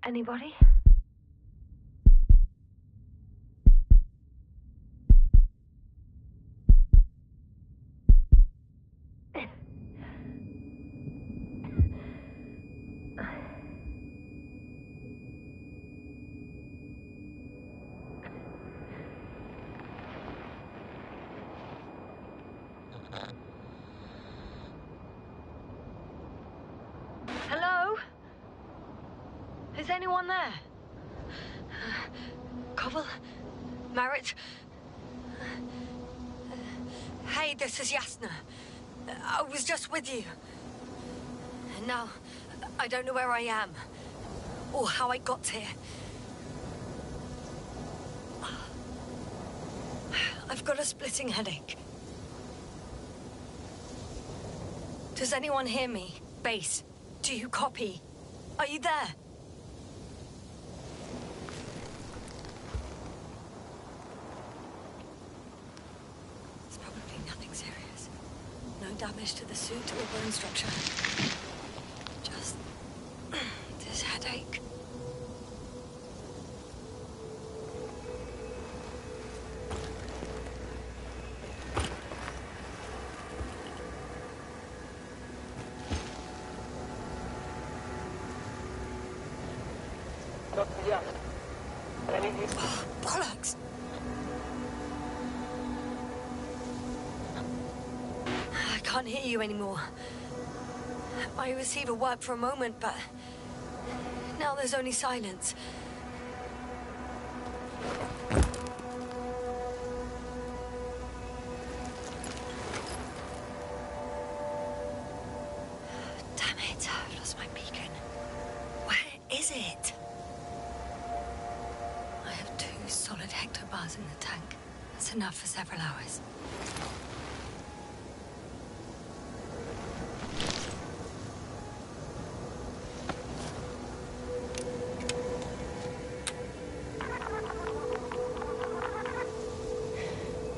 Anybody? Hello? Is anyone there? Koval? Marit? Hey, this is Yasna. I was just with you. And now, I don't know where I am. Or how I got here. I've got a splitting headache. Does anyone hear me? Base, do you copy? Are you there? It's probably nothing serious. No damage to the suit or bone structure. Just this headache. Oh, bollocks! I can't hear you anymore. My receiver worked for a moment, but now there's only silence. Damn it, I've lost my beacon. Where is it? I have 2 solid hectobars in the tank. That's enough for several hours.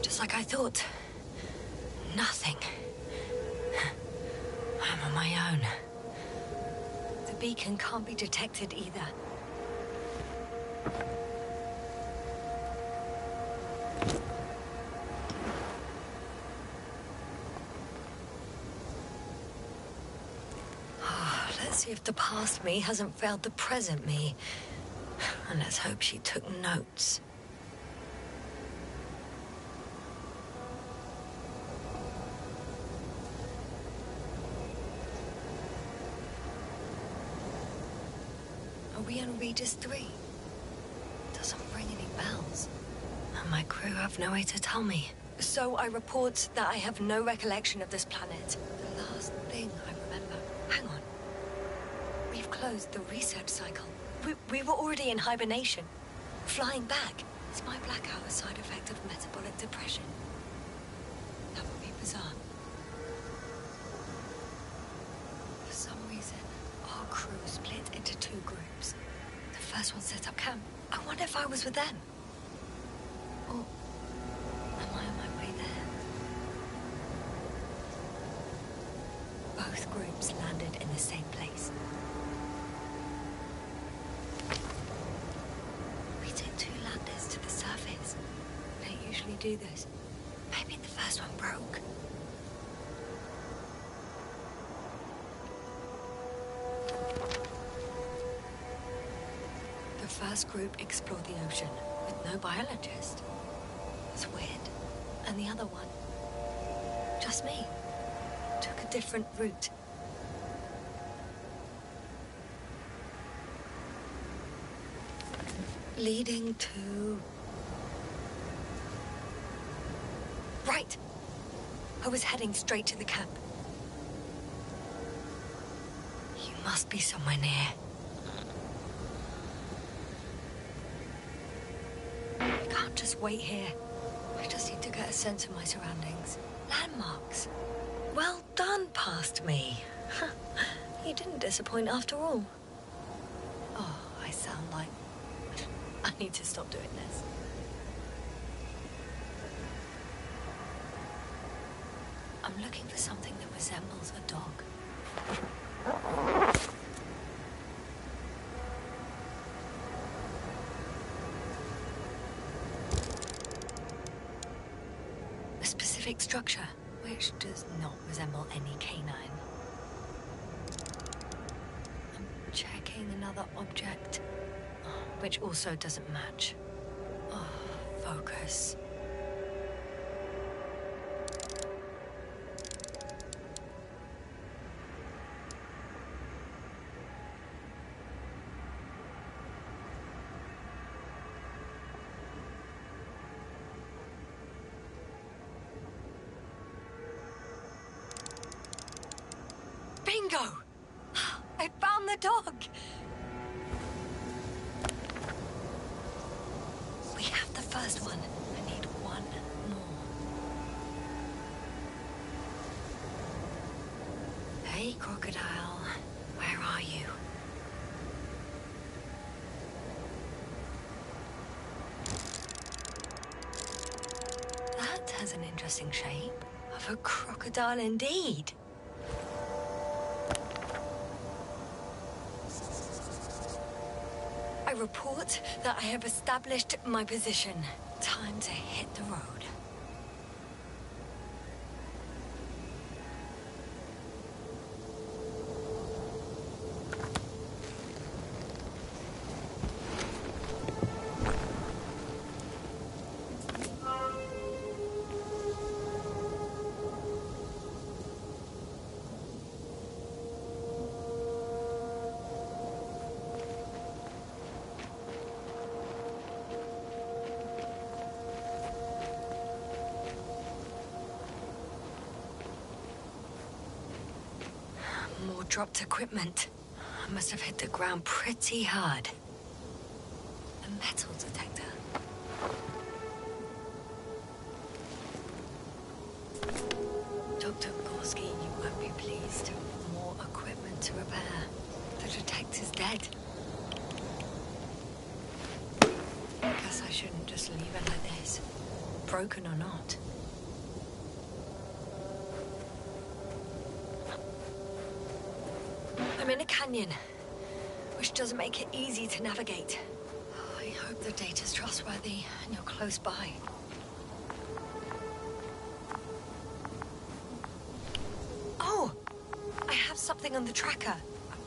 Just like I thought. Nothing. I'm on my own. The beacon can't be detected either. Let's see if the past me hasn't failed the present me. And let's hope she took notes. Are we on Regis 3? Doesn't ring any bells. And my crew have no way to tell me. So I report that I have no recollection of this planet. The last thing I remember. Hang on. We've closed the research cycle. We were already in hibernation. Flying back. It's my blackout a side effect of metabolic depression? That would be bizarre. For some reason, our crew split into 2 groups. The first one set up camp. I wonder if I was with them. Or am I on my way there? Both groups landed in the same place. We took 2 landers to the surface. We don't usually do this. Maybe the first one broke. The first group explored the ocean with no biologist. It's weird. And the other one, just me, took a different route. Leading to... Right! I was heading straight to the camp. You must be somewhere near. I can't just wait here. I just need to get a sense of my surroundings. Landmarks. Well done, past me. You didn't disappoint after all. Oh, I sound like... I need to stop doing this. I'm looking for something that resembles a dog. specific structure, which does not resemble any canine. I'm checking another object, which also doesn't match. Oh, focus. Bingo! I found the dog! We have the first one. I need one more. Hey, crocodile. Where are you? That has an interesting shape. Of a crocodile indeed. I report that I have established my position. Time to hit the road. More dropped equipment. I must have hit the ground pretty hard. A metal detector. Dr. Gorski, you won't be pleased. More equipment to repair. The detector's dead. Guess I shouldn't just leave it like this. Broken or not. I'm in a canyon, which doesn't make it easy to navigate. I hope the data's trustworthy and you're close by. Oh! I have something on the tracker.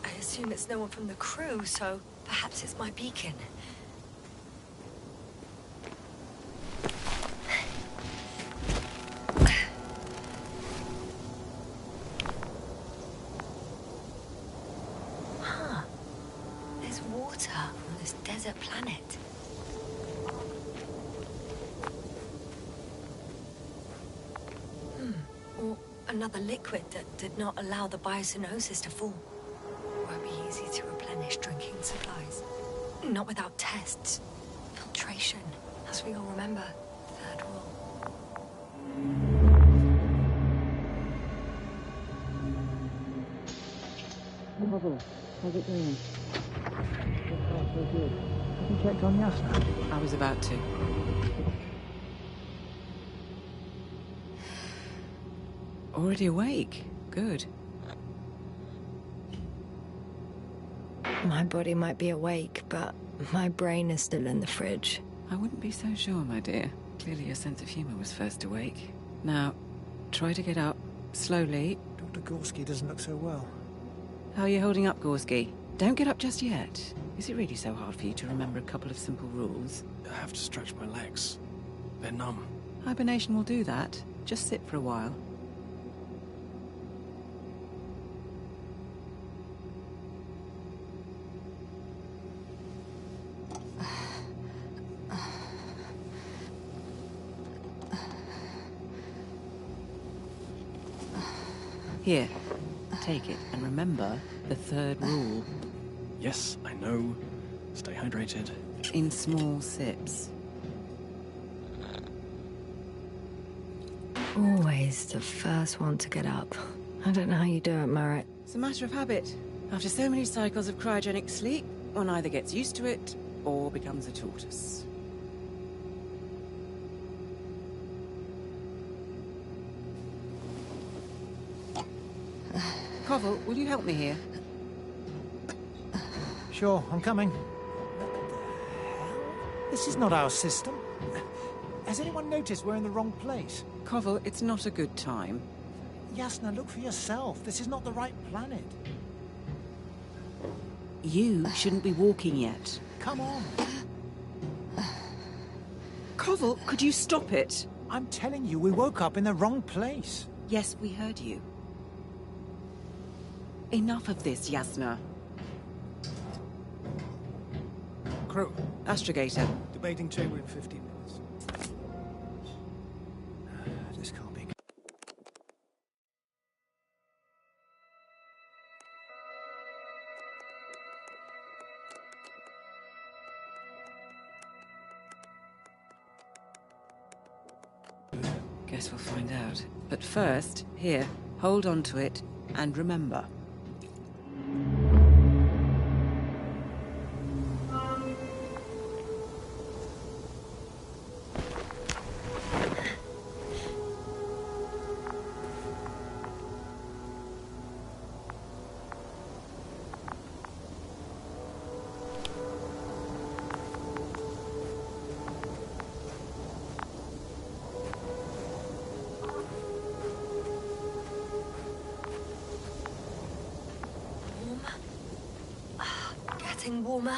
I assume it's no one from the crew, so perhaps it's my beacon. Desert planet. Or another liquid that did not allow the biocenosis to fall. Won't be easy to replenish drinking supplies. Not without tests. Filtration, as we all remember. Third rule. How's it going? So good. Have you checked on Yasna? I was about to. Already awake? Good. My body might be awake, but my brain is still in the fridge. I wouldn't be so sure, my dear. Clearly your sense of humor was first awake. Now, try to get up. Slowly. Dr. Gorski doesn't look so well. How are you holding up, Gorski? Don't get up just yet. Is it really so hard for you to remember a couple of simple rules? I have to stretch my legs. They're numb. Hibernation will do that. Just sit for a while. Here, take it, and remember the third rule. Yes, I know. Stay hydrated. In small sips. Always the first one to get up. I don't know how you do it, Merritt. It's a matter of habit. After so many cycles of cryogenic sleep, one either gets used to it or becomes a tortoise. Koval, will you help me here? Sure, I'm coming. This is not our system. Has anyone noticed we're in the wrong place? Koval, it's not a good time. Yasna, look for yourself. This is not the right planet. You shouldn't be walking yet. Come on. Koval, could you stop it? I'm telling you, we woke up in the wrong place. Yes, we heard you. Enough of this, Yasna. Crew, Astrogator. debating chamber in 15 minutes. This can't be... Guess we'll find out. But first, here, hold on to it, and remember. Warmer.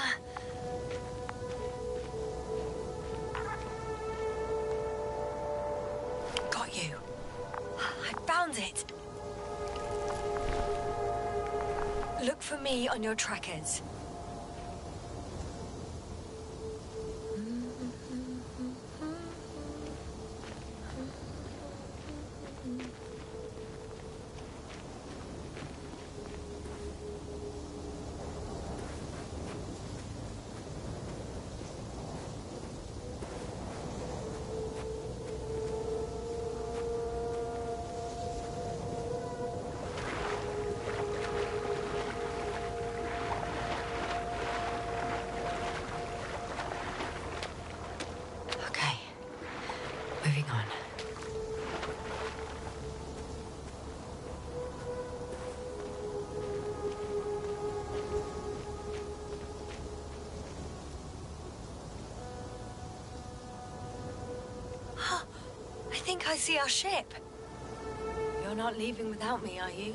Got you. I found it. Look for me on your trackers. Moving on. I think I see our ship. You're not leaving without me, are you?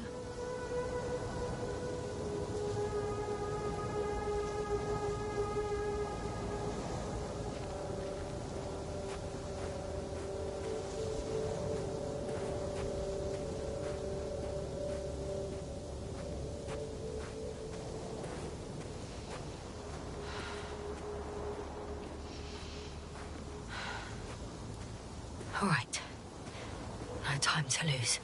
All right. No time to lose.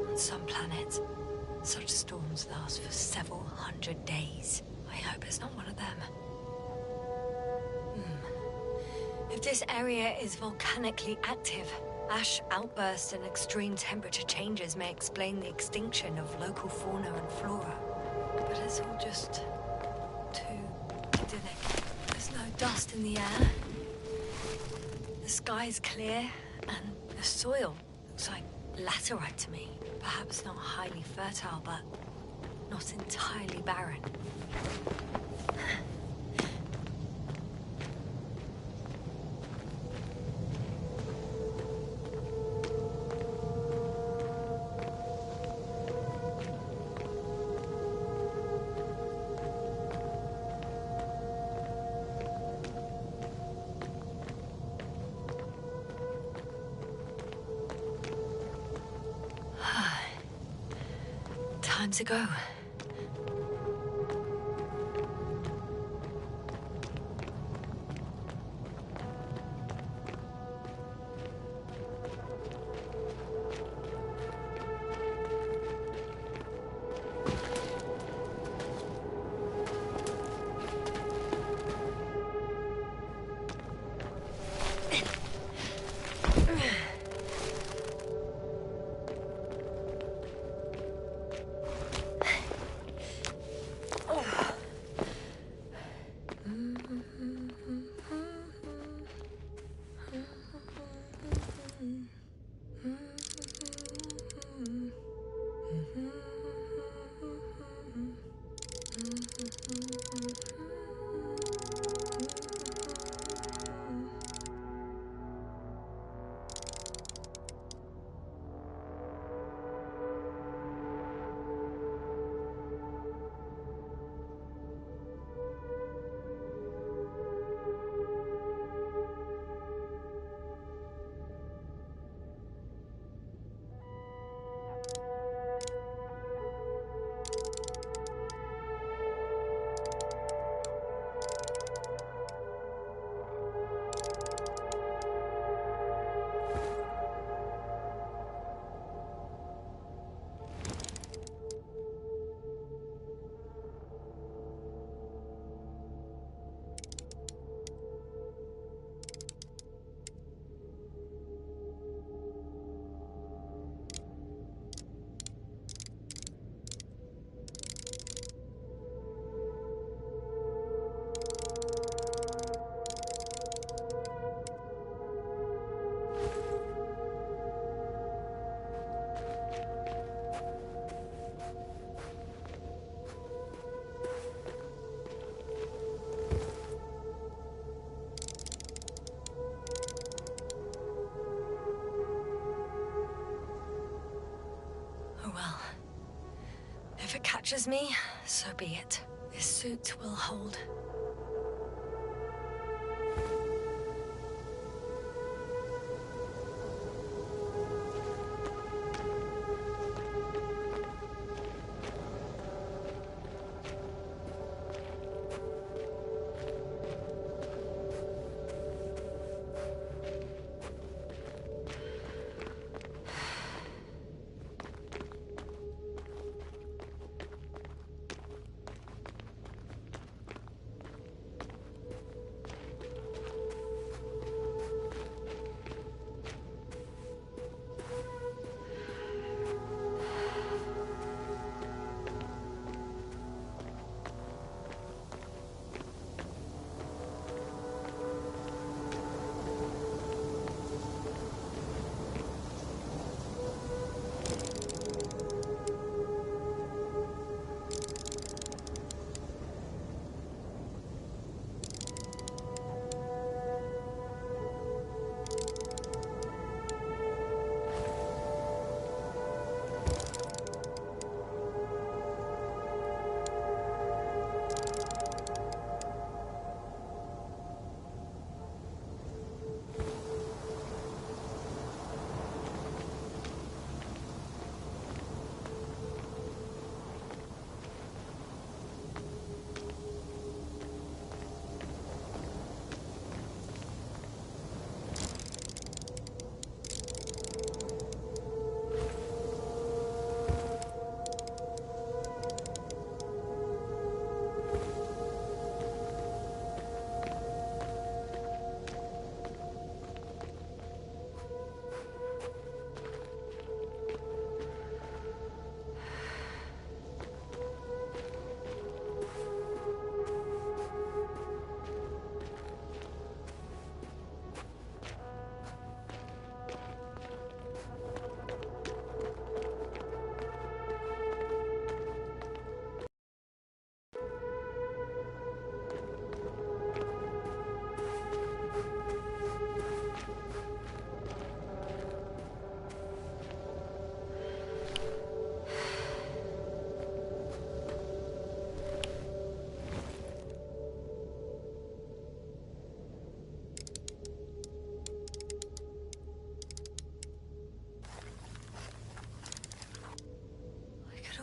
On some planets, such storms last for several hundred days. I hope it's not one of them. If this area is volcanically active, ash outbursts and extreme temperature changes may explain the extinction of local fauna and flora. But it's all just too idyllic. There's no dust in the air. The sky's clear, and the soil looks like laterite to me. Perhaps not highly fertile, but not entirely barren. Time to go. Oh well. If it catches me, so be it. This suit will hold.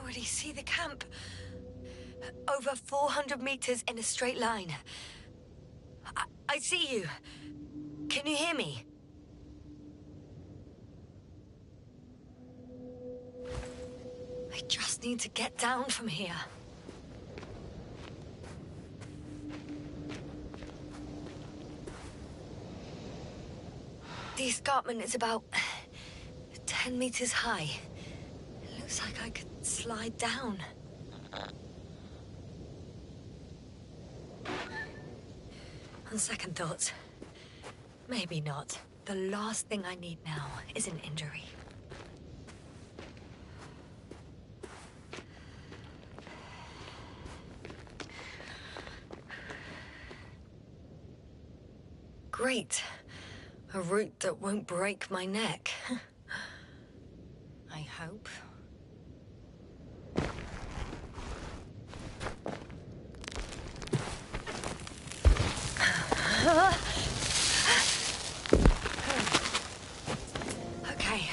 Already see the camp. Over 400 meters in a straight line. I see you. Can you hear me? I just need to get down from here. The escarpment is about 10 meters high. It looks like I could slide down. On second thoughts, maybe not. The last thing I need now is an injury. Great. A route that won't break my neck. I hope. Okay.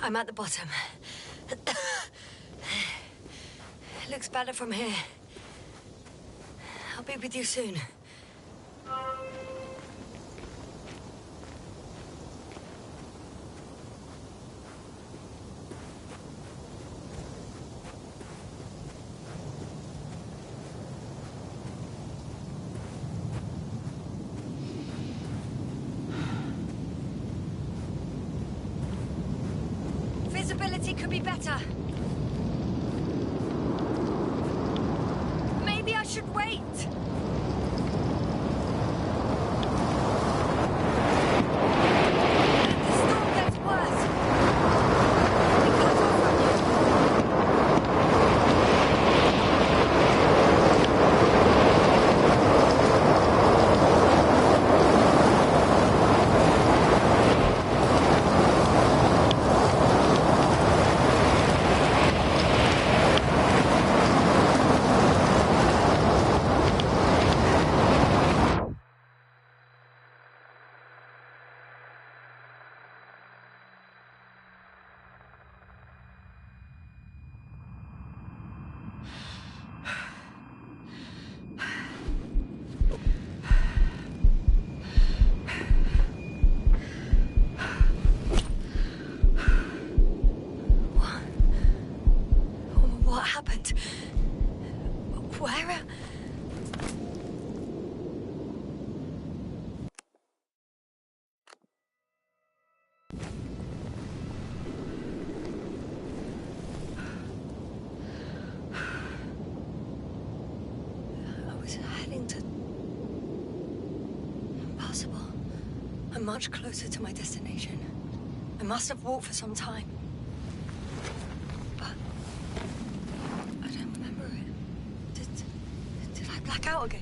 I'm at the bottom. It looks better from here. I'll be with you soon. Visibility could be better. Maybe I should wait. If the storm gets worse, I'll be cut off from planet. Where? I was heading to... Impossible. I'm much closer to my destination. I must have walked for some time. But I don't remember it. Did I black out again?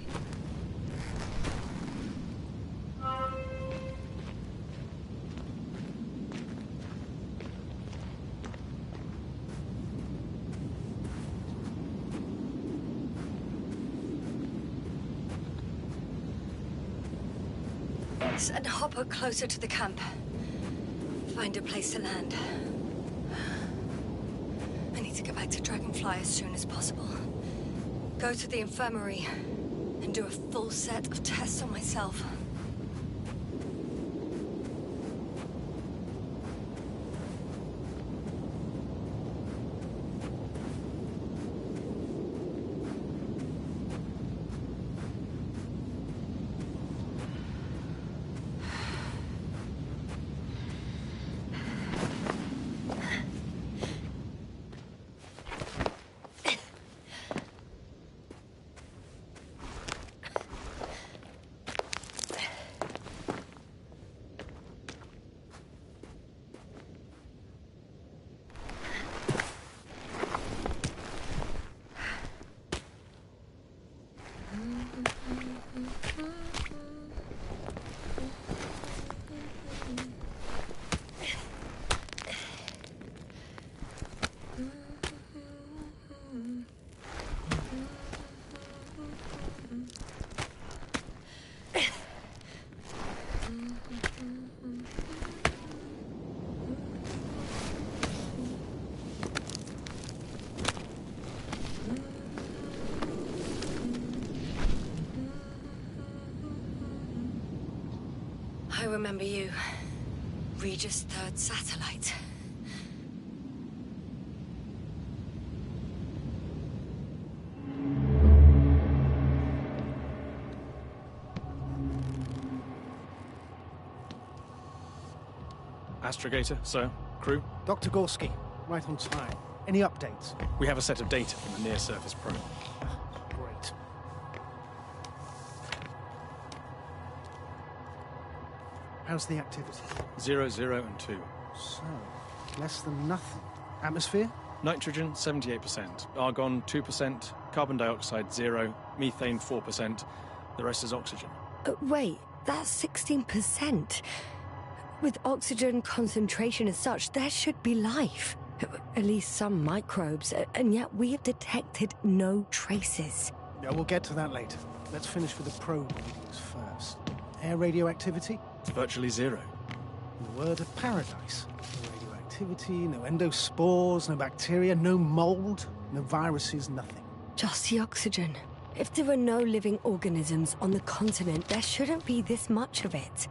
Send Hopper closer to the camp. Find a place to land. I need to get back to Dragonfly as soon as possible. Go to the infirmary and do a full set of tests on myself. I remember you. Regis' third satellite. Astrogator, sir. Crew? Dr. Gorski, right on time. Any updates? We have a set of data from the near-surface probe. Great. How's the activity? 0, 0, and 2. So, less than nothing. Atmosphere? Nitrogen, 78%. Argon, 2%. Carbon dioxide, 0. Methane, 4%. The rest is oxygen. Wait, that's 16%. With oxygen concentration as such, there should be life. At least some microbes, and yet we have detected no traces. Yeah, we'll get to that later. Let's finish with the probe readings first. Air radioactivity? It's virtually 0. In the word of paradise. No radioactivity, no endospores, no bacteria, no mold, no viruses, nothing. Just the oxygen. If there are no living organisms on the continent, there shouldn't be this much of it.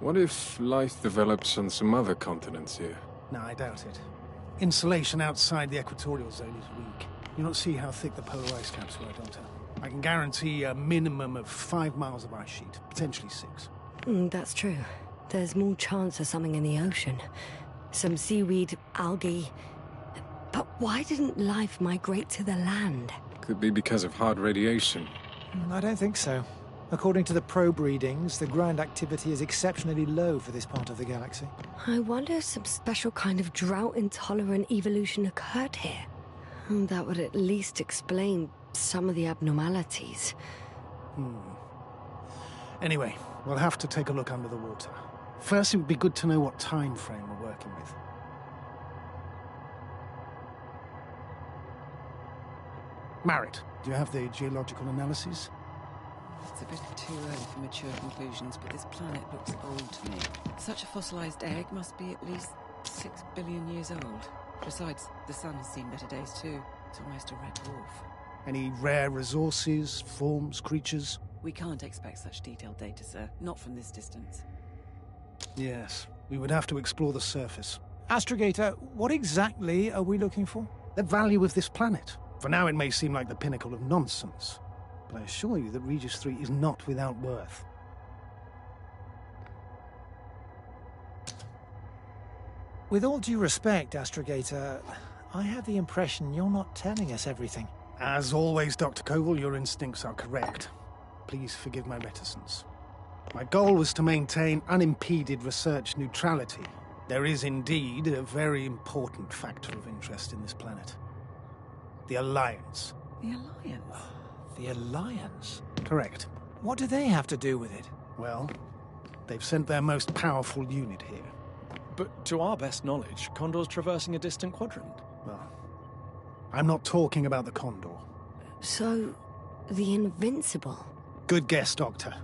What if life develops on some other continents here? No, I doubt it. Insulation outside the equatorial zone is weak. You don't see how thick the polar ice caps were, don't I? I can guarantee a minimum of 5 miles of ice sheet, potentially 6. That's true. There's more chance of something in the ocean. Some seaweed, algae. But why didn't life migrate to the land? Could be because of hard radiation. I don't think so. According to the probe readings, the ground activity is exceptionally low for this part of the galaxy. I wonder if some special kind of drought-intolerant evolution occurred here. That would at least explain some of the abnormalities. Anyway, we'll have to take a look under the water. First, it would be good to know what time frame we're working with. Marit, do you have the geological analyses? It's a bit too early for mature conclusions, but this planet looks old to me. Such a fossilized egg must be at least 6 billion years old. Besides, the sun has seen better days too. It's almost a red dwarf. Any rare resources, forms, creatures? We can't expect such detailed data, sir. Not from this distance. Yes, we would have to explore the surface. Astrogator, what exactly are we looking for? The value of this planet. For now, it may seem like the pinnacle of nonsense, but I assure you that Regis 3 is not without worth. With all due respect, Astrogator, I have the impression you're not telling us everything. As always, Dr. Koval, your instincts are correct. Please forgive my reticence. My goal was to maintain unimpeded research neutrality. There is indeed a very important factor of interest in this planet. The Alliance. The Alliance? The Alliance? Correct. What do they have to do with it? Well, they've sent their most powerful unit here. But to our best knowledge, Condor's traversing a distant quadrant. Well, I'm not talking about the Condor. So, the Invincible? Good guess, Doctor.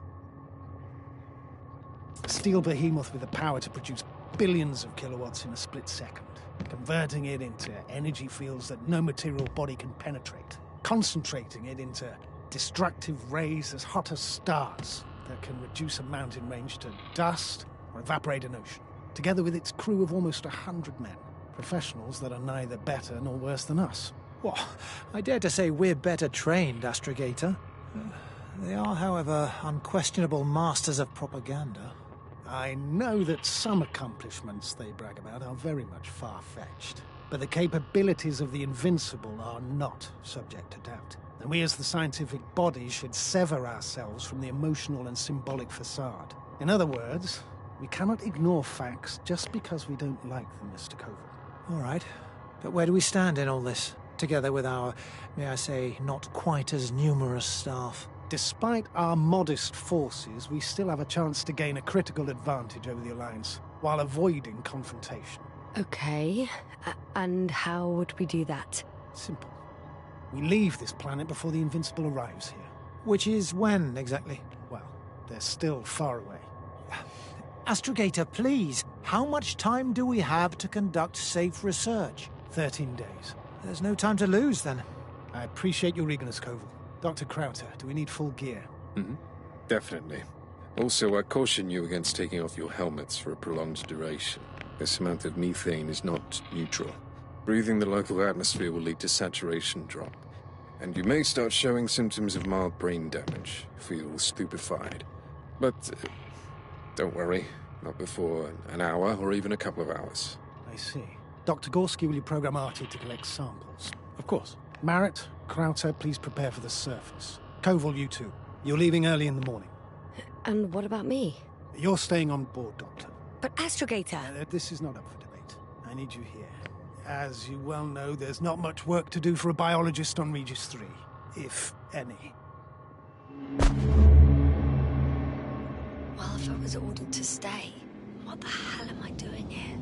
A steel behemoth with the power to produce billions of kilowatts in a split second, converting it into energy fields that no material body can penetrate, concentrating it into destructive rays as hot as stars that can reduce a mountain range to dust or evaporate an ocean, together with its crew of almost 100 men, professionals that are neither better nor worse than us. Well, I dare to say we're better trained, Astrogator. They are, however, unquestionable masters of propaganda. I know that some accomplishments they brag about are very much far-fetched, but the capabilities of the Invincible are not subject to doubt. And we as the scientific body should sever ourselves from the emotional and symbolic facade. In other words, we cannot ignore facts just because we don't like them, Mr. Koval. All right, but where do we stand in all this, together with our, may I say, not quite as numerous staff? Despite our modest forces, we still have a chance to gain a critical advantage over the Alliance, while avoiding confrontation. Okay, and how would we do that? Simple. We leave this planet before the Invincible arrives here. Which is when, exactly? Well, they're still far away. Astrogator, please, how much time do we have to conduct safe research? 13 days. There's no time to lose, then. I appreciate your eagerness, Koval. Dr. Krauter, do we need full gear? Definitely. Also, I caution you against taking off your helmets for a prolonged duration. This amount of methane is not neutral. Breathing the local atmosphere will lead to saturation drop, and you may start showing symptoms of mild brain damage, feel stupefied. But don't worry, not before an hour or even a couple of hours. I see. Dr. Gorski, will you program Artie to collect samples? Of course. Marrett, Krauter, please prepare for the surface. Koval, you too. You're leaving early in the morning. And what about me? You're staying on board, Doctor. But Astrogator... This is not up for debate. I need you here. As you well know, there's not much work to do for a biologist on Regis 3, if any. Well, if I was ordered to stay, what the hell am I doing here?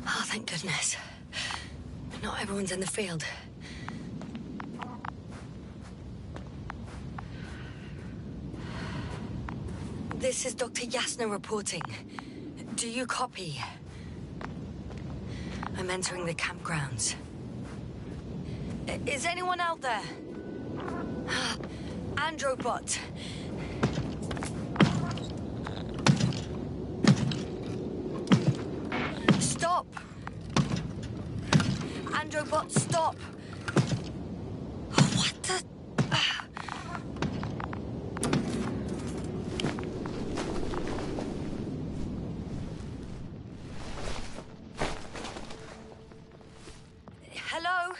Oh, thank goodness. Not everyone's in the field. This is Dr. Yasna reporting. Do you copy? I'm entering the campgrounds. Is anyone out there? Androbot. Stop! Androbot, stop! What the... Hello?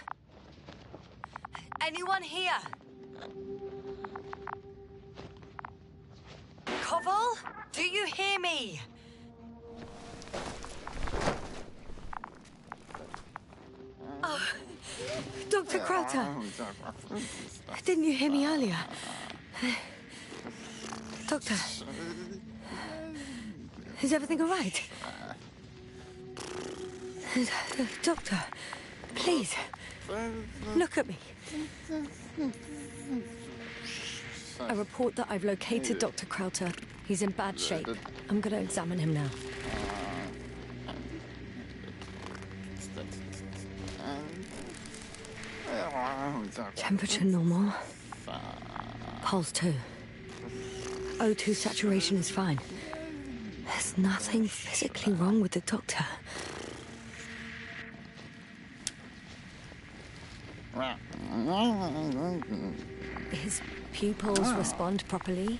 Anyone here? Koval? Do you hear me? Oh, Dr. Krauter. Didn't you hear me earlier? Doctor. Is everything all right? Doctor, please. Look at me. I report that I've located Dr. Krauter. He's in bad shape. I'm going to examine him now. Temperature normal. Pulse 2. O2 saturation is fine. There's nothing physically wrong with the doctor. His pupils respond properly.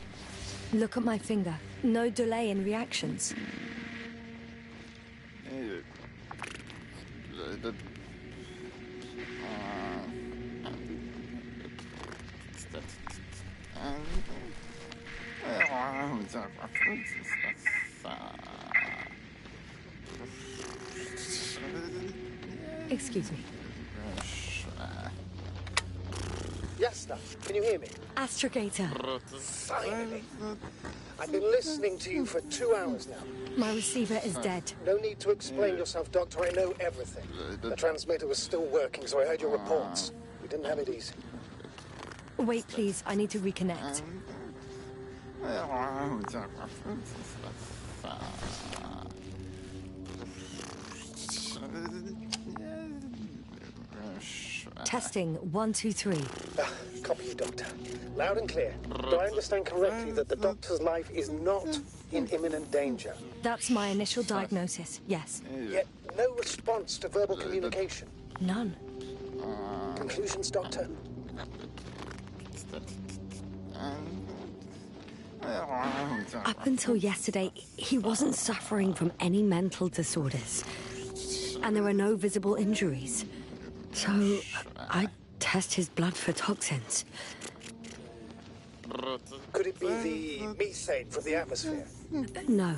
Look at my finger. No delay in reactions. Excuse me. Yes, Star. Can you hear me? Astrogator. Finally. I've been listening to you for 2 hours now. My receiver is dead. No need to explain yourself, Doctor. I know everything. The transmitter was still working, so I heard your reports. We didn't have it easy. Wait, please. I need to reconnect. Testing 1, 2, 3. Copy you, Doctor. Loud and clear. Do I understand correctly that the Doctor's life is not in imminent danger? That's my initial diagnosis, yes. Yet no response to verbal communication. None. Conclusions, Doctor? Up until yesterday, he wasn't suffering from any mental disorders. And there were no visible injuries. So, I test his blood for toxins. Could it be the methane from the atmosphere? No.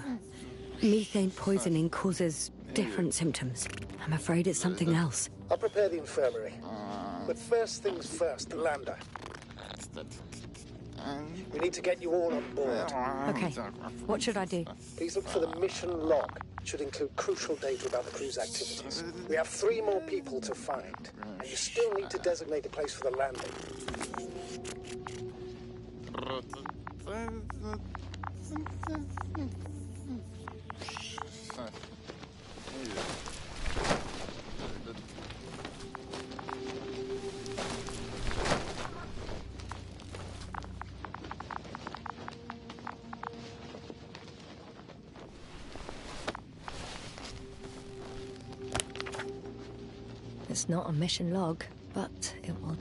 Methane poisoning causes different symptoms. I'm afraid it's something else. I'll prepare the infirmary. But first things first, the lander. We need to get you all on board. Okay. What should I do? Please look for the mission log. It should include crucial data about the crew's activities. We have 3 more people to find. And you still need to designate a place for the landing. It's not a mission log, but it will...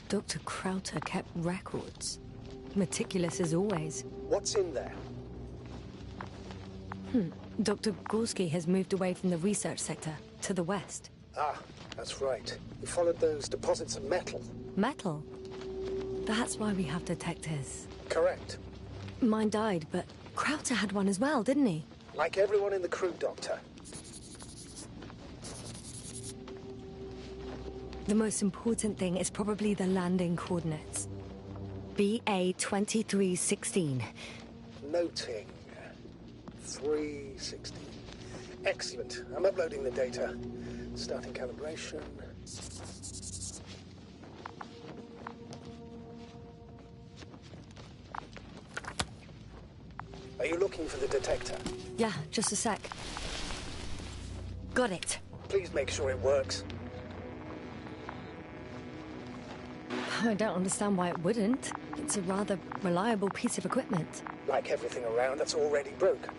Dr. Krauter kept records. Meticulous as always. What's in there? Dr. Gorski has moved away from the research sector to the west. Ah, that's right. We followed those deposits of metal. Metal? That's why we have detectors. Correct. Mine died, but Krauter had one as well, didn't he? Like everyone in the crew, Doctor. The most important thing is probably the landing coordinates. BA 2316. Noting. 316. Excellent. I'm uploading the data. Starting calibration. Are you looking for the detector? Yeah, just a sec. Got it. Please make sure it works. I don't understand why it wouldn't. It's a rather reliable piece of equipment. Like everything around that's already broken.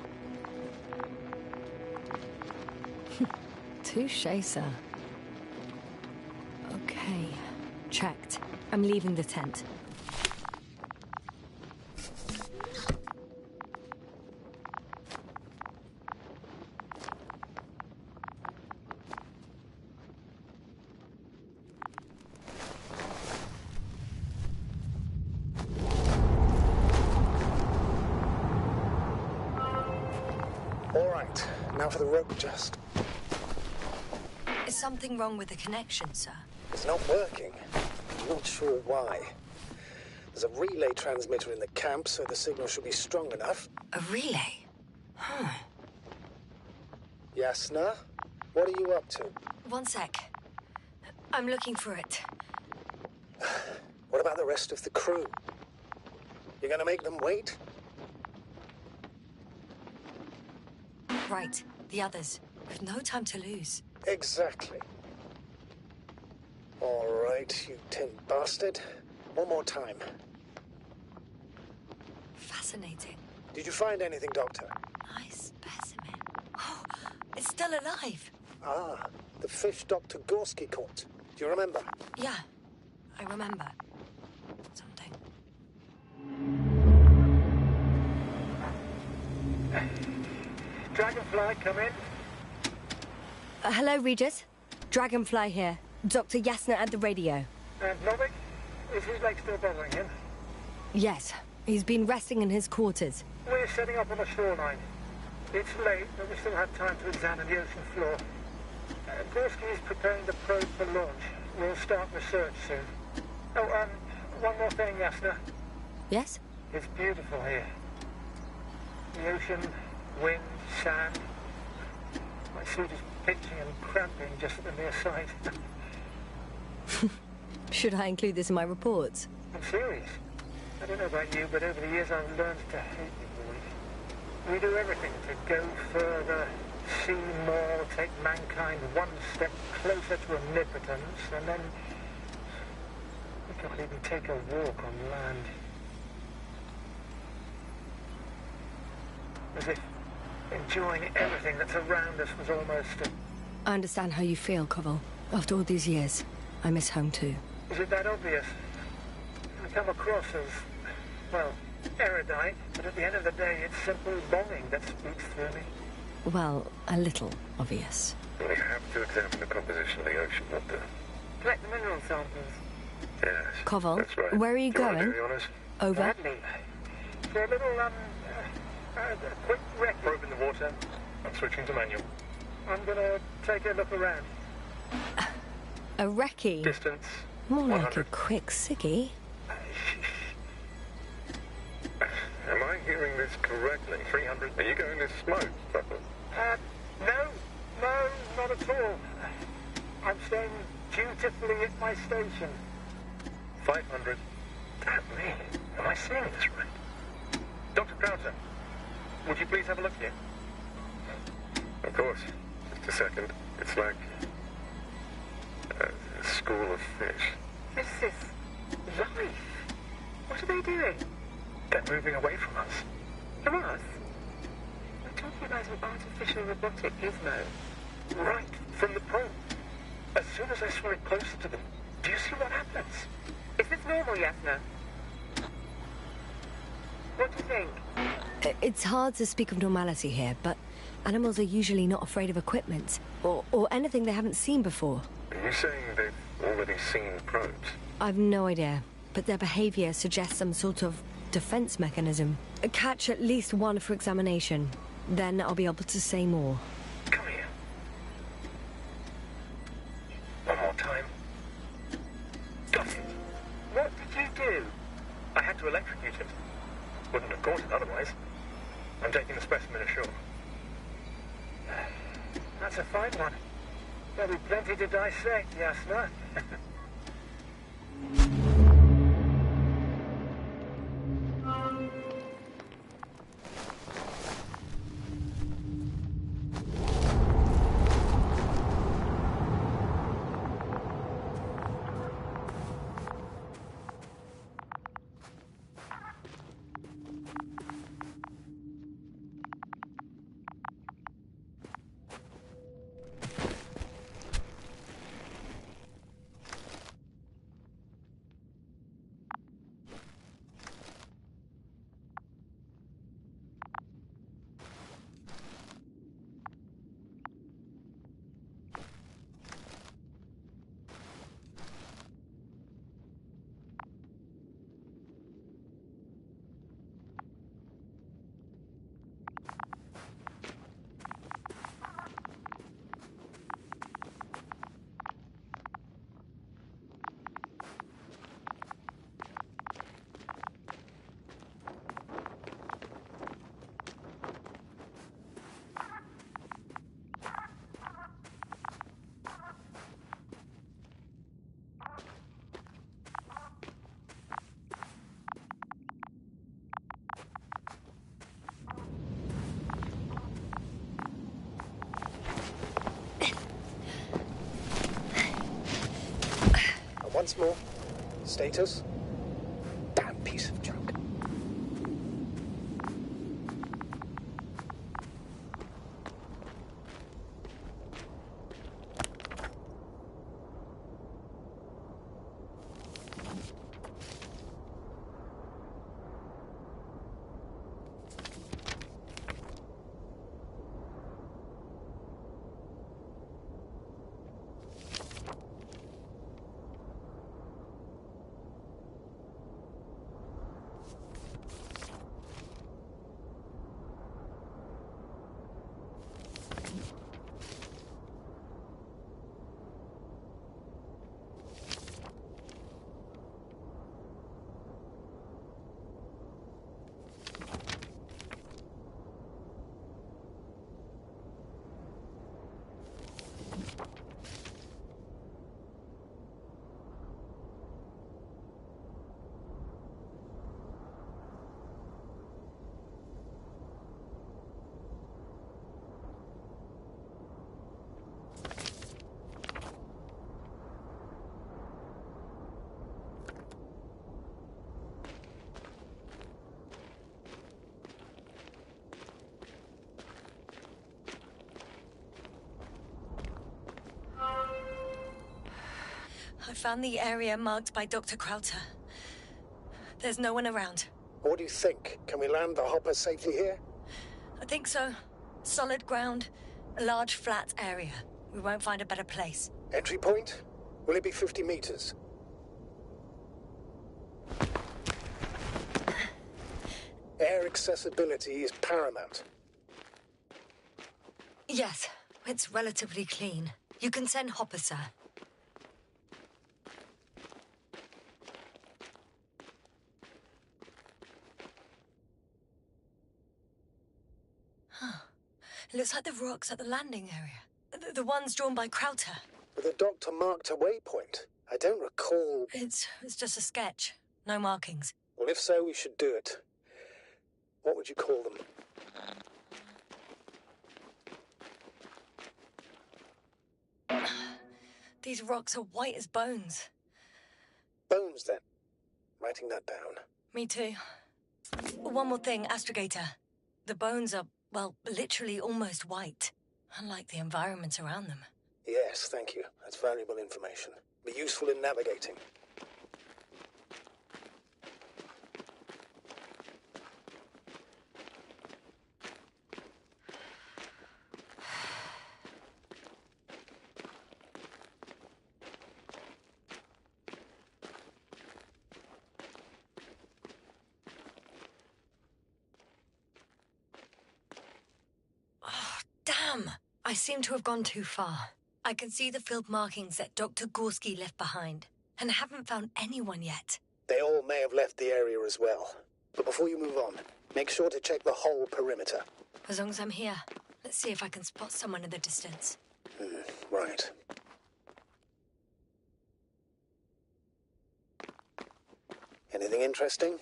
Touché, sir. Okay. Checked. I'm leaving the tent. All right. Now for the rope adjust. Is something wrong with the connection, sir? It's not working. I'm not sure why. There's a relay transmitter in the camp, so the signal should be strong enough. A relay? Huh. Yasna, what are you up to? One sec. I'm looking for it. What about the rest of the crew? You're gonna make them wait? Right, the others. We've no time to lose. Exactly. All right, you tin bastard. One more time. Fascinating. Did you find anything, Doctor? Nice specimen. Oh, it's still alive. Ah, the fish Dr. Gorski caught. Do you remember? Yeah, I remember. Something. Dragonfly, come in. Hello, Regis. Dragonfly here. Dr. Yasna at the radio. And Novik? Is his leg still bothering him? Yes, he's been resting in his quarters. We're setting up on the shoreline. It's late, but we still have time to examine the ocean floor. Gorski is preparing the probe for launch. We'll start research soon. Oh, one more thing, Yasna. Yes? It's beautiful here. The ocean, wind, sand. My suit is pinching and cramping just at the mere sight. Should I include this in my reports? I'm serious. I don't know about you, but over the years I've learned to hate the void. We do everything to go further, see more, take mankind one step closer to omnipotence, and then we can't even take a walk on land. As if enjoying everything that's around us was almost I understand how you feel, Koval. After all these years, I miss home too. Is it that obvious? I come across as, well, erudite, but at the end of the day, it's simple longing that speaks through me. Well, a little obvious. We have to examine the composition of the ocean, not the... Collect the mineral samples. Yes, Koval, that's right. where are you Do you wanna going? do the honors? Over. Gladly. For a little, a quick wreck. Probe in the water. I'm switching to manual. I'm gonna take a look around. A recce? Distance. More like a 100. quick ciggy. Am I hearing this correctly? 300. Are you going to smoke, Butler? No, not at all. I'm staying dutifully at my station. 500. Damn me. Am I seeing this right? Dr. Crowther, would you please have a look here? Of course. Just a second. It's like a school of fish. This is life. What are they doing? They're moving away from us. From us? We're talking about an artificial robotic gizmo. Right from the probe. As soon as I swing it closer to them, do you see what happens? Is this normal, Yasna? What do you think? It's hard to speak of normality here, but animals are usually not afraid of equipment or anything they haven't seen before. Are you saying they've already seen probes? I've no idea, but their behavior suggests some sort of defense mechanism. Catch at least one for examination. Then I'll be able to say more. Come here. One more time. Got it. What did you do? I had to electrocute it. Wouldn't have caught it otherwise. I'm taking the specimen ashore. That's a fine one. There'll be plenty to dissect, Yasna. Once more. Status? Damn piece of junk. I found the area marked by Dr. Krauter. There's no one around. What do you think? Can we land the hopper safely here? I think so. Solid ground, a large flat area. We won't find a better place. Entry point? Will it be 50 meters? Air accessibility is paramount. Yes, it's relatively clean. You can send Hopper, sir. It looks like the rocks at the landing area. The ones drawn by Krauter. With a doctor marked a waypoint. I don't recall... It's just a sketch. No markings. Well, if so, we should do it. What would you call them? These rocks are white as bones. Bones, then. Writing that down. Me too. One more thing, Astrogator. The bones are, well, literally almost white. Unlike the environment around them. Yes, thank you. That's valuable information. Be useful in navigating. Damn! I seem to have gone too far. I can see the field markings that Dr. Gorski left behind, and I haven't found anyone yet. They all may have left the area as well. But before you move on, make sure to check the whole perimeter. As long as I'm here, let's see if I can spot someone in the distance. Right. Anything interesting?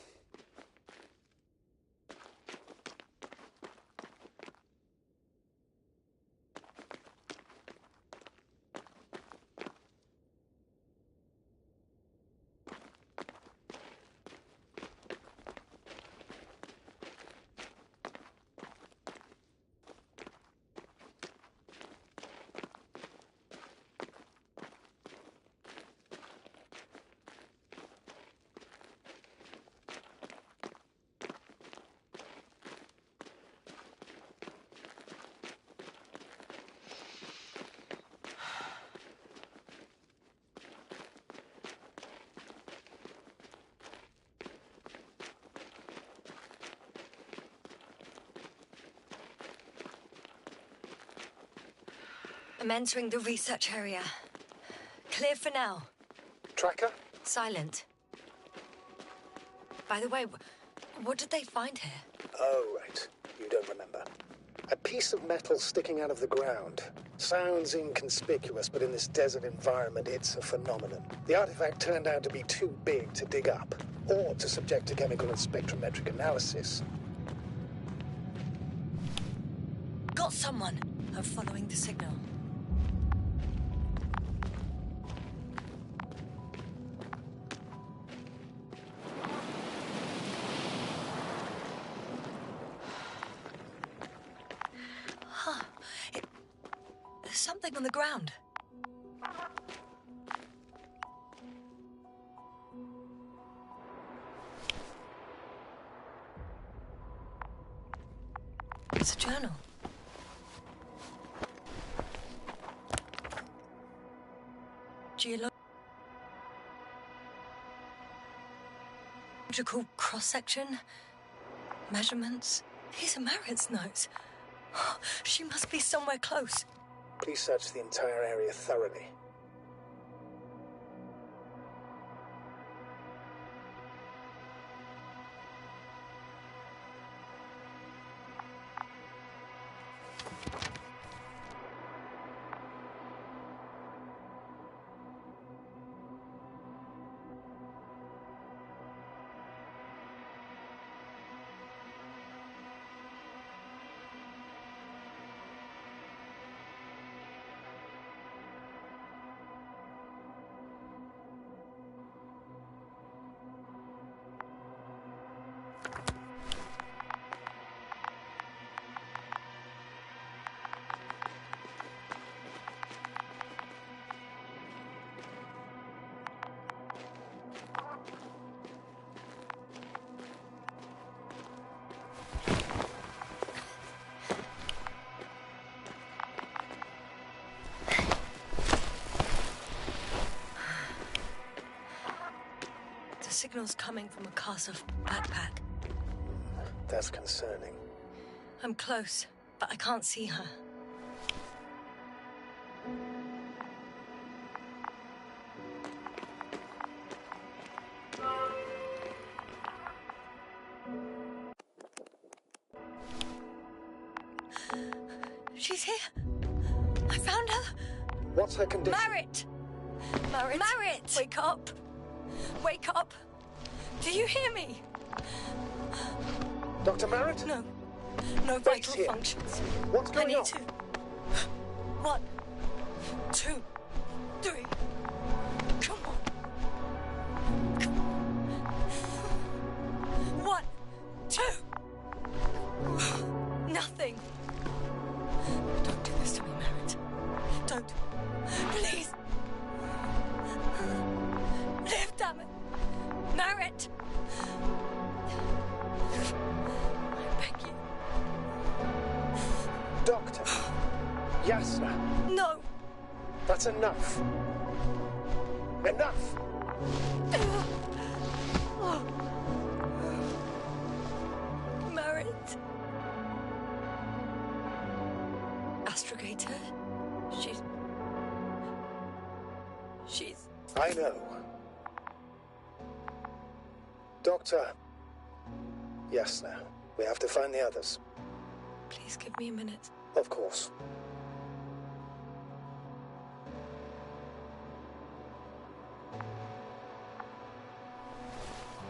I'm entering the research area. Clear for now. Tracker? Silent. By the way, what did they find here? Oh, right. You don't remember. A piece of metal sticking out of the ground. Sounds inconspicuous, but in this desert environment, it's a phenomenon. The artifact turned out to be too big to dig up, or to subject to chemical and spectrometric analysis. Got someone! I'm following the signal. something on the ground. It's a journal. Geological cross-section. Measurements. These are Merritt's notes. She must be somewhere close. Please search the entire area thoroughly. The signal's coming from a castle backpack. That's concerning. I'm close, but I can't see her. She's here. I found her. What's her condition? Merritt! Merritt! Wake up! Wake up! Do you hear me? Dr. Merritt? No. No vital functions. What's going on? I need to. 1, 2, 3. Come on. 1, 2. Nothing. Don't do this to me, Merritt. Don't. Please. Live, damn it. Merritt! I beg you. Doctor. Yasna. No. That's enough. Enough! Merritt. Astrogator. She's... I know. Doctor. Yasna. We have to find the others. Please give me a minute. Of course.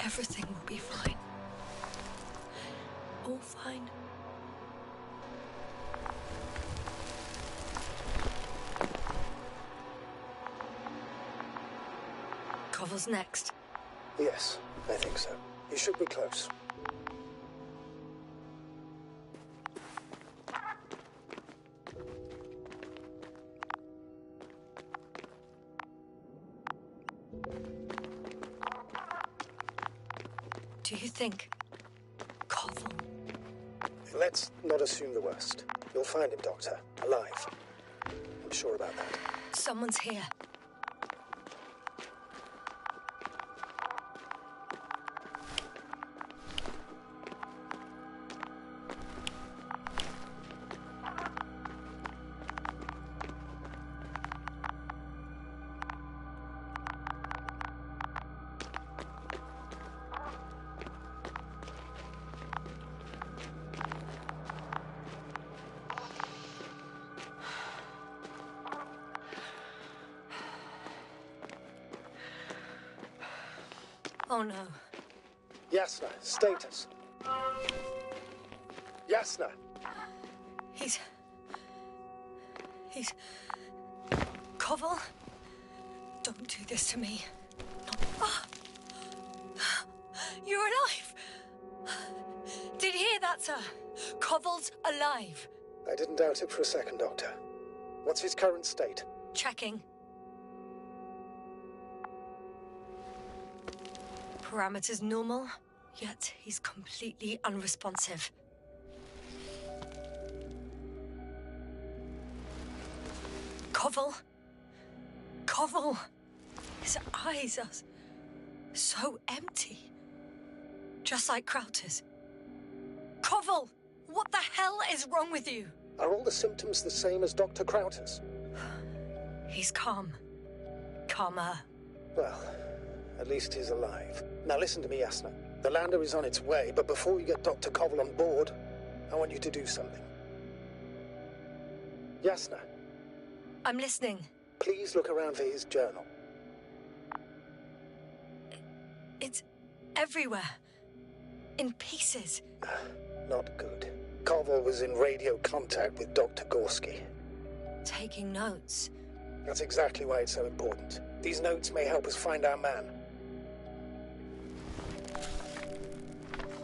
Everything will be fine. All fine. Koval's next. Yes, I think so. You should be close. Do you think... Koval? Let's not assume the worst. You'll find him, Doctor. Alive. I'm sure about that. Someone's here. Oh no. Yasna, status. Yasna. He's... Koval? Don't do this to me. You're alive! Did you hear that, sir? Koval's alive. I didn't doubt it for a second, Doctor. What's his current state? Checking. Parameters normal, yet he's completely unresponsive. Koval? Koval! His eyes are so empty. Just like Krauter's. Koval! What the hell is wrong with you? Are all the symptoms the same as Dr. Krauter's? He's calm. Calmer. Well, at least he's alive. Now listen to me, Yasna. The lander is on its way, but before you get Dr. Koval on board, I want you to do something. Yasna. I'm listening. Please look around for his journal. It's everywhere. In pieces. Not good. Koval was in radio contact with Dr. Gorski. Taking notes. That's exactly why it's so important. These notes may help us find our man.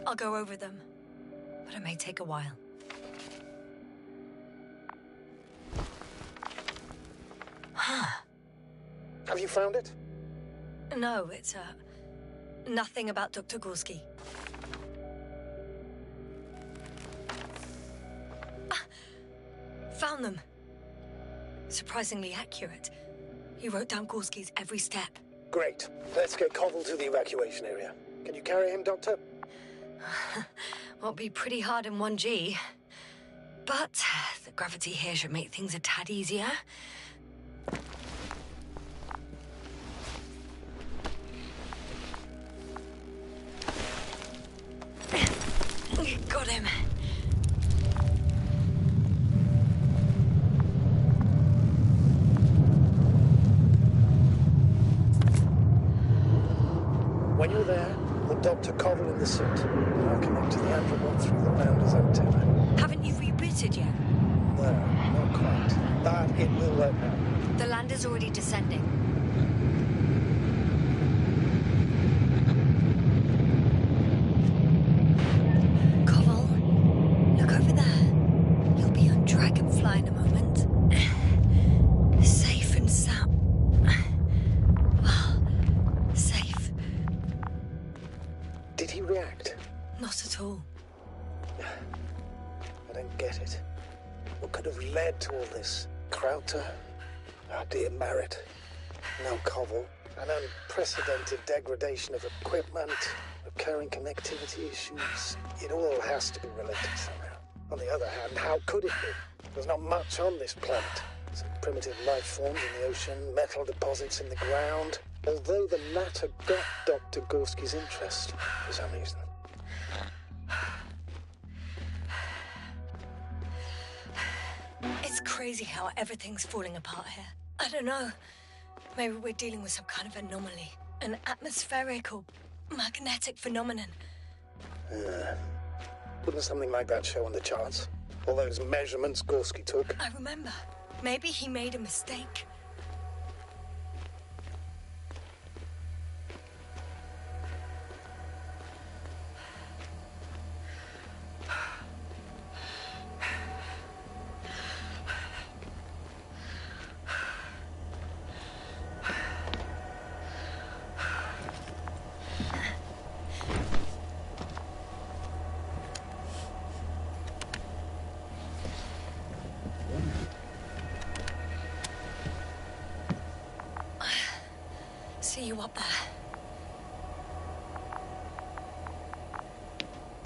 I'll go over them, but it may take a while. Have you found it? No, it's nothing about Dr. Gorski. Found them. Surprisingly accurate. He wrote down Gorski's every step. Great. Let's get Koval to the evacuation area. Can you carry him, Doctor? Won't be pretty hard in 1G. But the gravity here should make things a tad easier. Got him. When you're there, put Dr. Koval in the suit. I'll connect to the Androbot through the lander's antenna. Haven't you rebooted yet? No, not quite. But it will work now. The lander's already descending. Koval, look over there. You'll be on Dragonfly in a moment. Safe and sound. Well, safe. Did he react? Not at all. I don't get it. What could have led to all this? Krauter? Our dear Merritt? Now Koval? An unprecedented degradation of equipment, recurring connectivity issues. It all has to be related somehow. On the other hand, how could it be? There's not much on this planet. Some primitive life forms in the ocean, metal deposits in the ground. Although the latter got Dr. Gorski's interest for some reason. It's crazy how everything's falling apart here. I don't know. Maybe we're dealing with some kind of anomaly. An atmospheric or magnetic phenomenon. Wouldn't something like that show on the charts? All those measurements Gorski took? I remember. Maybe he made a mistake. See you up there.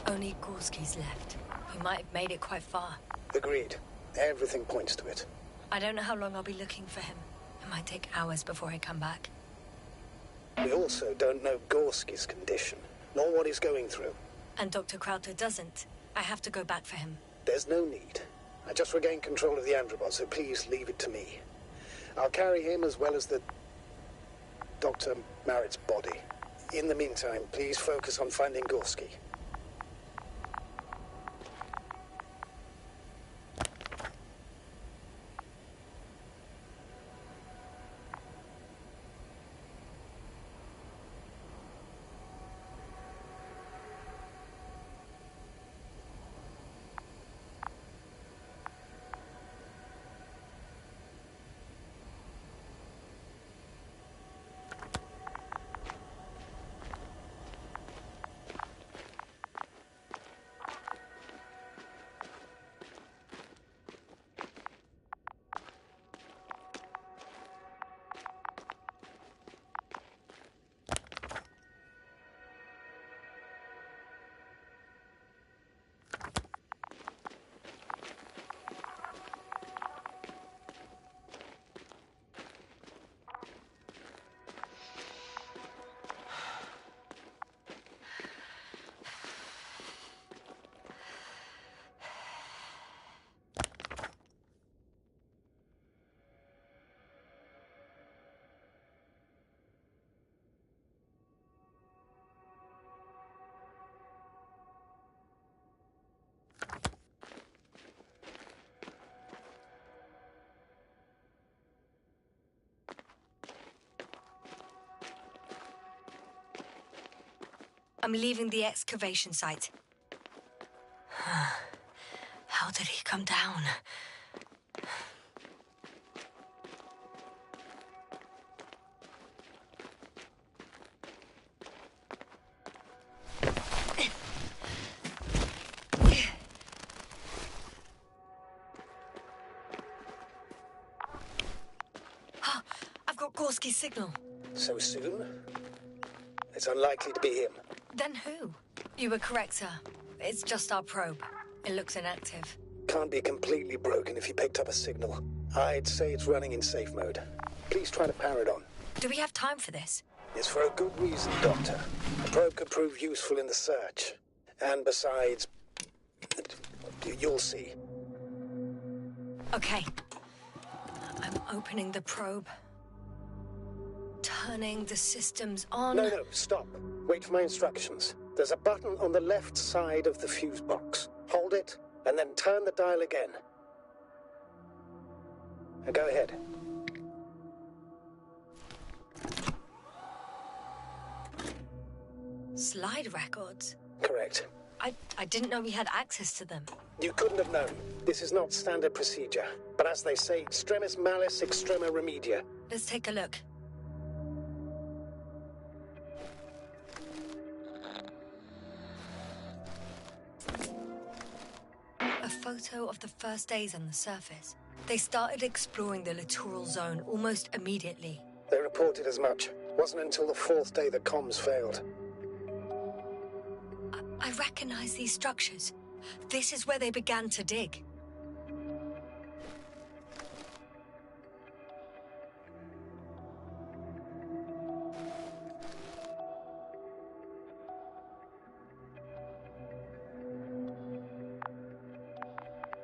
Only Gorski's left. He might have made it quite far. Agreed. Everything points to it. I don't know how long I'll be looking for him. It might take hours before I come back. We also don't know Gorski's condition, nor what he's going through. And Dr. Krauter doesn't. I have to go back for him. There's no need. I just regained control of the Androbot, so please leave it to me. I'll carry him as well as the Dr. Merritt's body. In the meantime, please focus on finding Gorski. I'm leaving the excavation site. How did he come down? I've got Gorski's signal. So soon? It's unlikely to be him. Then who? You were correct, sir. It's just our probe. It looks inactive. Can't be completely broken if he picked up a signal. I'd say it's running in safe mode. Please try to power it on. Do we have time for this? It's for a good reason, Doctor. The probe could prove useful in the search. And besides, you'll see. Okay. I'm opening the probe. Turning the systems on. No, stop. Wait for my instructions. There's a button on the left side of the fuse box. Hold it, and then turn the dial again. Now go ahead. Slide records? Correct. I didn't know we had access to them. You couldn't have known. This is not standard procedure. But as they say, extremis malis extrema remedia. Let's take a look. A photo of the first days on the surface. They started exploring the littoral zone almost immediately. They reported as much. Wasn't until the fourth day that comms failed. I recognize these structures. This is where they began to dig.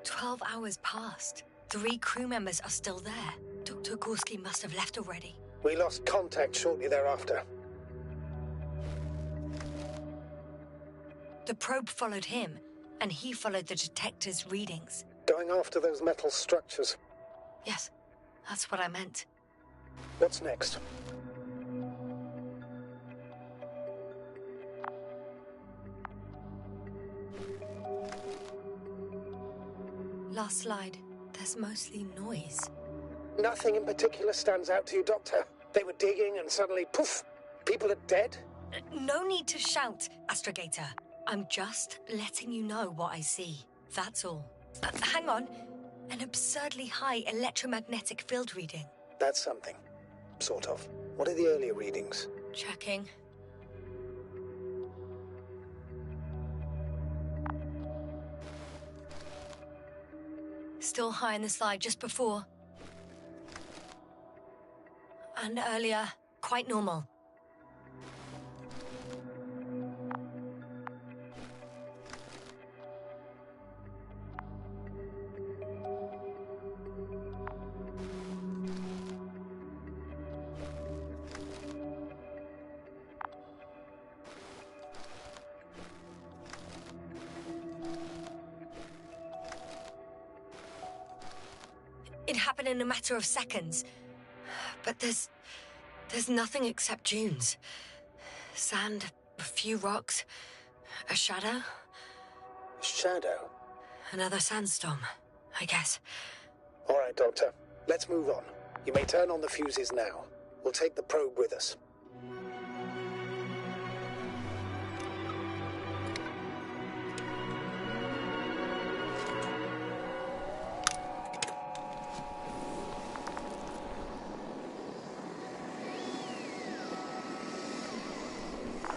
"12 hours passed. 3 crew members are still there. Dr. Gorski must have left already. We lost contact shortly thereafter. The probe followed him, and he followed the detector's readings. Going after those metal structures. Yes, that's what I meant. What's next? Last slide. There's mostly noise. Nothing in particular stands out to you, Doctor. They were digging and suddenly, poof, people are dead? No need to shout, Astrogator. I'm just letting you know what I see. That's all. Hang on. An absurdly high electromagnetic field reading. That's something. Sort of. What are the earlier readings? Checking. Still high in the slide just before. And earlier, quite normal. It happened in a matter of seconds. But there's nothing except dunes. Sand, a few rocks, a shadow. Shadow? Another sandstorm, I guess. All right, Doctor. Let's move on. You may turn on the fuses now. We'll take the probe with us.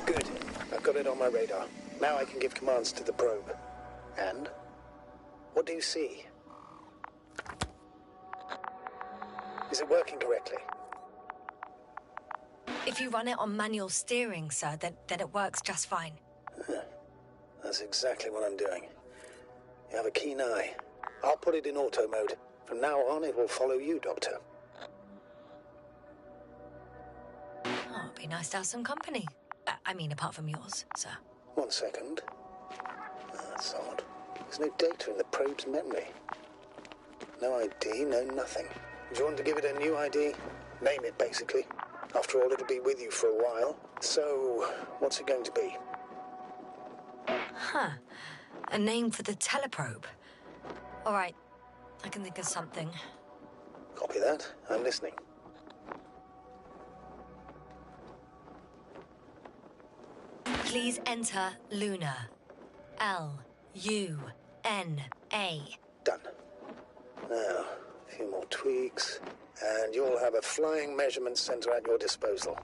Good. I've got it on my radar. Now I can give commands to the probe. And? What do you see? Is it working correctly? If you run it on manual steering, sir, then it works just fine. That's exactly what I'm doing. You have a keen eye. I'll put it in auto mode. From now on, it will follow you, Doctor. Oh, it'd be nice to have some company. I mean, apart from yours, sir. 1 second. That's odd. There's no data in the probe's memory. No ID, no nothing. Do you want to give it a new ID? Name it, basically. After all, it'll be with you for a while. So, what's it going to be? Huh. A name for the teleprobe. All right. I can think of something. Copy that. I'm listening. Please enter Luna. L-U-N-A. Done. Now, a few more tweaks, and you'll have a flying measurement center at your disposal.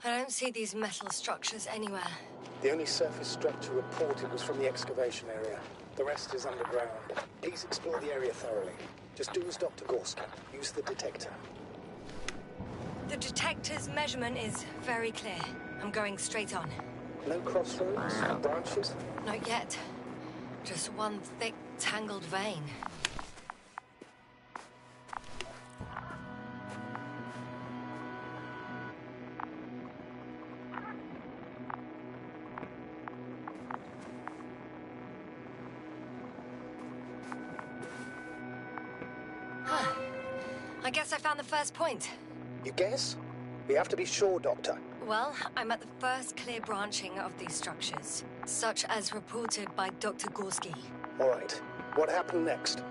I don't see these metal structures anywhere. The only surface structure reported was from the excavation area. The rest is underground. Please explore the area thoroughly. Just do as Dr. Gorski. Use the detector. The detector's measurement is very clear. I'm going straight on. No crossroads? Branches? Not yet. Just one thick, tangled vein. Huh. I guess I found the first point. You guess? We have to be sure, Doctor. Well, I'm at the first clear branching of these structures, such as reported by Dr. Gorski. All right. What happened next?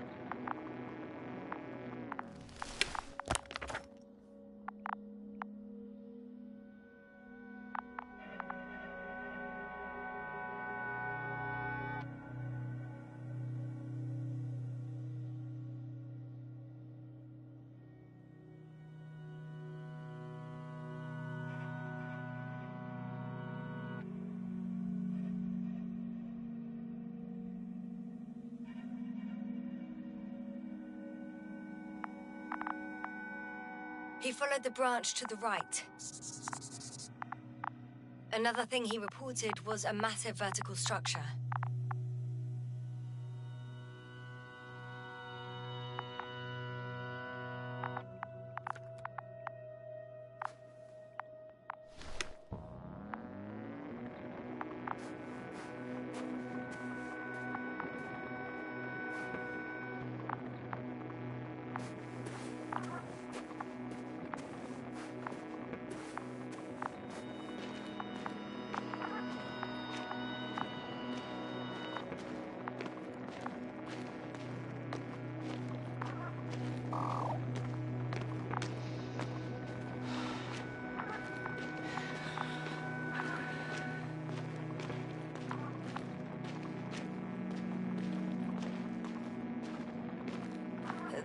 He followed the branch to the right. Another thing he reported was a massive vertical structure.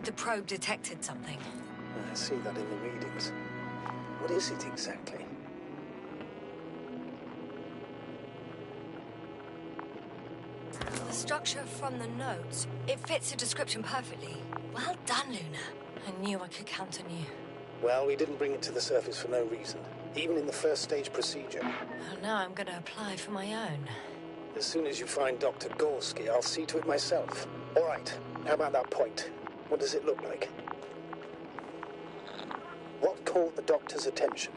The probe detected something. I see that in the readings. What is it exactly? The structure from the notes, it fits the description perfectly. Well done, Luna. I knew I could count on you. Well, we didn't bring it to the surface for no reason. Even in the first stage procedure. Well, now I'm going to apply for my own. As soon as you find Dr. Gorski, I'll see to it myself. All right. How about that point? What does it look like? What caught the doctor's attention?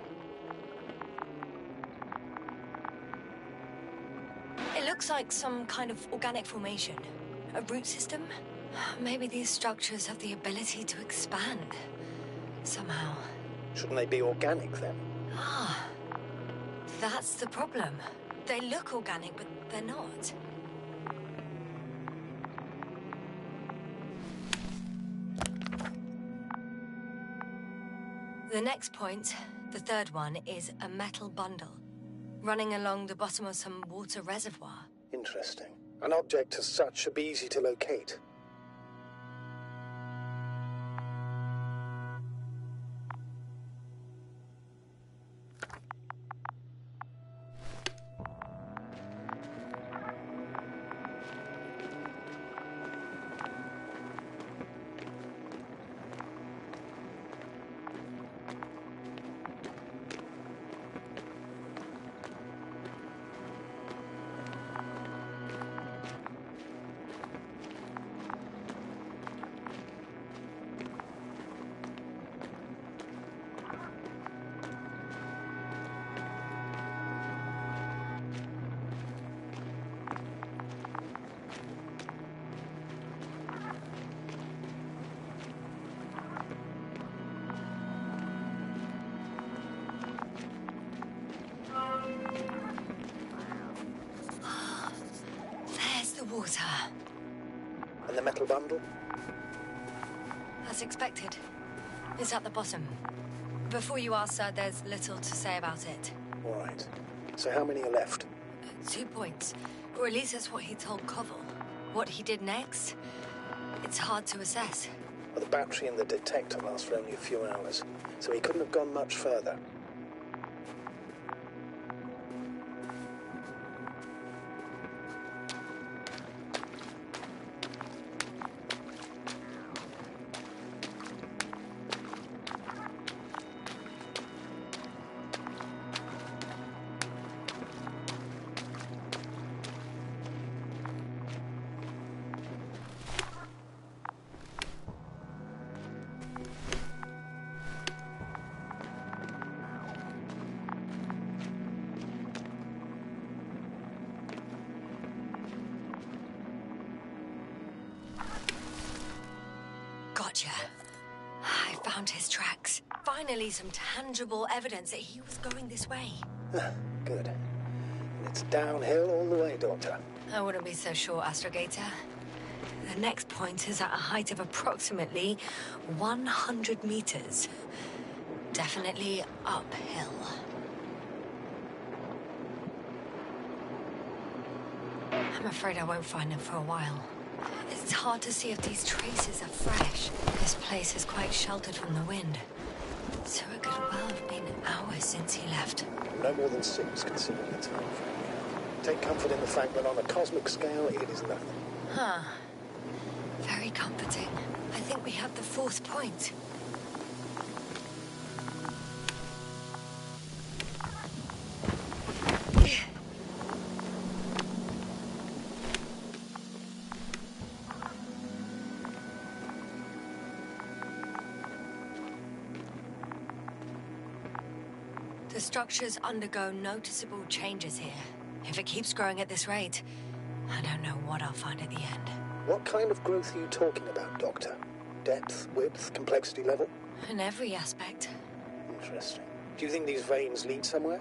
It looks like some kind of organic formation. A root system? Maybe these structures have the ability to expand. Somehow. Shouldn't they be organic, then? Ah. That's the problem. They look organic, but they're not. The next point, the third one, is a metal bundle, running along the bottom of some water reservoir. Interesting. An object as such should be easy to locate. water. And the metal bundle? As expected. It's at the bottom. Before you ask, sir, there's little to say about it. All right. So how many are left? 2 points. Or at least that's what he told Koval. What he did next, it's hard to assess. Well, the battery in the detector lasts for only a few hours, so he couldn't have gone much further. Gotcha. I found his tracks. Finally, some tangible evidence that he was going this way. Good. And it's downhill all the way, Doctor. I wouldn't be so sure, Astrogator. The next point is at a height of approximately 100 meters. Definitely uphill. I'm afraid I won't find him for a while. It's hard to see if these traces are fresh. This place is quite sheltered from the wind. So it could well have been hours since he left. No more than 6, considering the time frame. Take comfort in the fact that on a cosmic scale, it is nothing. Huh. Very comforting. I think we have the 4th point. The structures undergo noticeable changes here. If it keeps growing at this rate, I don't know what I'll find at the end. What kind of growth are you talking about, Doctor? Depth, width, complexity level? In every aspect. Interesting. Do you think these veins lead somewhere?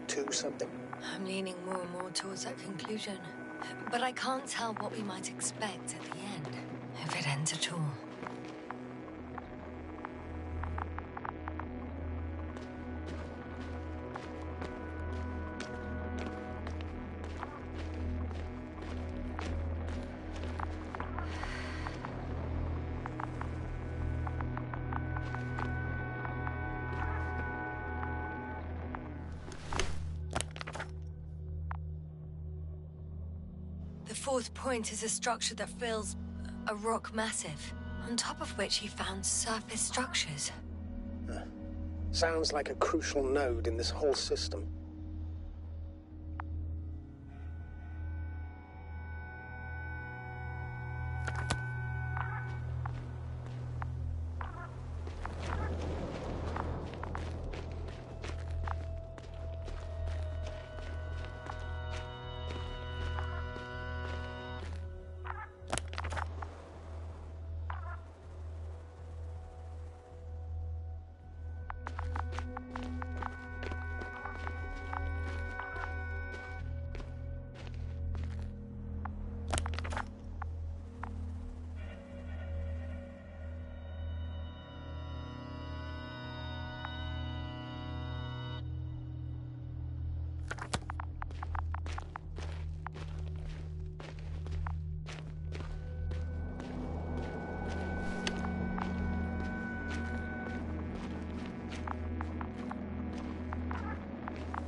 To something? I'm leaning more and more towards that conclusion. But I can't tell what we might expect at the end, if it ends at all. The 4th point is a structure that fills a rock massive, on top of which he found surface structures. Sounds like a crucial node in this whole system.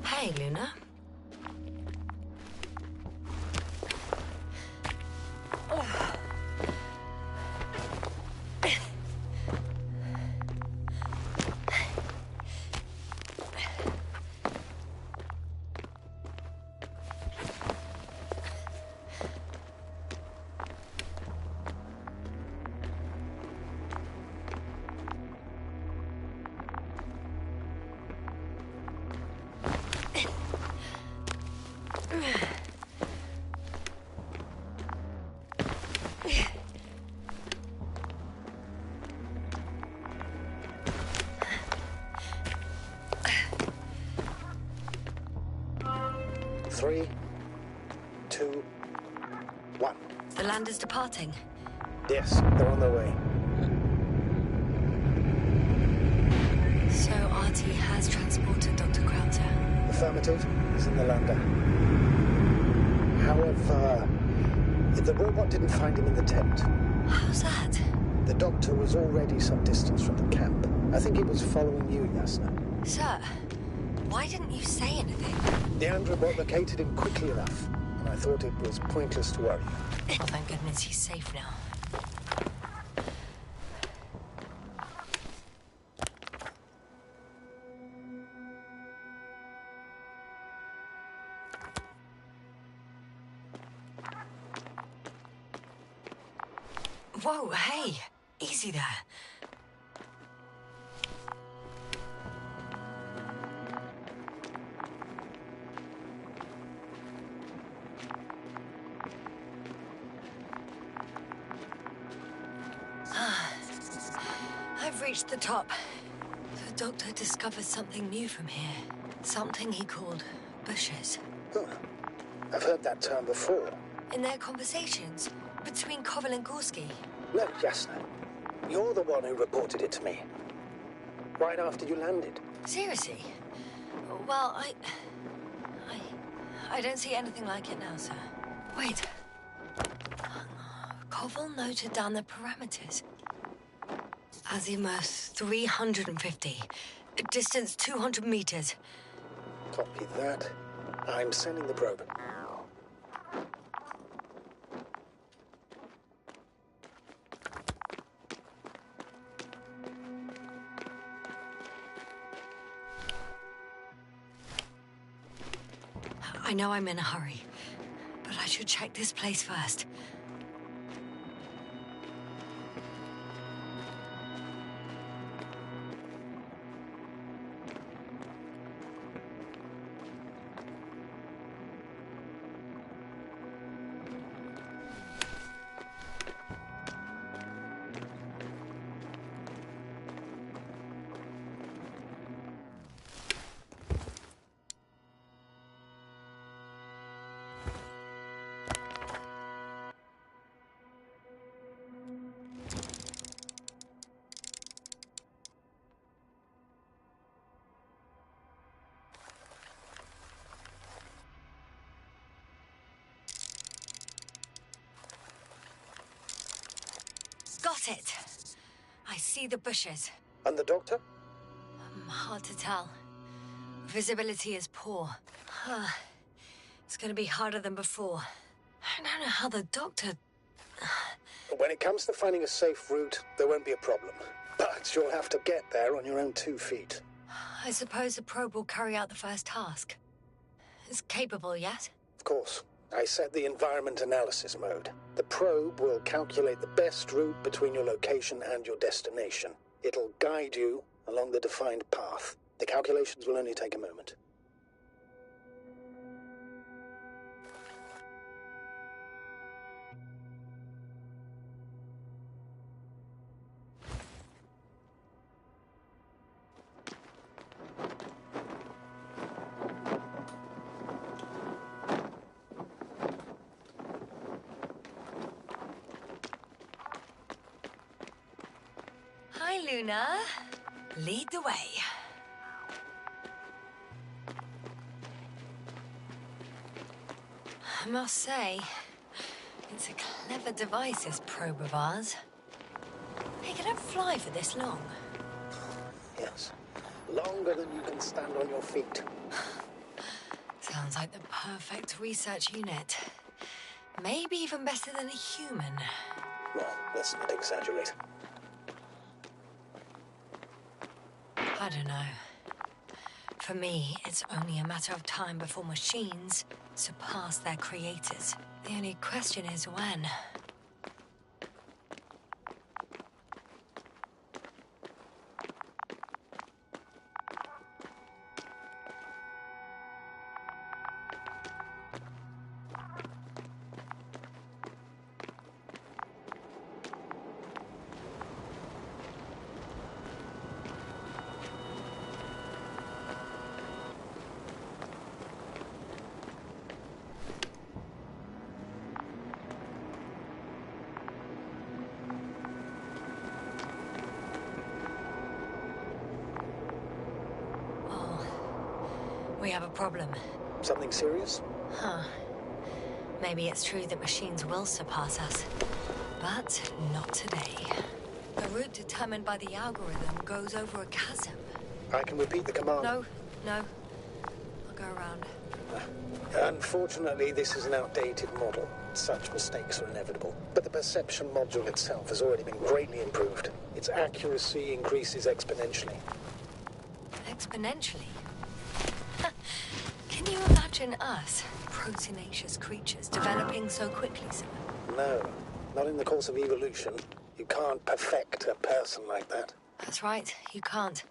Hey, Luna. One. The lander's departing. Yes, they're on their way. So Artie has transported Dr. Krauter. Affirmative. He's in the lander. However, the robot didn't find him in the tent. How's that? The doctor was already some distance from the camp. I think he was following you, Yasna. Sir, why didn't you say anything? The androbot located him quickly enough, and I thought it was pointless to worry. Oh, thank goodness he's safe now. Whoa, hey! Easy there. I've reached the top. The doctor discovered something new from here. Something he called bushes. Oh, I've heard that term before. In their conversations between Koval and Gorski. No, Yasna. You're the one who reported it to me. Right after you landed. Seriously? Well, I don't see anything like it now, sir. Wait. Koval noted down the parameters. Azimuth 350. Distance 200 meters. Copy that. I'm sending the probe. I know I'm in a hurry, but I should check this place first. Got it. I see the bushes. And the doctor? Hard to tell. Visibility is poor. It's gonna be harder than before. I don't know how the doctor... When it comes to finding a safe route, there won't be a problem. But you'll have to get there on your own 2 feet. I suppose the probe will carry out the first task. It's capable, yes? Of course. I set the environment analysis mode. The probe will calculate the best route between your location and your destination. It'll guide you along the defined path. The calculations will only take a moment. Hi, Luna. Lead the way. I must say, it's a clever device, this probe of ours. Hey, can it fly for this long? Yes. Longer than you can stand on your feet. Sounds like the perfect research unit. Maybe even better than a human. Well, let's not exaggerate. I don't know. For me, it's only a matter of time before machines surpass their creators. The only question is when. have a problem. Something serious? Huh. Maybe it's true that machines will surpass us. But not today. The route determined by the algorithm goes over a chasm. I can repeat the command. No. I'll go around. Unfortunately, this is an outdated model. Such mistakes are inevitable. But the perception module itself has already been greatly improved. Its accuracy increases exponentially. Exponentially? Can you imagine us, proteinaceous creatures, developing so quickly, sir? No, not in the course of evolution. You can't perfect a person like that. That's right, you can't.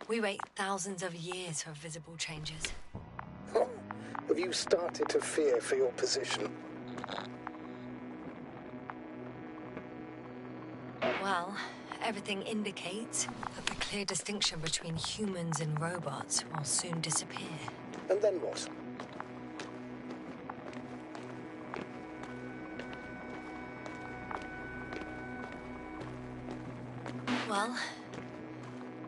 We wait thousands of years for visible changes. Have you started to fear for your position? Well, everything indicates that the clear distinction between humans and robots will soon disappear. And then what? Well,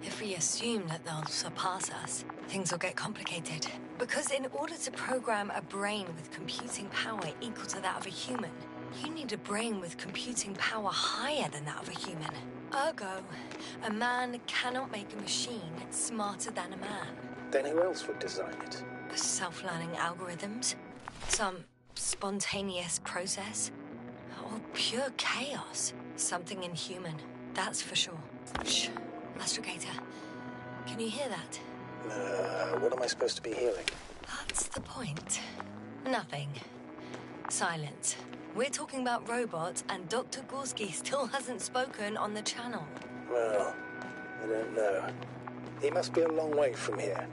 if we assume that they'll surpass us, things will get complicated. Because in order to program a brain with computing power equal to that of a human, you need a brain with computing power higher than that of a human. Ergo, a man cannot make a machine smarter than a man. Then who else would design it? Self-learning algorithms? Some spontaneous process? Or pure chaos? Something inhuman, that's for sure. Shh, Astrogator. Can you hear that? What am I supposed to be hearing? That's the point. Nothing. Silence. We're talking about robots, and Dr. Gorski still hasn't spoken on the channel. Well, I don't know. He must be a long way from here.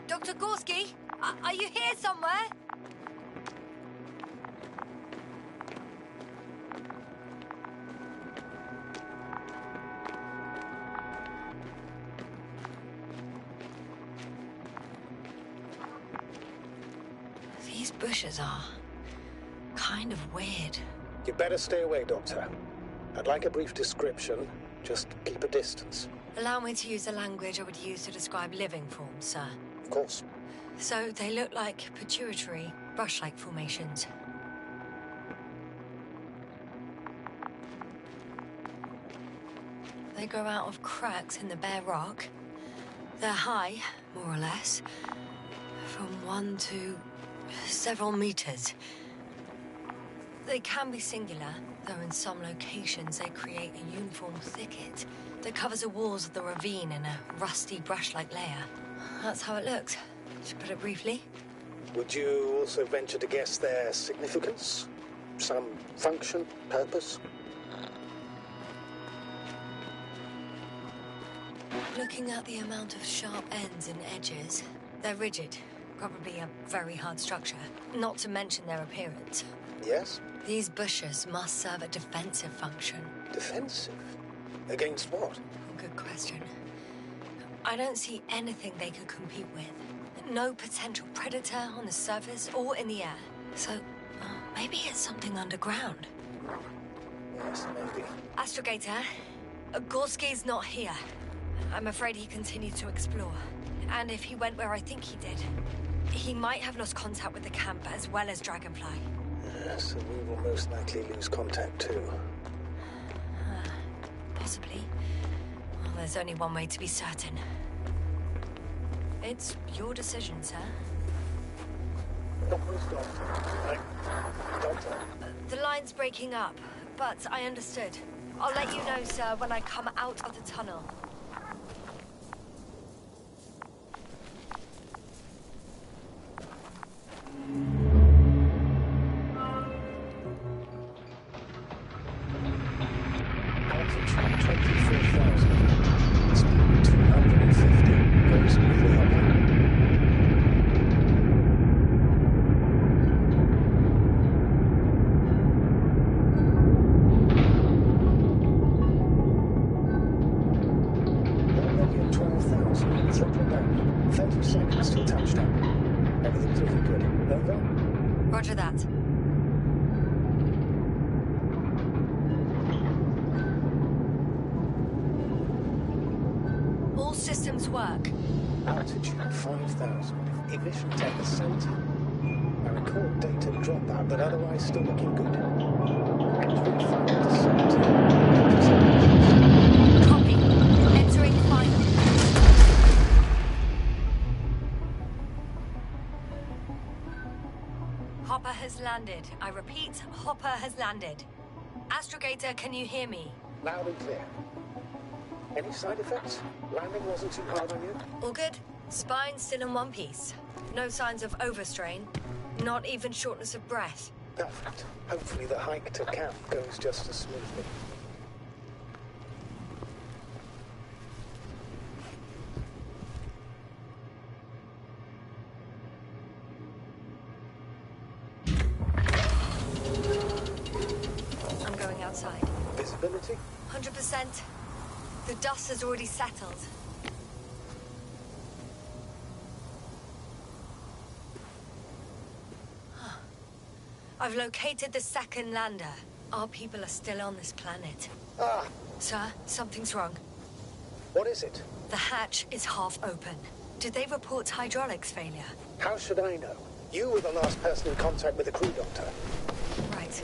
Dr. Gorski, are you here somewhere? These bushes are kind of weird. You better stay away, Doctor. I'd like a brief description. Just keep a distance. Allow me to use the language I would use to describe living forms, sir. Of course. So they look like pituitary, brush-like formations. They grow out of cracks in the bare rock. They're high, more or less, from 1 to several meters. They can be singular, though in some locations they create a uniform thicket that covers the walls of the ravine in a rusty brush-like layer. That's how it looks, to put it briefly. Would you also venture to guess their significance? Some function, purpose? Looking at the amount of sharp ends and edges, they're rigid, probably a very hard structure, not to mention their appearance. Yes? These bushes must serve a defensive function. Defensive? Against what? Good question. I don't see anything they could compete with. No potential predator on the surface or in the air. So, maybe it's something underground. Yes, maybe. Astrogator, Gorski's not here. I'm afraid he continued to explore. And if he went where I think he did, he might have lost contact with the camp as well as Dragonfly. Yes, and we will most likely lose contact too. Possibly. Well, there's only one way to be certain. It's your decision, sir. Doctor. The line's breaking up, but I understood. I'll let you know, sir, when I come out of the tunnel. Altitude 24,000. Speed 250. Very smoothly up. Already at 12,000. Throttle down. 30 seconds till touchdown. Everything's looking good. Over? Roger that. All systems work. Altitude 5,000. Ignition tech is set. I record data dropout, but otherwise still looking good. Entering final descent. Copy. Entering final. Hopper has landed. I repeat, Hopper has landed. Astrogator, can you hear me? Loud and clear. Any side effects? Landing wasn't too hard on you? All good. Spine still in one piece. No signs of overstrain. Not even shortness of breath. Perfect. Hopefully the hike to camp goes just as smoothly. I'm going outside. Visibility? 100%. The dust has already settled. I've located the second lander. Our people are still on this planet. Ah, Sir, something's wrong. what is it? The hatch is half open. Did they report hydraulics failure? How should I know? You were the last person in contact with the crew doctor. Right.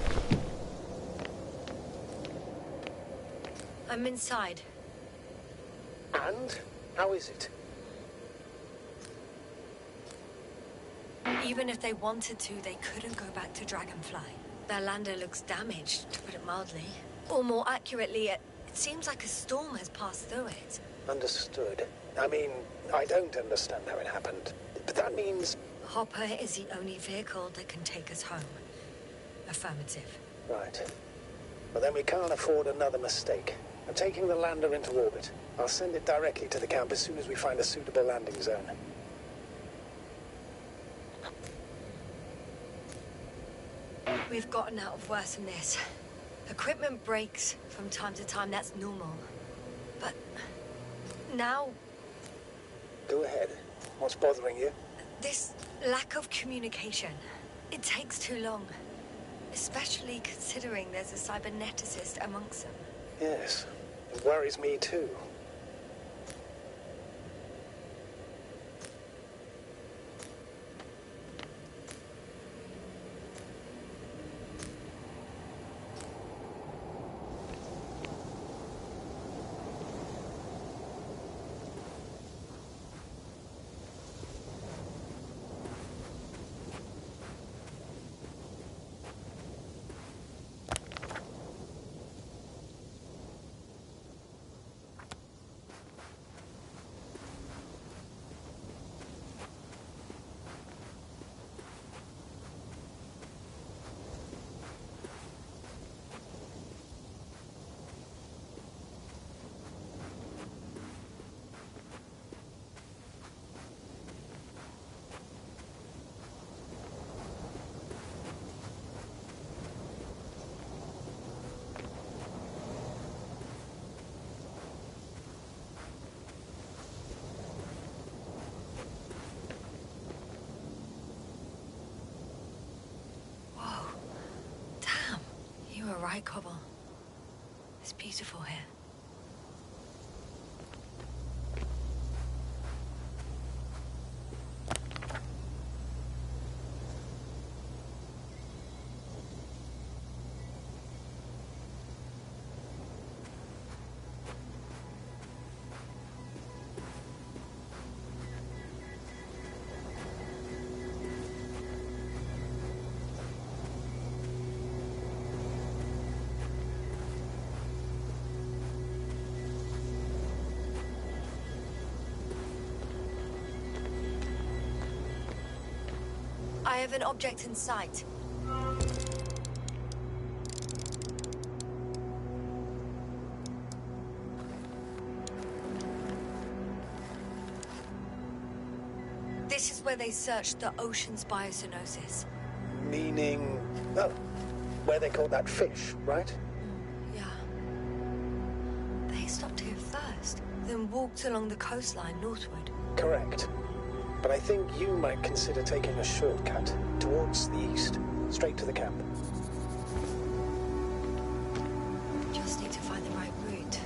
I'm inside. And? How is it? Even if they wanted to, they couldn't go back to Dragonfly. Their lander looks damaged, to put it mildly. Or more accurately, it seems like a storm has passed through it. Understood. I mean, I don't understand how it happened. But that means... Hopper is the only vehicle that can take us home. Affirmative. Right. Well, then we can't afford another mistake. I'm taking the lander into orbit. I'll send it directly to the camp as soon as we find a suitable landing zone. We've gotten out of worse than this. Equipment breaks from time to time, that's normal. But now, Go ahead. What's bothering you? this lack of communication, it takes too long. Especially considering there's a cyberneticist amongst them. Yes. It worries me too. Right, Cobble. It's beautiful here. I have an object in sight. This is where they searched the ocean's biocenosis. Meaning... Oh, where they caught that fish, right? Yeah. They stopped here first, then walked along the coastline northward. Correct. But I think you might consider taking a shortcut towards the east, straight to the camp. Just need to find the right route.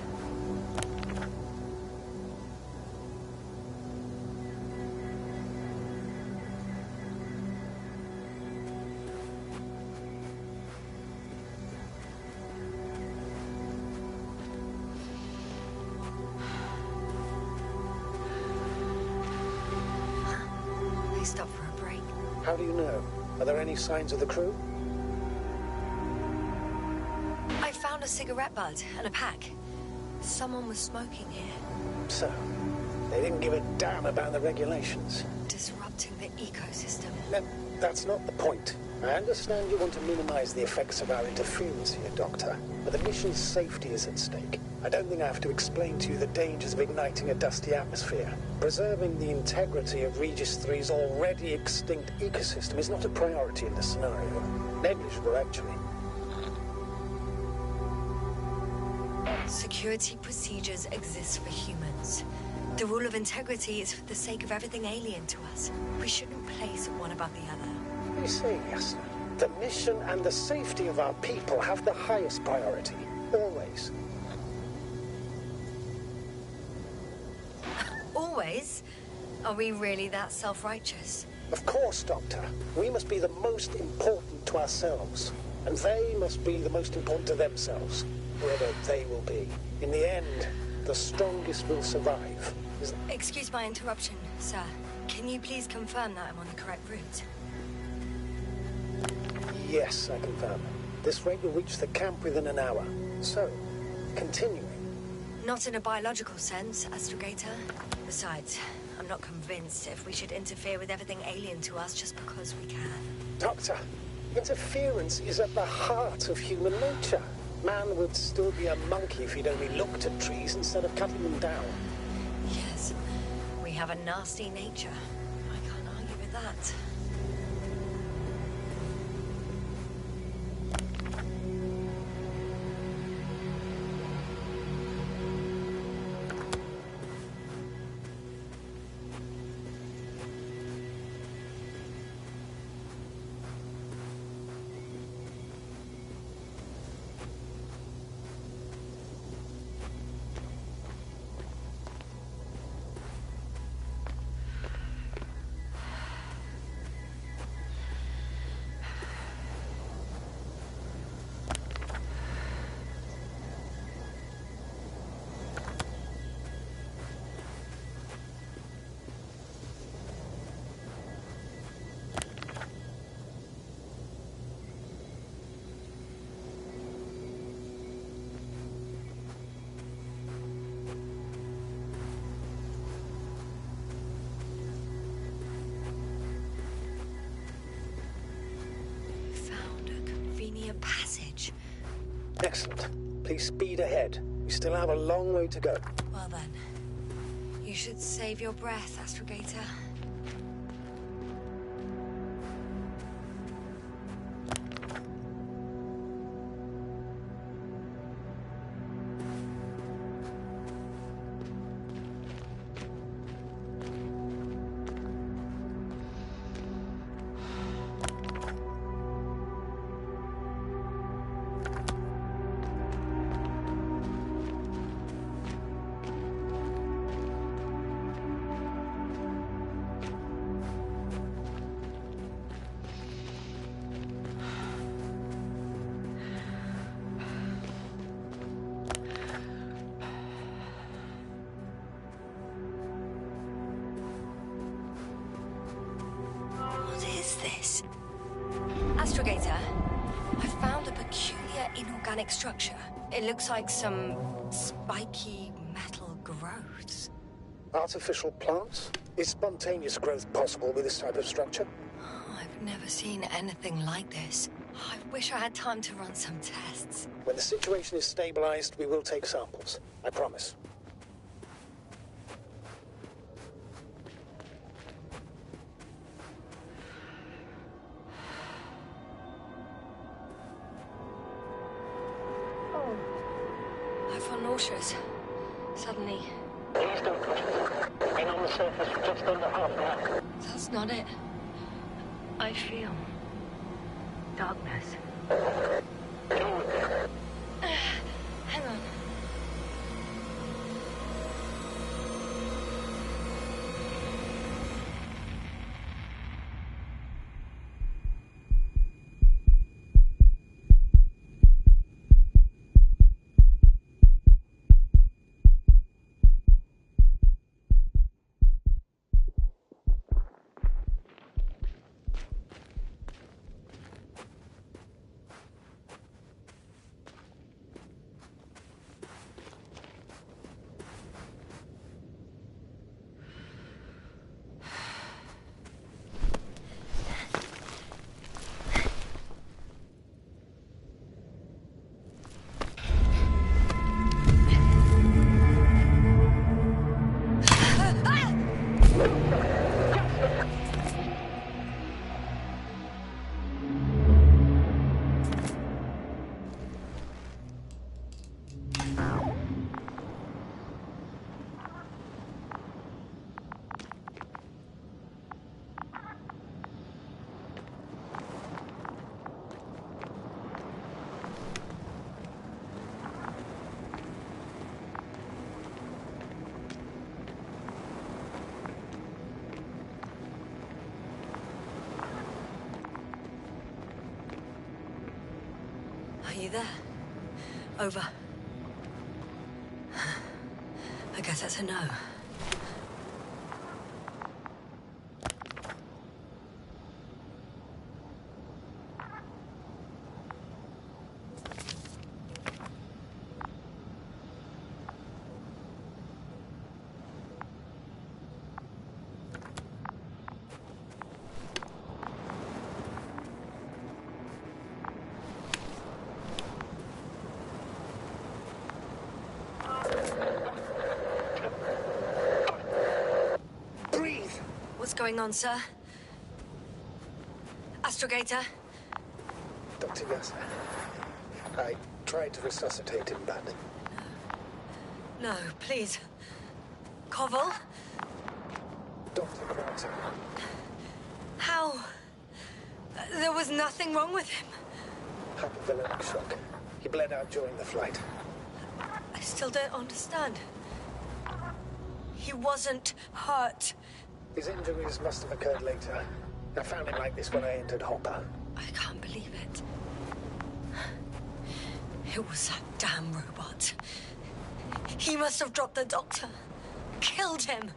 they stopped for a break. How do you know? Are there any signs of the crew? I found a cigarette butt and a pack. Someone was smoking here. So, they didn't give a damn about the regulations. Disrupting the ecosystem. That's not the point. I understand you want to minimize the effects of our interference here, Doctor, but the mission's safety is at stake. I don't think I have to explain to you the dangers of igniting a dusty atmosphere. Preserving the integrity of Regis 3's already extinct ecosystem is not a priority in this scenario. Negligible, actually. Security procedures exist for humans. The rule of integrity is for the sake of everything alien to us. We shouldn't place one above the other. You say, yes. The mission and the safety of our people have the highest priority. Always. Always? Are we really that self-righteous? Of course, Doctor. We must be the most important to ourselves. And they must be the most important to themselves. Whoever they will be. In the end, the strongest will survive. Excuse my interruption, sir. Can you please confirm that I'm on the correct route? Yes, I confirm. This rate will reach the camp within an hour. So, continuing. Not in a biological sense, Astrogator. Besides, I'm not convinced if we should interfere with everything alien to us just because we can. Doctor, interference is at the heart of human nature. Man would still be a monkey if he'd only looked at trees instead of cutting them down. Yes, we have a nasty nature. I can't argue with that. Passage. Excellent. Please speed ahead. We still have a long way to go. Well then, you should save your breath, Astrogator. Astrogator, I found a peculiar inorganic structure. It looks like some spiky metal growths. Artificial plants? Is spontaneous growth possible with this type of structure? Oh, I've never seen anything like this. I wish I had time to run some tests. When the situation is stabilized, we will take samples. I promise. I feel nauseous. Suddenly. Please don't push me. Been on the surface for just under half an hour. That's not it. I feel darkness. Hang on. you there? Over. I guess that's a no. What's going on, sir? Astrogator? Dr. Yasser, I tried to resuscitate him, but... No, please. Koval? Dr. Krauser. How? There was nothing wrong with him. Hypovolemic shock. He bled out during the flight. I still don't understand. He wasn't hurt. His injuries must have occurred later. I found him like this when I entered Hopper. I can't believe it. It was that damn robot. He must have dropped the doctor. Killed him.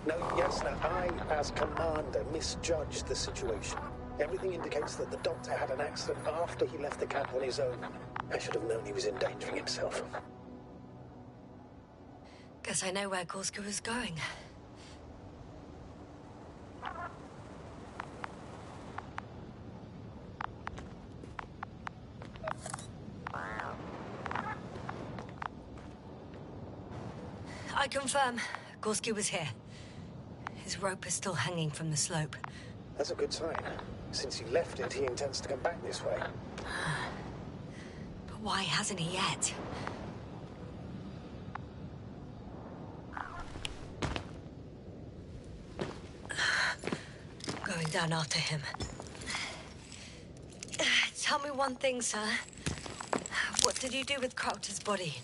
No, Yasser, I, as commander, misjudged the situation. Everything indicates that the doctor had an accident after he left the camp on his own. I should have known he was endangering himself. Guess I know where Gorska was going. I confirm, Gorski was here. His rope is still hanging from the slope. That's a good sign. Since he left it, he intends to come back this way. But why hasn't he yet? Going down after him. Tell me one thing, sir. What did you do with Crowter's body?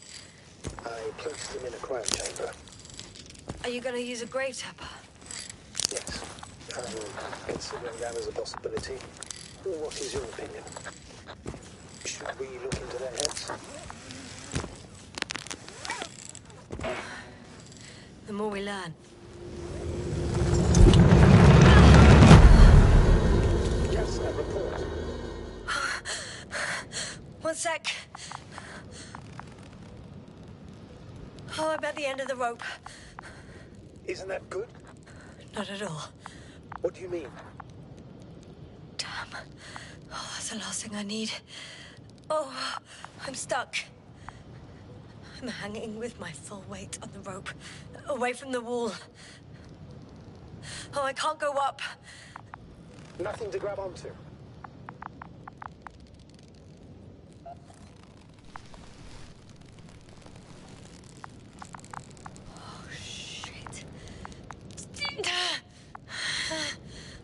I placed him in a cryo chamber. Are you going to use a grave tapper? Yes. I'm considering that as a possibility. What is your opinion? Should we look into their heads? The more we learn. Yes, a report. One sec. Oh, I'm at the end of the rope. Isn't that good? Not at all. What do you mean? Damn. Oh, that's the last thing I need. Oh, I'm stuck. I'm hanging with my full weight on the rope, away from the wall. Oh, I can't go up. Nothing to grab onto.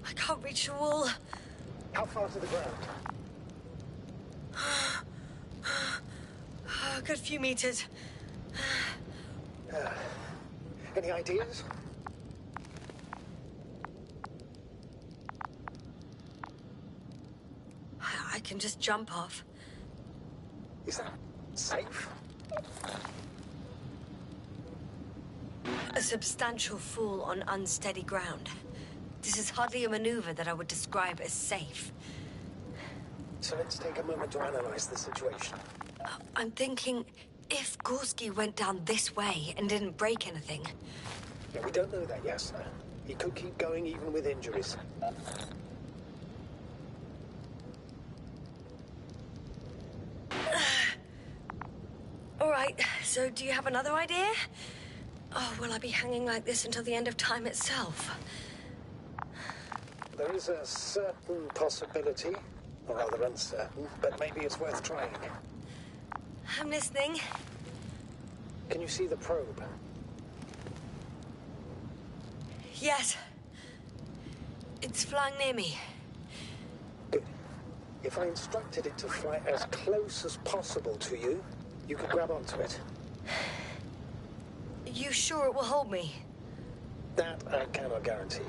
I can't reach the wall. How far to the ground? A good few meters. Any ideas? I can just jump off. Is that safe? A substantial fall on unsteady ground. This is hardly a maneuver that I would describe as safe. So let's take a moment to analyze the situation. I'm thinking, if Gorski went down this way and didn't break anything... Yeah, we don't know that yet, sir. He could keep going even with injuries. All right, so do you have another idea? Oh, will I be hanging like this until the end of time itself? There is a certain possibility, or rather uncertain, but maybe it's worth trying. I'm listening. Can you see the probe? Yes. It's flying near me. Good. If I instructed it to fly as close as possible to you, you could grab onto it. You sure it will hold me? That I cannot guarantee.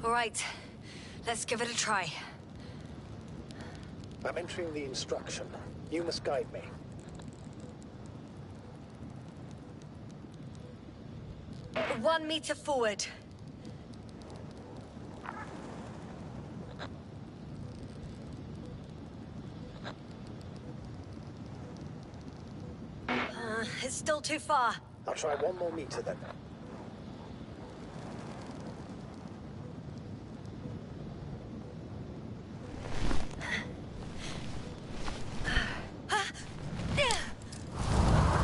All right. Let's give it a try. I'm entering the instruction. You must guide me. One meter forward. It's still too far. I'll try 1 more meter then.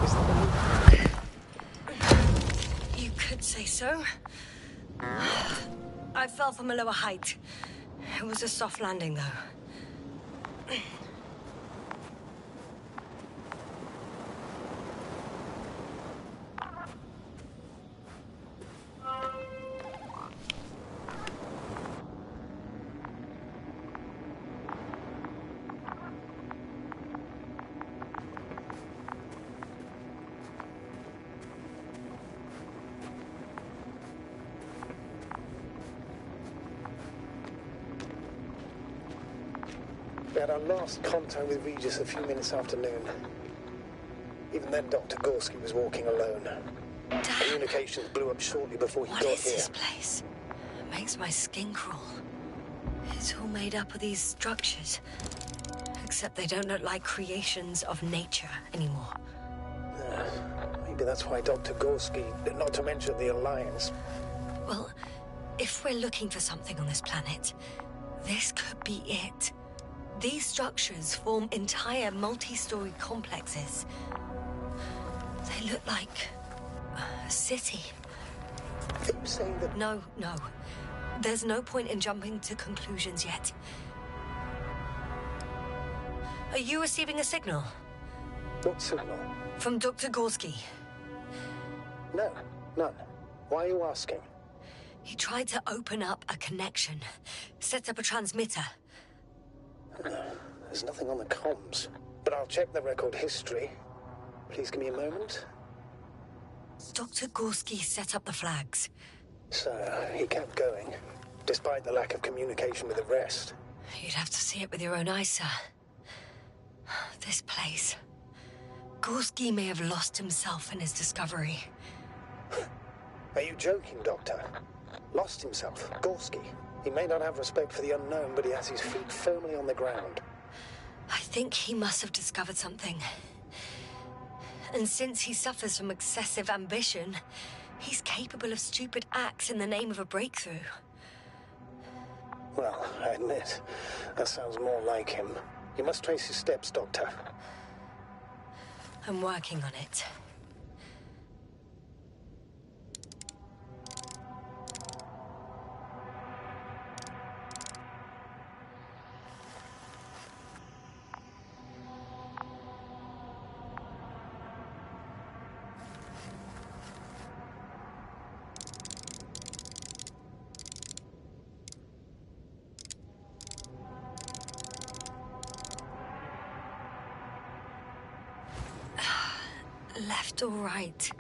Is that the move? You could say so. I fell from a lower height. It was a soft landing, though. We had our last contact with Regis a few minutes after noon. Even then, Dr. Gorski was walking alone. Communications blew up shortly before he What got is here. this place? It makes my skin crawl. It's all made up of these structures. Except they don't look like creations of nature anymore. Maybe that's why Dr. Gorski, not to mention the Alliance. Well, if we're looking for something on this planet, this could be it. These structures form entire multi-story complexes. They look like a city. Are you saying that... No. There's no point in jumping to conclusions yet. Are you receiving a signal? What signal? From Dr. Gorski. No, none. Why are you asking? He tried to open up a connection, set up a transmitter. There's nothing on the comms, but I'll check the record history. Please give me a moment. Dr. Gorski set up the flags. So, he kept going, despite the lack of communication with the rest. You'd have to see it with your own eyes, sir. This place. Gorski may have lost himself in his discovery. Are you joking, Doctor? Lost himself, Gorski. He may not have respect for the unknown, but he has his feet firmly on the ground. I think he must have discovered something. And since he suffers from excessive ambition, he's capable of stupid acts in the name of a breakthrough. Well, I admit, that sounds more like him. You must trace his steps, Doctor. I'm working on it. Left or right?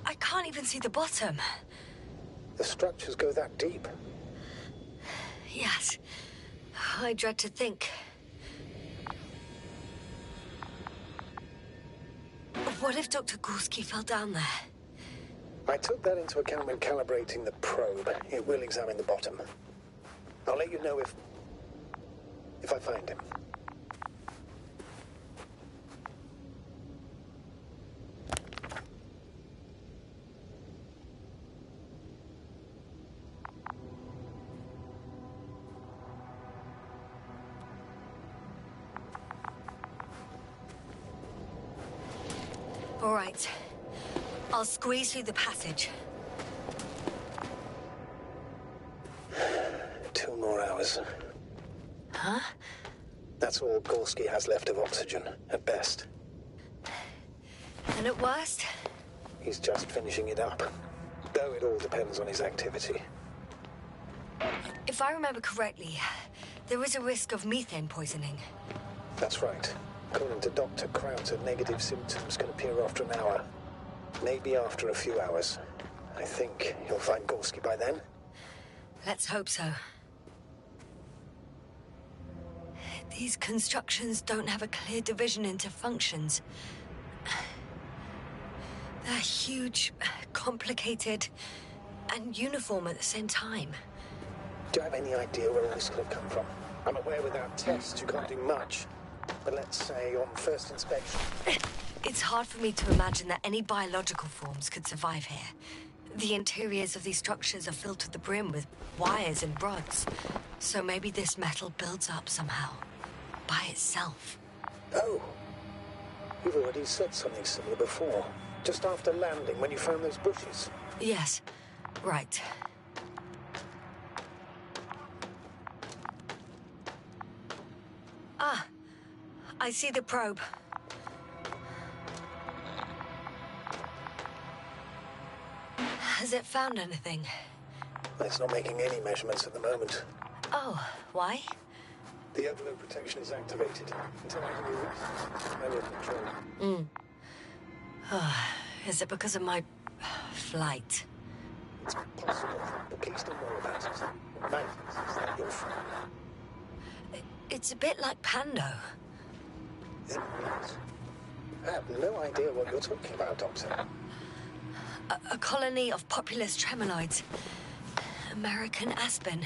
I can't even see the bottom. The structures go that deep. Yes. I dread to think. What if Dr. Gorski fell down there? I took that into account when calibrating the probe. It will examine the bottom. I'll let you know if I find him. All right. I'll squeeze through the passage. 2 more hours. Huh? That's all Gorski has left of oxygen, at best. And at worst? He's just finishing it up. Though it all depends on his activity. If I remember correctly, there is a risk of methane poisoning. That's right. According to Dr. Krauter, negative symptoms can appear after an hour. Maybe after a few hours. I think he'll find Gorski by then. Let's hope so. These constructions don't have a clear division into functions. They're huge, complicated, and uniform at the same time. Do you have any idea where all this could have come from? I'm aware without tests you can't do much. But let's say on first inspection... It's hard for me to imagine that any biological forms could survive here. The interiors of these structures are filled to the brim with wires and rods. So maybe this metal builds up somehow. By itself. Oh. You've already said something similar before. Just after landing, when you found those bushes. Yes. Right. Ah. I see the probe. Has it found anything? It's not making any measurements at the moment. Oh, why? The overload protection is activated until I can use manual control. Is it because of my flight? It's possible, but please don't worry about it. What matters is that you're fine. It's a bit like Pando. It is. I have no idea what you're talking about, Doctor. A colony of populous tremoloids. American aspen.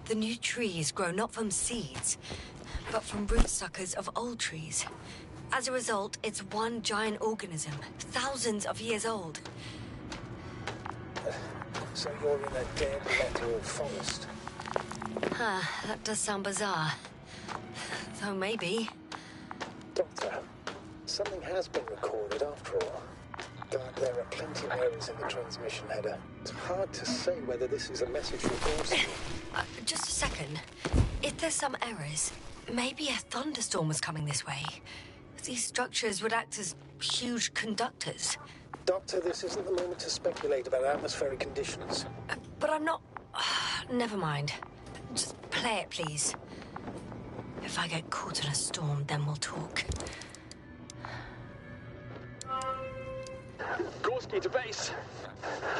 The new trees grow not from seeds, but from rootsuckers of old trees. As a result, it's one giant organism, thousands of years old. So you're in a dead lateral forest? That does sound bizarre. Though maybe. Doctor, something has been recorded after all. But there are plenty of errors in the transmission header. It's hard to say whether this is a message from Gorski. Just a second. If there's some errors, maybe a thunderstorm was coming this way. These structures would act as huge conductors. Doctor, this isn't the moment to speculate about atmospheric conditions. But I'm not... Never mind. Just play it, please. If I get caught in a storm, then we'll talk. Gorski to base.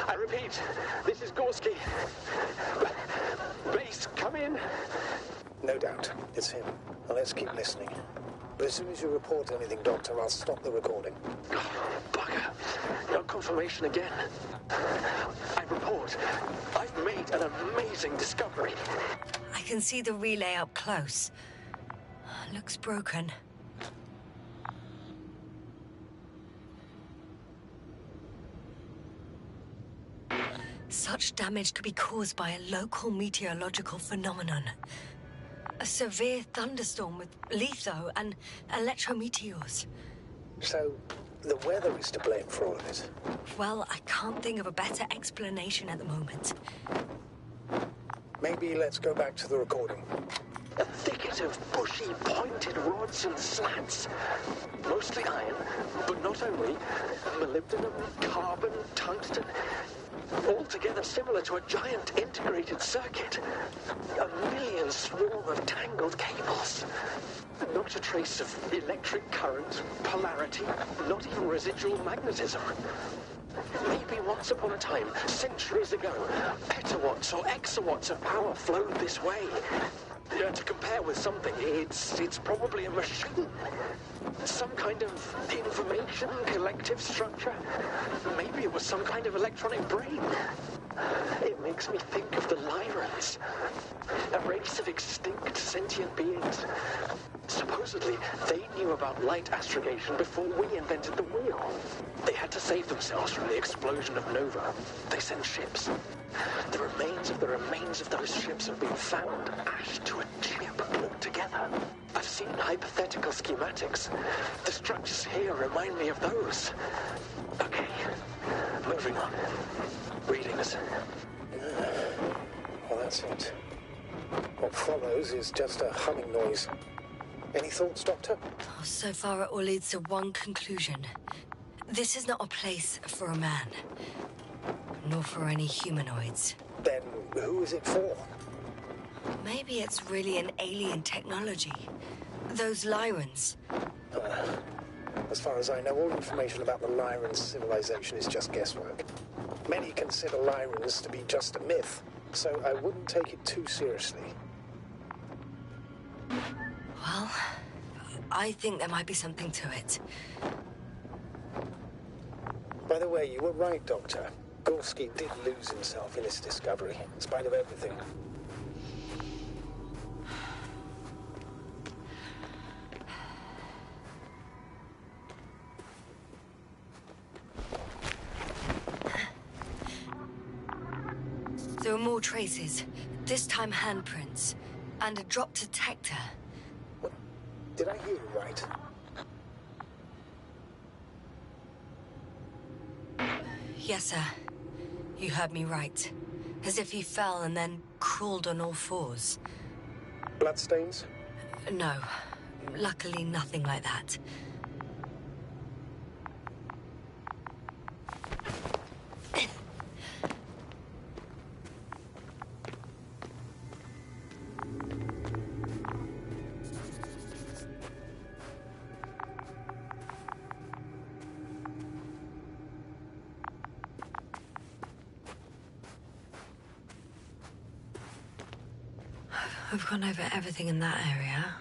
I repeat, this is Gorski. Base, come in. No doubt. It's him. Now let's keep listening. But as soon as you report anything, Doctor, I'll stop the recording. Bugger. No confirmation again. I report. I've made an amazing discovery. I can see the relay up close. Looks broken. Such damage could be caused by a local meteorological phenomenon. A severe thunderstorm with litho and electrometeors. So, the weather is to blame for all of it? Well, I can't think of a better explanation at the moment. Maybe let's go back to the recording. A thicket of bushy, pointed rods and slats. Mostly iron, but not only. Molybdenum, carbon, tungsten. Altogether similar to a giant integrated circuit. A million swarm of tangled cables. Not a trace of electric current, polarity, not even residual magnetism. Maybe once upon a time, centuries ago, petawatts or exawatts of power flowed this way. To compare with something, it's probably a machine. Some kind of information collective structure. Maybe it was some kind of electronic brain. It makes me think of the Lyrans, a race of extinct sentient beings. Supposedly, they knew about light astrogation before we invented the wheel. They had to save themselves from the explosion of Nova. They sent ships. The remains of those ships have been found, ashed to a chip put together. I've seen hypothetical schematics. The structures here remind me of those. Okay, moving on. Readings. Well, that's it. What follows is just a humming noise. Any thoughts, Doctor? Oh, so far, it all leads to one conclusion. This is not a place for a man, nor for any humanoids. Then who is it for? Maybe it's really an alien technology. Those Lyrans. As far as I know, all information about the Lyran civilization is just guesswork. Many consider Lyrans to be just a myth, so I wouldn't take it too seriously. Well, I think there might be something to it. By the way, you were right, Doctor. Gorski did lose himself in this discovery, in spite of everything. There are more traces, this time handprints, and a drop detector. What? Did I hear you right? Yes, sir. You heard me right. As if he fell and then crawled on all fours. Bloodstains? No. Luckily, nothing like that. We've gone over everything in that area.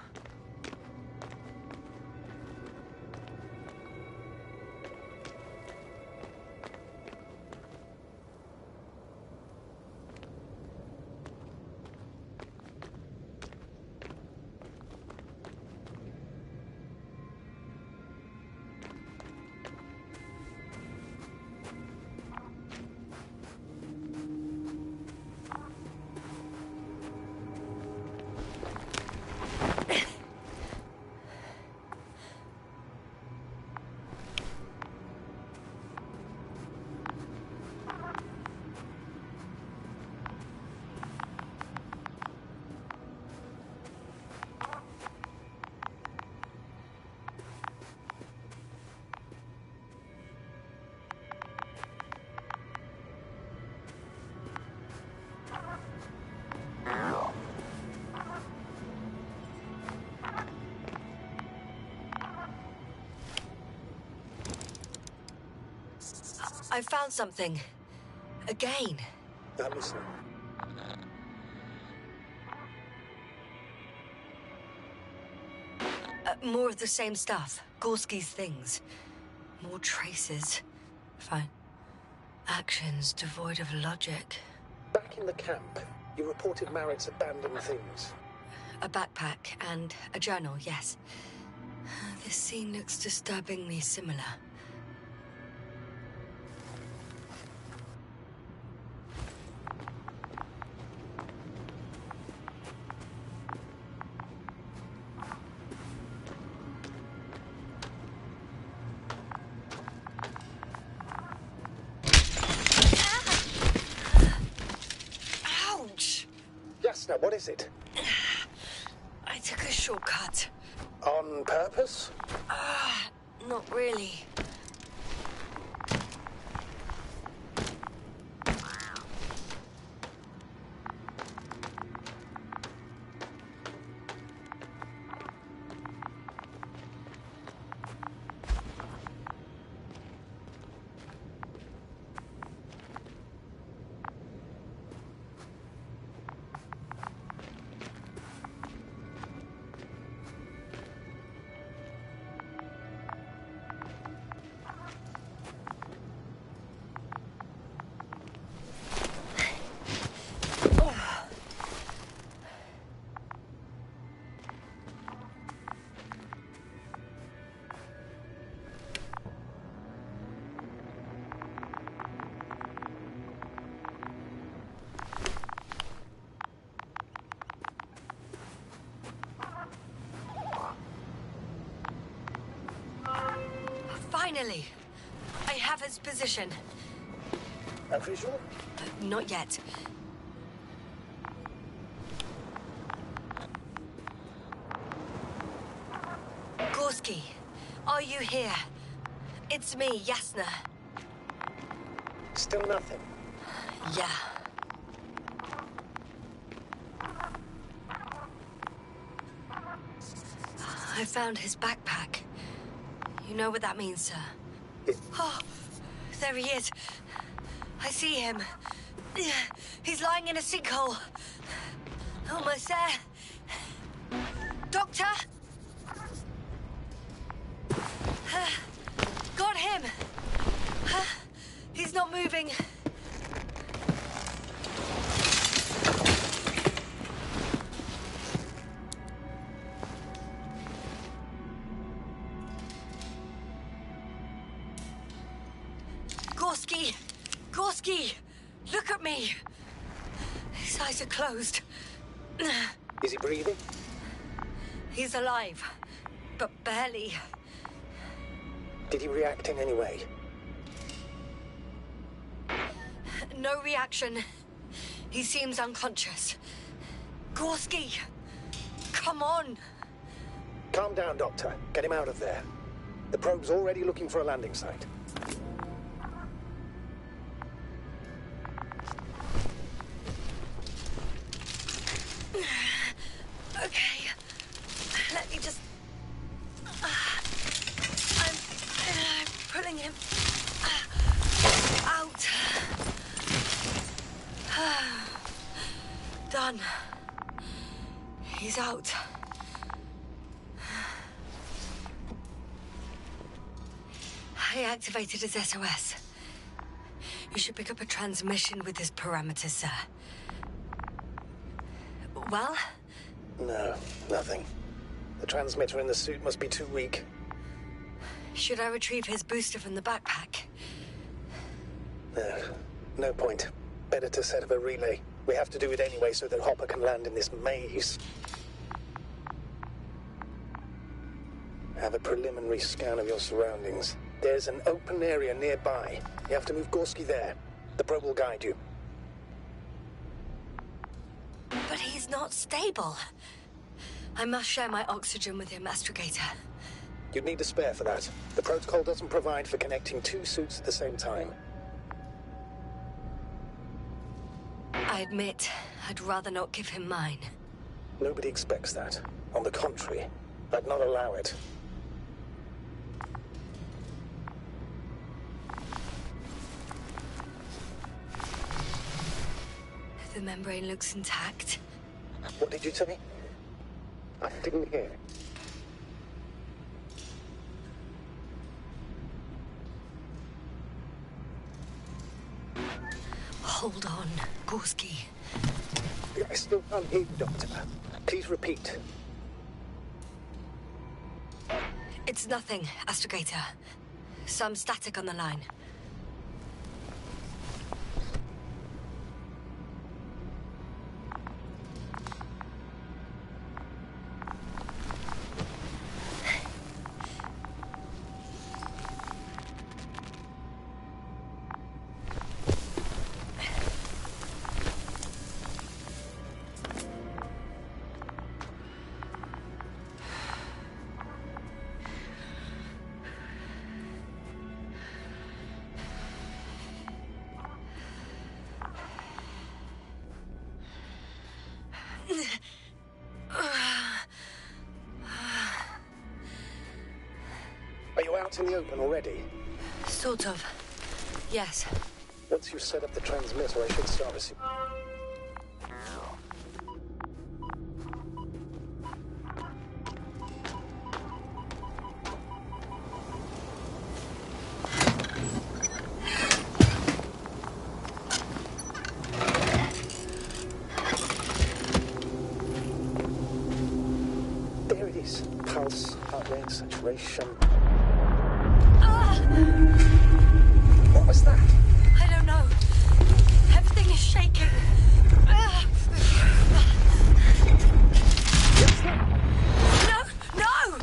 I found something. Again. I'm listening. More of the same stuff. Gorski's things. More traces. Fine. Actions devoid of logic. Back in the camp, you reported Merritt's abandoned things. A backpack and a journal, yes. This scene looks disturbingly similar. Now, what is it? I took a shortcut. On purpose? Not really. Finally! I have his position. A visual? Not yet. Gorski, are you here? It's me, Yasna. Still nothing. Yeah. I found his backpack. You know what that means, sir? Oh, there he is. I see him. He's lying in a sinkhole. Almost there. Doctor? Got him. He's not moving. Gorski! Gorski! Look at me! His eyes are closed. Is he breathing? He's alive, but barely. Did he react in any way? No reaction. He seems unconscious. Gorski! Come on! Calm down, Doctor. Get him out of there. The probe's already looking for a landing site. Okay. Let me just... I'm pulling him out. Done. He's out. I activated his SOS. You should pick up a transmission with his parameters, sir. Well? No, nothing. The transmitter in the suit must be too weak. Should I retrieve his booster from the backpack? No point. Better to set up a relay. We have to do it anyway so that Hopper can land in this maze. Have a preliminary scan of your surroundings. There's an open area nearby. You have to move Gorski there. The probe will guide you. But he's not stable. I must share my oxygen with him, Astrogator. You'd need a spare for that. The protocol doesn't provide for connecting two suits at the same time. I admit, I'd rather not give him mine. Nobody expects that. On the contrary, I'd not allow it. The membrane looks intact. What did you say? I didn't hear. Hold on, Gorski. I still can't hear you, Doctor. Please repeat. It's nothing, Astrogator. Some static on the line. Are you out in the open already? Sort of. Yes. Once you set up the transmitter, I should start receiving. There it is. Pulse, heart rate, saturation. What was that? I don't know. Everything is shaking. No! No!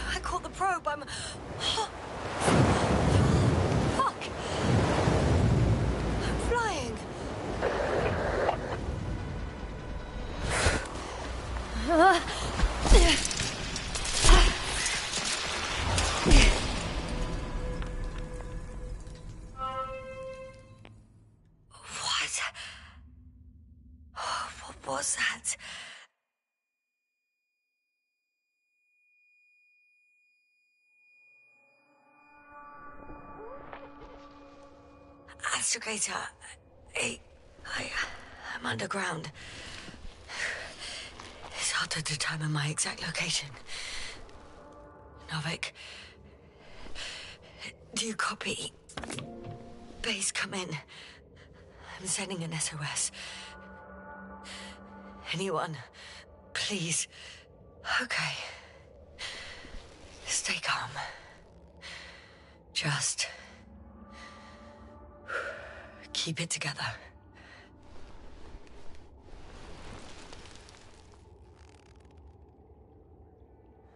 I caught the was that? Astrogator, I'm underground. It's hard to determine my exact location. Novik, do you copy? Base, come in. I'm sending an SOS. Anyone, please. Okay. Stay calm. Just keep it together.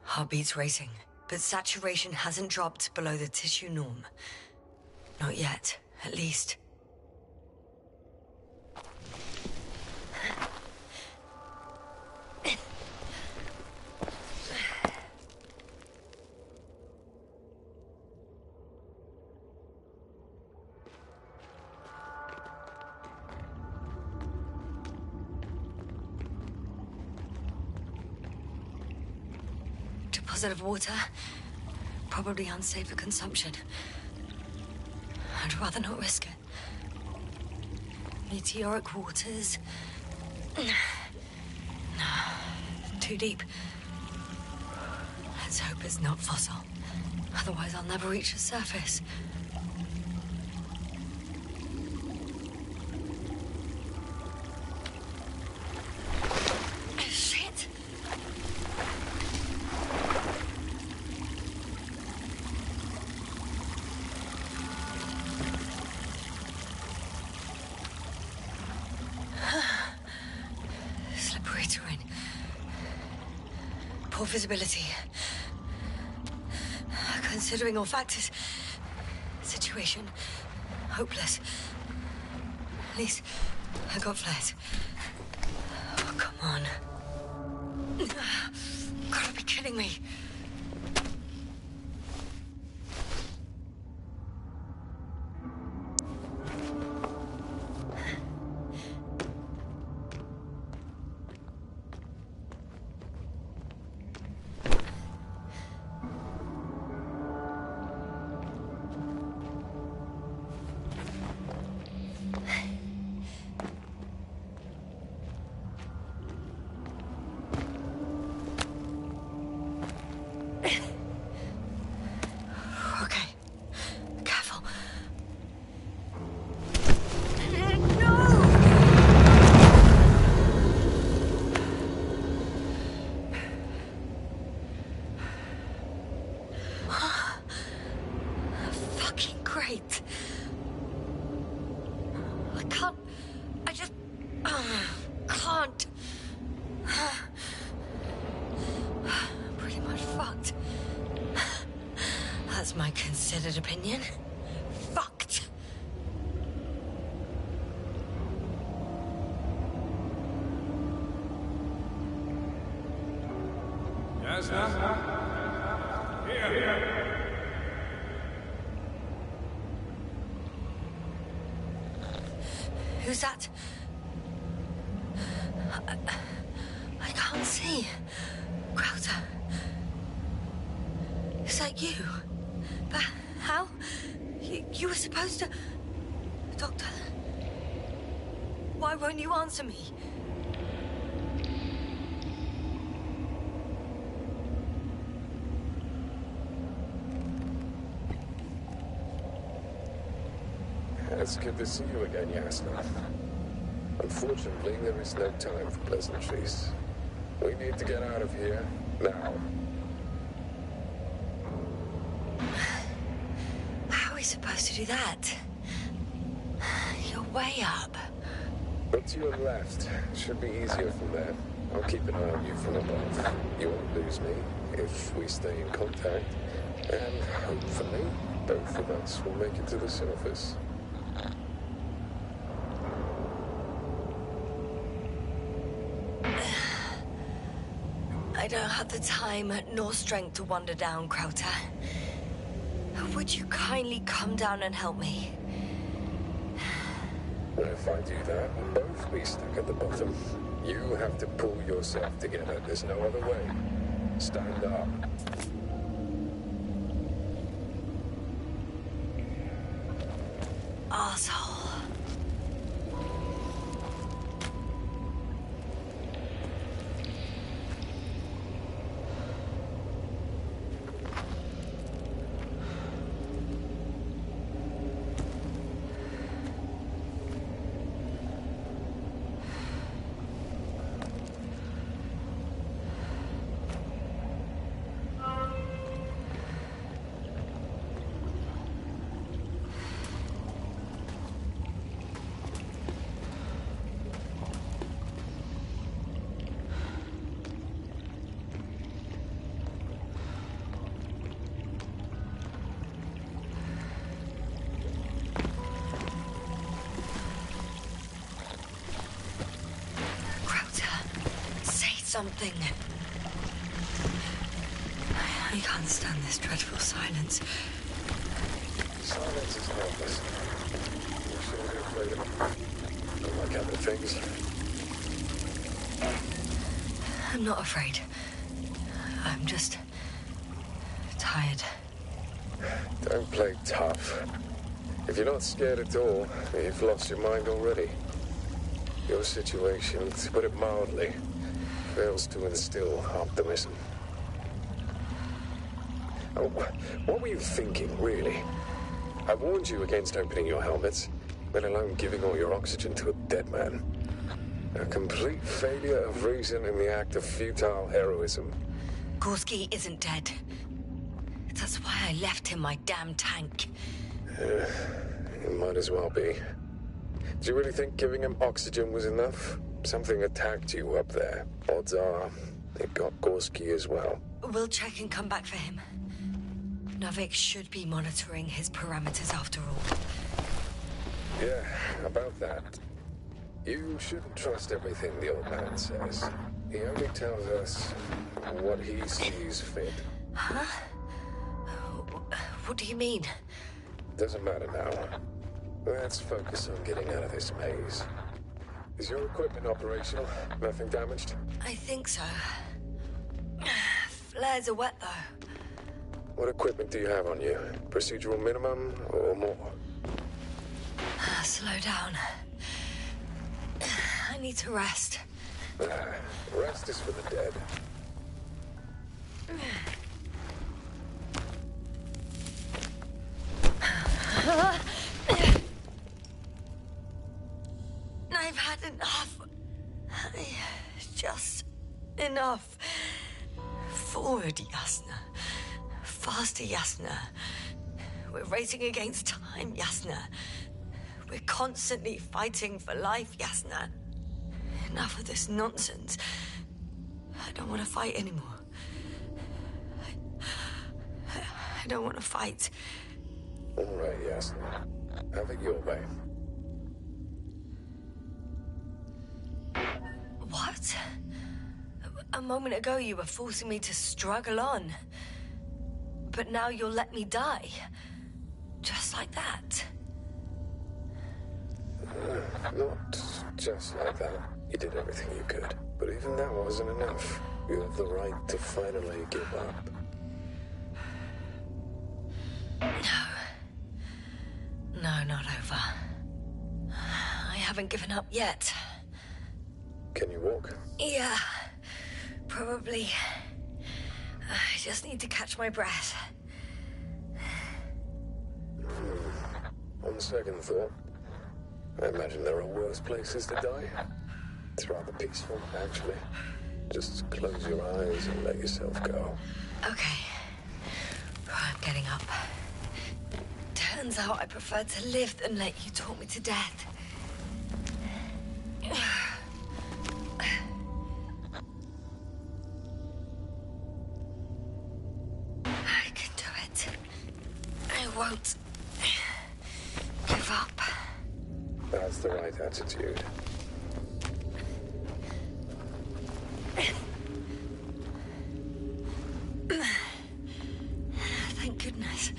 Heartbeat's racing, but saturation hasn't dropped below the tissue norm. Not yet, at least. Deposit of water, probably unsafe for consumption. I'd rather not risk it. Meteoric waters. Too deep. Let's hope it's not fossil. Otherwise, I'll never reach the surface. Shit! Slippery terrain. Poor visibility. Considering all factors, situation hopeless. At least I got flares. Oh, come on. Gotta be kidding me. That's my considered opinion. Fucked. Yes, sir. Here. Who's that? I can't see. Crowther. Is that you? But how? You were supposed to... Doctor? Why won't you answer me? It's good to see you again, Yasna. Unfortunately, there is no time for pleasantries. We need to get out of here, now. How are we supposed to do that? You're way up. Look to your left. Should be easier from there. I'll keep an eye on you from above. You won't lose me if we stay in contact. And hopefully, both of us will make it to the surface. I don't have the time nor strength to wander down, Crowther. Would you kindly come down and help me? If I do that, we'll both be stuck at the bottom. You have to pull yourself together. There's no other way. Stand up. Asshole. Something. I can't stand this dreadful silence. Silence is helpless. You shouldn't be afraid of it. Don't like other things. I'm not afraid. I'm just tired. Don't play tough. If you're not scared at all, you've lost your mind already. Your situation, to put it mildly, fails to instill optimism. Oh, what were you thinking, really? I warned you against opening your helmets, let alone giving all your oxygen to a dead man. A complete failure of reason in the act of futile heroism. Gorski isn't dead. That's why I left him my damn tank. It might as well be. Do you really think giving him oxygen was enough? Something attacked you up there. Odds are, it got Gorski as well. We'll check and come back for him. Novik should be monitoring his parameters after all. Yeah, about that. You shouldn't trust everything the old man says. He only tells us what he sees fit. Huh? What do you mean? Doesn't matter now. Let's focus on getting out of this maze. Is your equipment operational? Nothing damaged? I think so. Flares are wet, though. What equipment do you have on you? Procedural minimum or more? Slow down. I need to rest. Rest is for the dead. I've had enough. Just enough. Forward, Yasna. Faster, Yasna. We're racing against time, Yasna. We're constantly fighting for life, Yasna. Enough of this nonsense. I don't want to fight anymore. I don't want to fight. All right, Yasna. Have it your way. What? A moment ago you were forcing me to struggle on. But now you'll let me die. Just like that. Not just like that. You did everything you could. But even that wasn't enough. You have the right to finally give up. No, not over. I haven't given up yet. Can you walk? Yeah, probably. I just need to catch my breath. On second thought, I imagine there are worse places to die. It's rather peaceful, actually. Just close your eyes and let yourself go. Okay. I'm getting up. Turns out I prefer to live than let you talk me to death. I can do it. I won't give up. That's the right attitude. Thank goodness.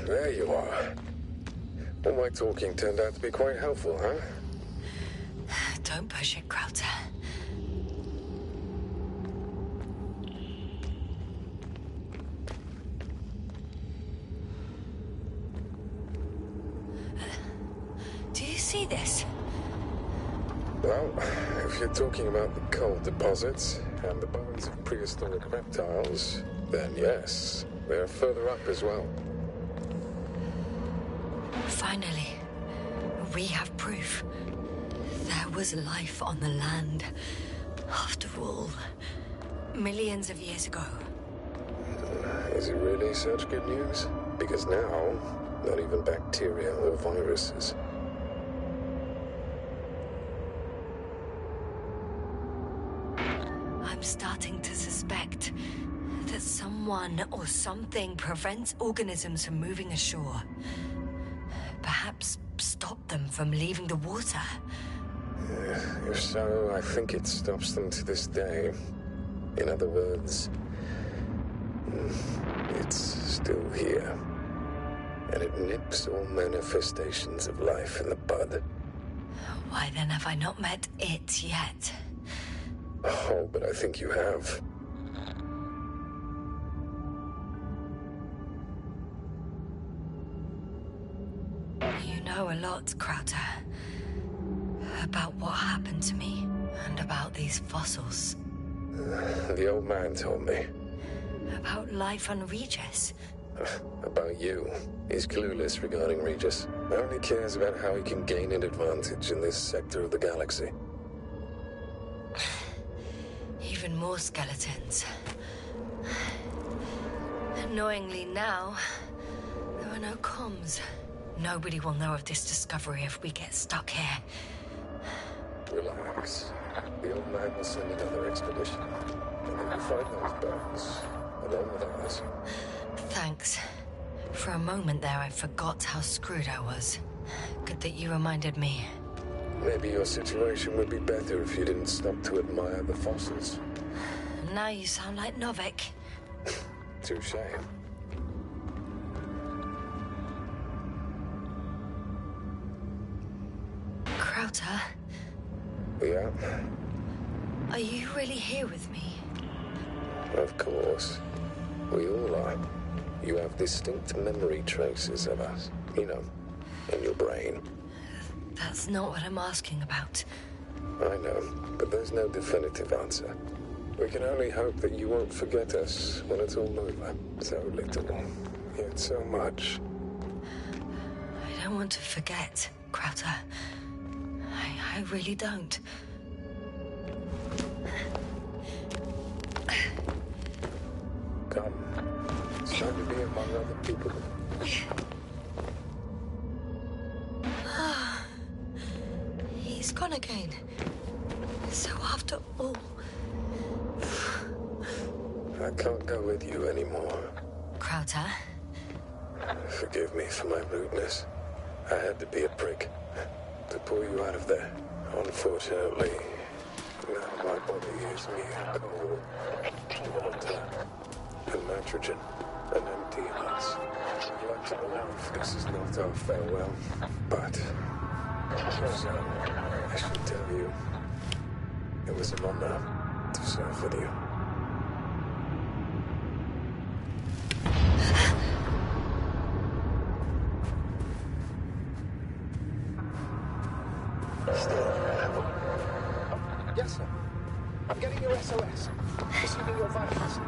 There you are. All my talking turned out to be quite helpful, huh? Don't push it, Krauter. Do you see this? Well, if you're talking about the coal deposits and the bones of prehistoric reptiles, then yes, they're further up as well. Finally, we have proof. There was life on the land. After all, millions of years ago. Is it really such good news? Because now, not even bacteria or viruses. I'm starting to suspect that someone or something prevents organisms from moving ashore. Perhaps stop them from leaving the water. If so, I think it stops them to this day. In other words, it's still here. And it nips all manifestations of life in the bud. Why then have I not met it yet? Oh, but I think you have. You know a lot, Krauter. About what happened to me, and about these fossils. The old man told me. About life on Regis. About you. He's clueless regarding Regis. Only cares about how he can gain an advantage in this sector of the galaxy. Even more skeletons. Annoyingly now, there are no comms. Nobody will know of this discovery if we get stuck here. Relax. The old man will send another expedition. And they will find those bones, along with ours. Thanks. For a moment there, I forgot how screwed I was. Good that you reminded me. Maybe your situation would be better if you didn't stop to admire the fossils. Now you sound like Novik. Touche. Krauter, Yeah, are you really here with me? of course. We all are. You have distinct memory traces of us, you know, in your brain. That's not what I'm asking about. I know, but there's no definitive answer. We can only hope that you won't forget us when it's all over. So little, yet so much. I don't want to forget, Krauter. I really don't. Come. It's time to be among other people. He's gone again. So after all... I can't go with you anymore. Krauter? Forgive me for my rudeness. I had to be a prick. To pull you out of there. Unfortunately, now my body is mere coal, water, and nitrogen, an empty husk. I'd like to believe this is not our farewell, but so I should tell you, it was an honor to serve with you. Yes, sir. I'm getting your SOS. Receiving your vitals.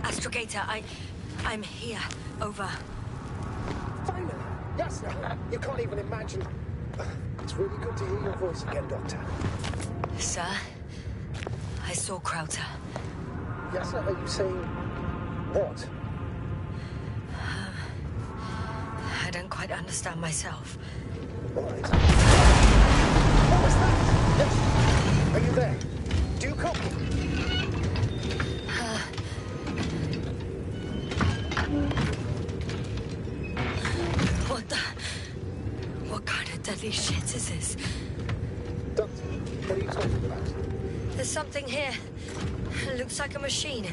Astrogator, I'm here. Over. Finally! Yes, sir. You can't even imagine. It's really good to hear your voice again, Doctor. Sir, I saw Krauter. Yes, sir. Are you saying what? I don't quite understand myself. All right. What was that? Yes. Are you there? Do you copy? What kind of deadly shit is this? Doctor, what are you talking about? There's something here. It looks like a machine.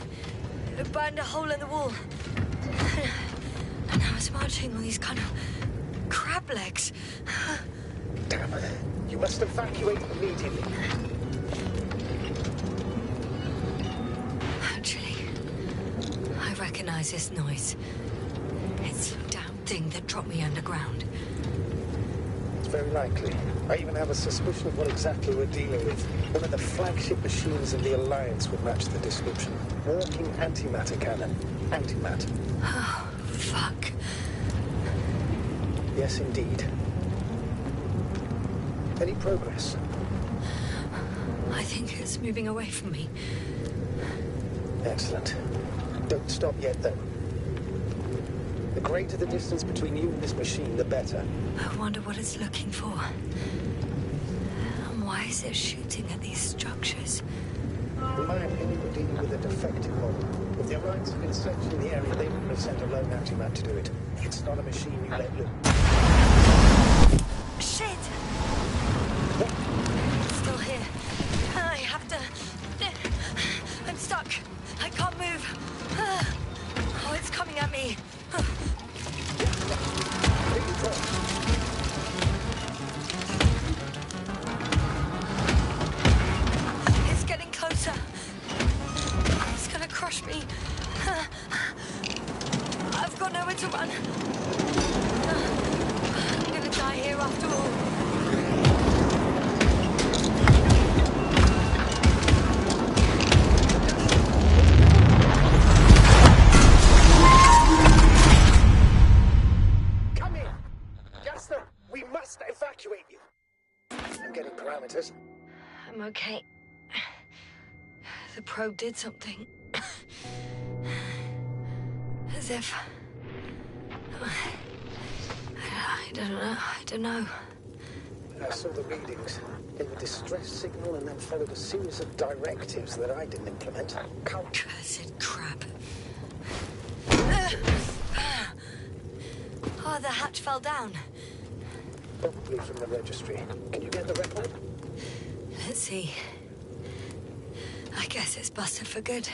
It burned a hole in the wall. And now it's marching on these kind of crab legs. Damn. You must evacuate immediately. Actually, I recognize this noise. It's the damn thing that dropped me underground. It's very likely. I even have a suspicion of what exactly we're dealing with. One of the flagship machines of the Alliance would match the description. Walking antimatter cannon. Antimatter. Oh, fuck. Yes, indeed. Any progress? I think it's moving away from me. Excellent. Don't stop yet, then. The greater the distance between you and this machine, the better. I wonder what it's looking for. And why is it shooting at these structures? In my opinion, we're dealing with a defective model. If the Alliance had been searching the area, they wouldn't have sent a lone antimat to do it. It's not a machine you let loose. Shit! It's still here. I have to... I'm stuck. I can't move. Oh, it's coming at me. It's getting closer. It's gonna crush me. I've got nowhere to run. I'm gonna die here after all. Come here! Jasper, we must evacuate you. I'm getting parameters. I'm okay. The probe did something. As if... I don't know. I saw the readings. Gave a distress signal and then followed a series of directives that I didn't implement. Cursed crap. Oh, the hatch fell down. Probably from the registry. Can you get the record? Let's see. I guess it's busted for good.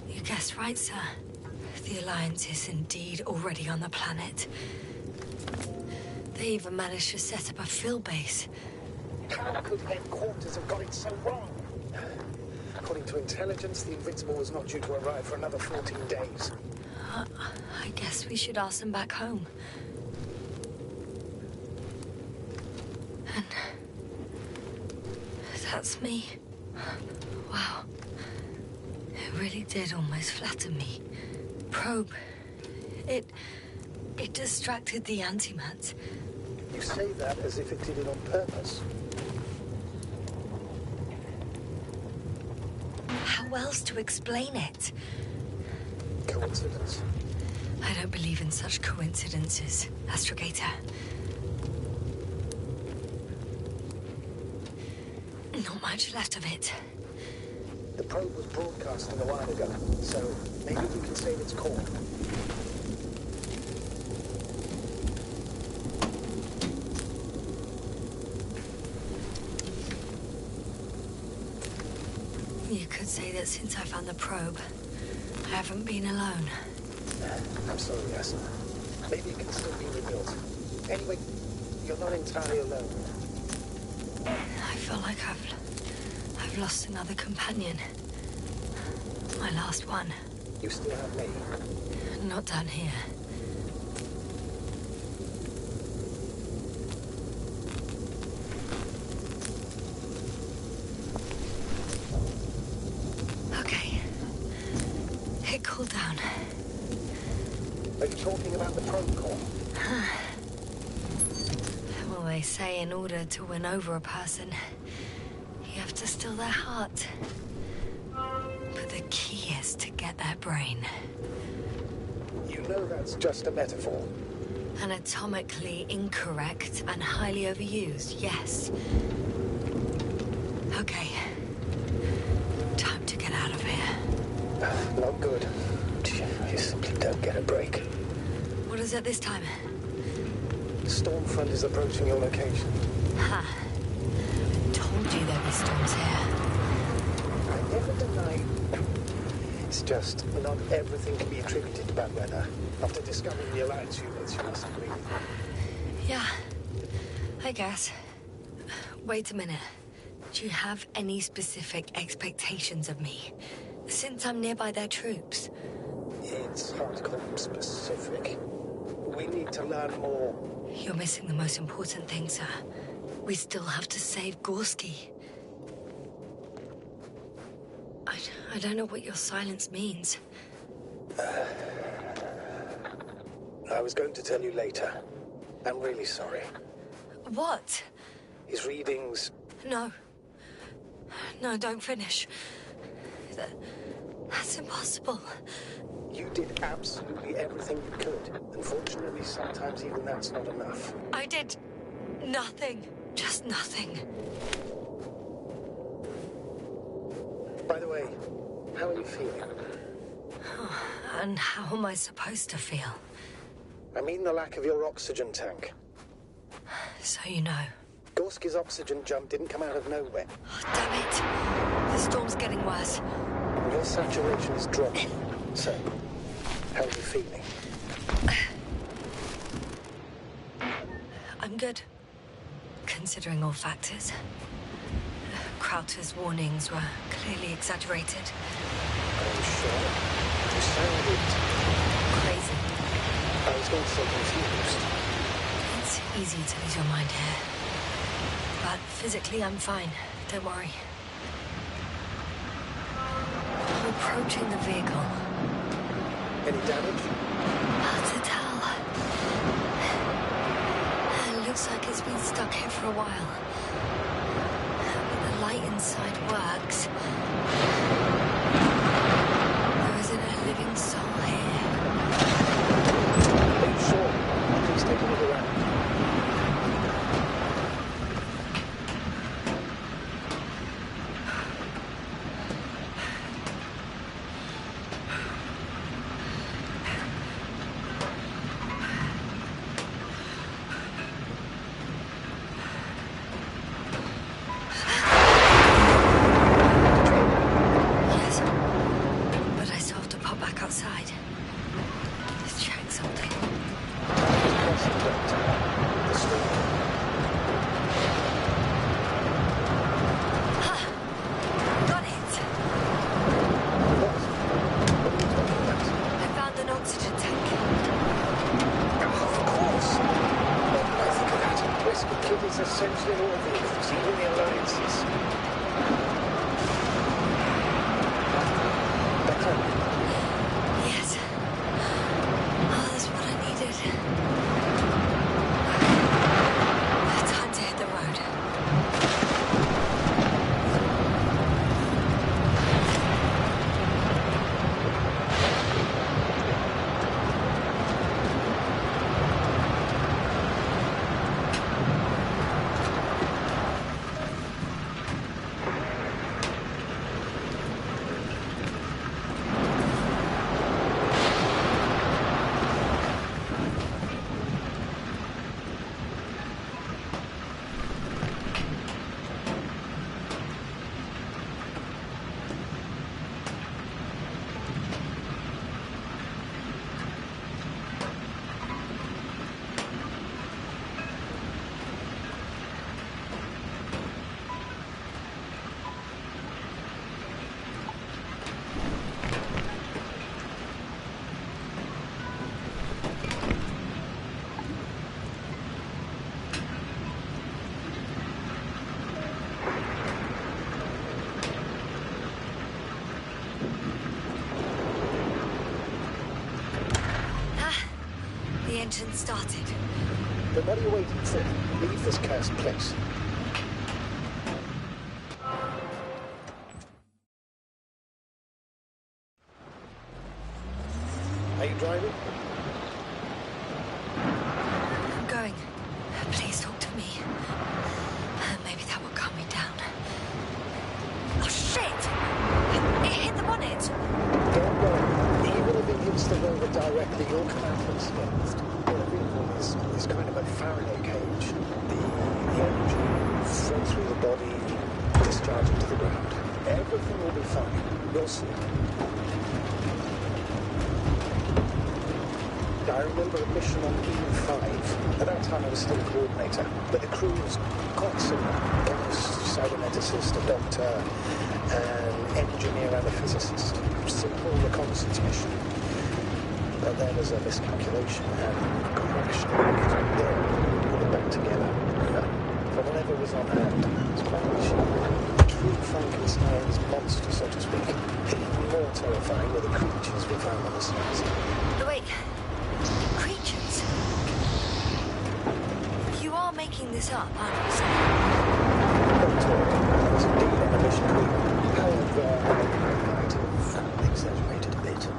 You guessed right, sir. The Alliance is indeed already on the planet. They even managed to set up a field base. How could headquarters have got it so wrong? According to intelligence, the Invincible was not due to arrive for another 14 days. I guess we should ask them back home. And... that's me. Wow. It really did almost flatten me. Probe. It distracted the antimats. You say that as if it did it on purpose. How else to explain it? Coincidence? I don't believe in such coincidences, Astrogator. Not much left of it. The probe was broadcasting a while ago, so maybe we can save its call. You could say that since I found the probe, I haven't been alone. I'm sorry, Yasna. Maybe it can still be rebuilt. Anyway, you're not entirely alone. I feel like I've lost another companion. My last one. You still have me. Not down here. Okay. It cooled down. Are you talking about the probe call? Well, they say in order to win over a person, you have to steal their heart. But the key is to get their brain. You know that's just a metaphor. Anatomically incorrect and highly overused, yes. Okay. Time to get out of here. Not good. You simply don't get a break. What is it this time? The storm front is approaching your location. Ha. I told you there'd be storms here. I never denied... It's just not everything can be attributed to bad weather. After discovering the Alliance units, you must agree with me. Yeah, I guess. Wait a minute. Do you have any specific expectations of me? Since I'm nearby their troops. It's hard to call them specific. We need to learn more. You're missing the most important thing, sir. We still have to save Gorski. I don't know what your silence means. I was going to tell you later. I'm really sorry. What? His readings... No. No, don't finish. That's impossible. You did absolutely everything you could. Unfortunately, sometimes even that's not enough. I did nothing. Just nothing. By the way, how are you feeling? And how am I supposed to feel? I mean the lack of your oxygen tank. So you know. Gorski's oxygen jump didn't come out of nowhere. Oh, damn it. The storm's getting worse. Your saturation is dropping. So, how are you feeling? I'm good. Considering all factors. Krauter's warnings were clearly exaggerated. Are you sure? You sounded... crazy. I was going to say confused. It's easy to lose your mind here. But physically, I'm fine. Don't worry. I'm approaching the vehicle. Any damage? Hard to tell. It looks like it's been stuck here for a while. But the light inside works. There isn't a living soul here. Are you sure? Please take a look around. Yes. But I still have to pop back outside. Let's check something. Press the button. The street. Got it! What? What are you talking about? I found an oxygen tank. Of course. I think of that. Rescue kit is essential in all vehicles, even the Alliances. Better? Yes. Oh, that's what I needed. Time to hit the road. The engine started. Then what are you waiting for? Leave this cursed place. Are you driving? I'm going. Please talk to me. Maybe that will calm me down. Oh, shit! It hit the bonnet! Don't worry. Even if it hits the rover directly, you'll come out unscathed. Your vehicle is kind of a Faraday cage. The energy will flow through the body, discharge into the ground. Everything will be fine. You'll see. I remember a mission on E5. At that time I was still coordinator, but the crew was quite similar. Chemist, cyberneticist, a doctor, an engineer and a physicist. Simple reconnaissance mission. But there was a miscalculation and crashed and there, put it back together. From whatever was on hand. It's quite a true Frankenstein's monster, so to speak. Even more terrifying were the creatures we found on the site. Wait. Creatures? You are making this up, aren't you, sir? Not at all. I was indeed on a mission. However, I might have exaggerated a bit.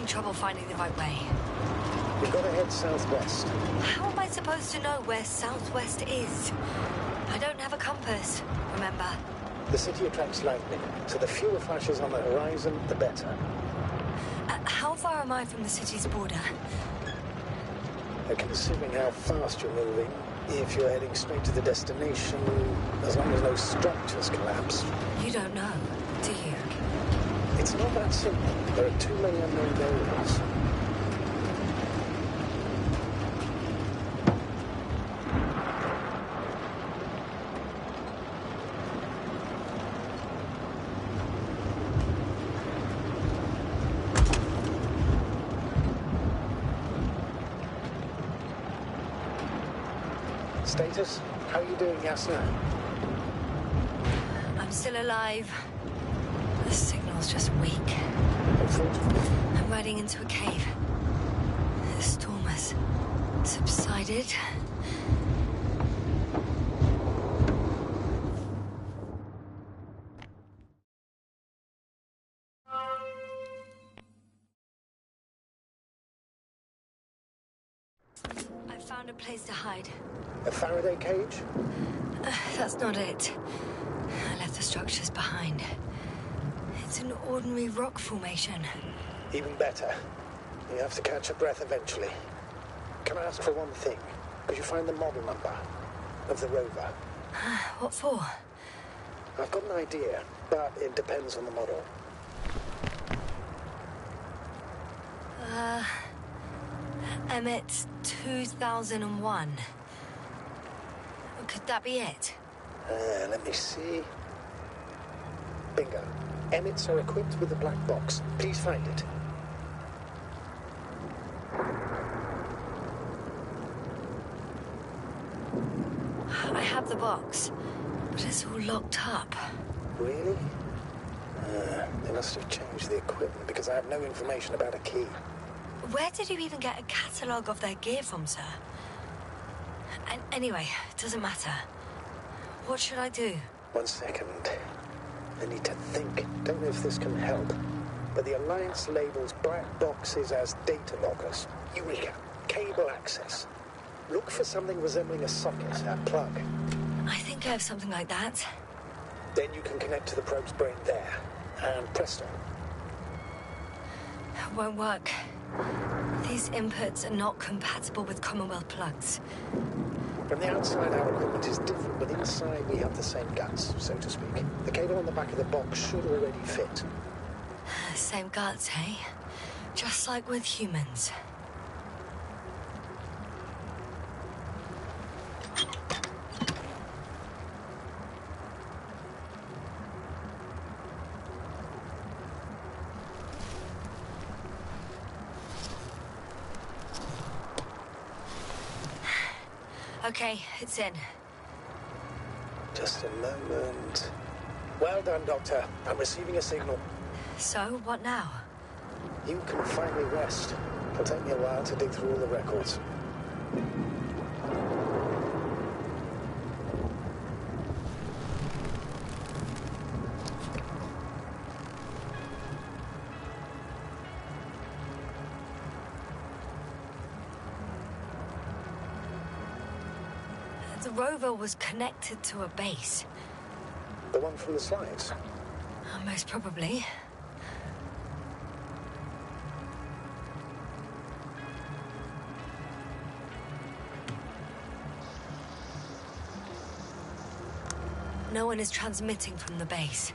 Trouble finding the right way. We've got to head southwest. How am I supposed to know where southwest is? I don't have a compass, remember? The city attracts lightning, so the fewer flashes on the horizon, the better. How far am I from the city's border? Considering how fast you're moving, if you're heading straight to the destination, as long as no structures collapse. You don't know, do you? It's not that simple. There are too many unknown variables. Status? How are you doing, Yasna? I'm still alive. The signal's just weak. Unfortunately. I'm riding into a cave. The storm has subsided. I found a place to hide. A Faraday cage? That's not it. I left the structures behind. It's an ordinary rock formation. Even better. You have to catch your breath eventually. Can I ask for one thing? Could you find the model number of the rover? What for? I've got an idea, but it depends on the model. Emmett 2001. Could that be it? Let me see. Bingo. Emmets are equipped with a black box. Please find it. I have the box, but it's all locked up. Really? They must have changed the equipment because I have no information about a key. Where did you even get a catalogue of their gear from, sir? Anyway, it doesn't matter. What should I do? 1 second. I need to think. Don't know if this can help. But the Alliance labels black boxes as data lockers. Eureka. Cable access. Look for something resembling a socket, a plug. I think I have something like that. Then you can connect to the probe's brain there. And presto. Won't work. These inputs are not compatible with Commonwealth plugs. From the outside, our equipment is different, but inside we have the same guts, so to speak. The cable on the back of the box should already fit. Same guts, hey? Just like with humans. Okay, it's in. Just a moment. Well done, Doctor. I'm receiving a signal. So, what now? You can finally rest. It'll take me a while to dig through all the records. the rover was connected to a base. The one from the slides? Most probably. No one is transmitting from the base.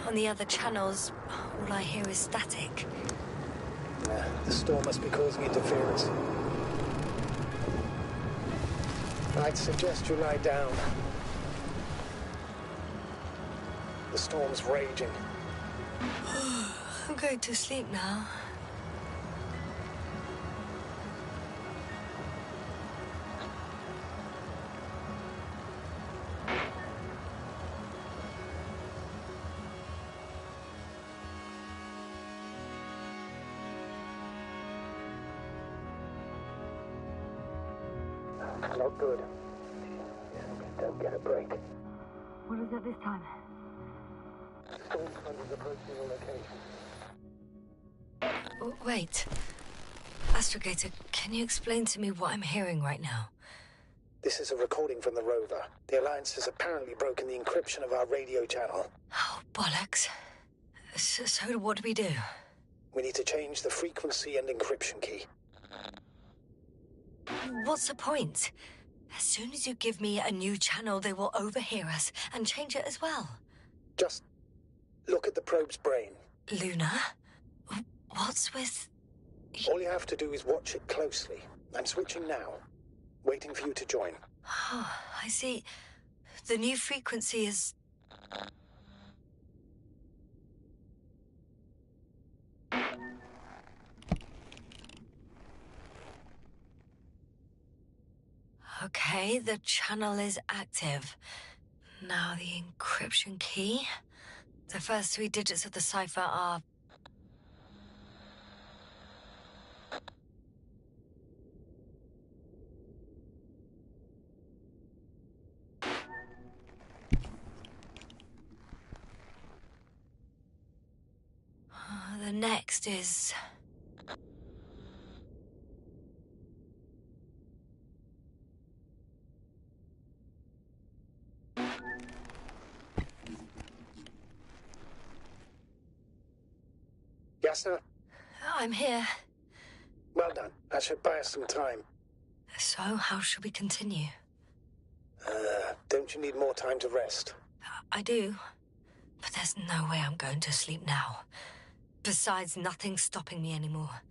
On the other channels, all I hear is static. The storm must be causing interference. I'd suggest you lie down. The storm's raging. I'm going to sleep now. Not good. Don't get a break. What is it this time? Storm front is approaching your location. Wait. Astrogator, can you explain to me what I'm hearing right now? This is a recording from the rover. The Alliance has apparently broken the encryption of our radio channel. Oh, bollocks. So what do we do? We need to change the frequency and encryption key. What's the point? As soon as you give me a new channel, they will overhear us and change it as well. Just look at the probe's brain. Luna? What's with... All you have to do is watch it closely. I'm switching now. Waiting for you to join. Oh, I see. The new frequency is... Okay, the channel is active. Now the encryption key. The first 3 digits of the cipher are... The next is... Yes, sir? I'm here. Well done. That should buy us some time. So, how should we continue? Don't you need more time to rest? I do. But there's no way I'm going to sleep now. Besides, nothing's stopping me anymore.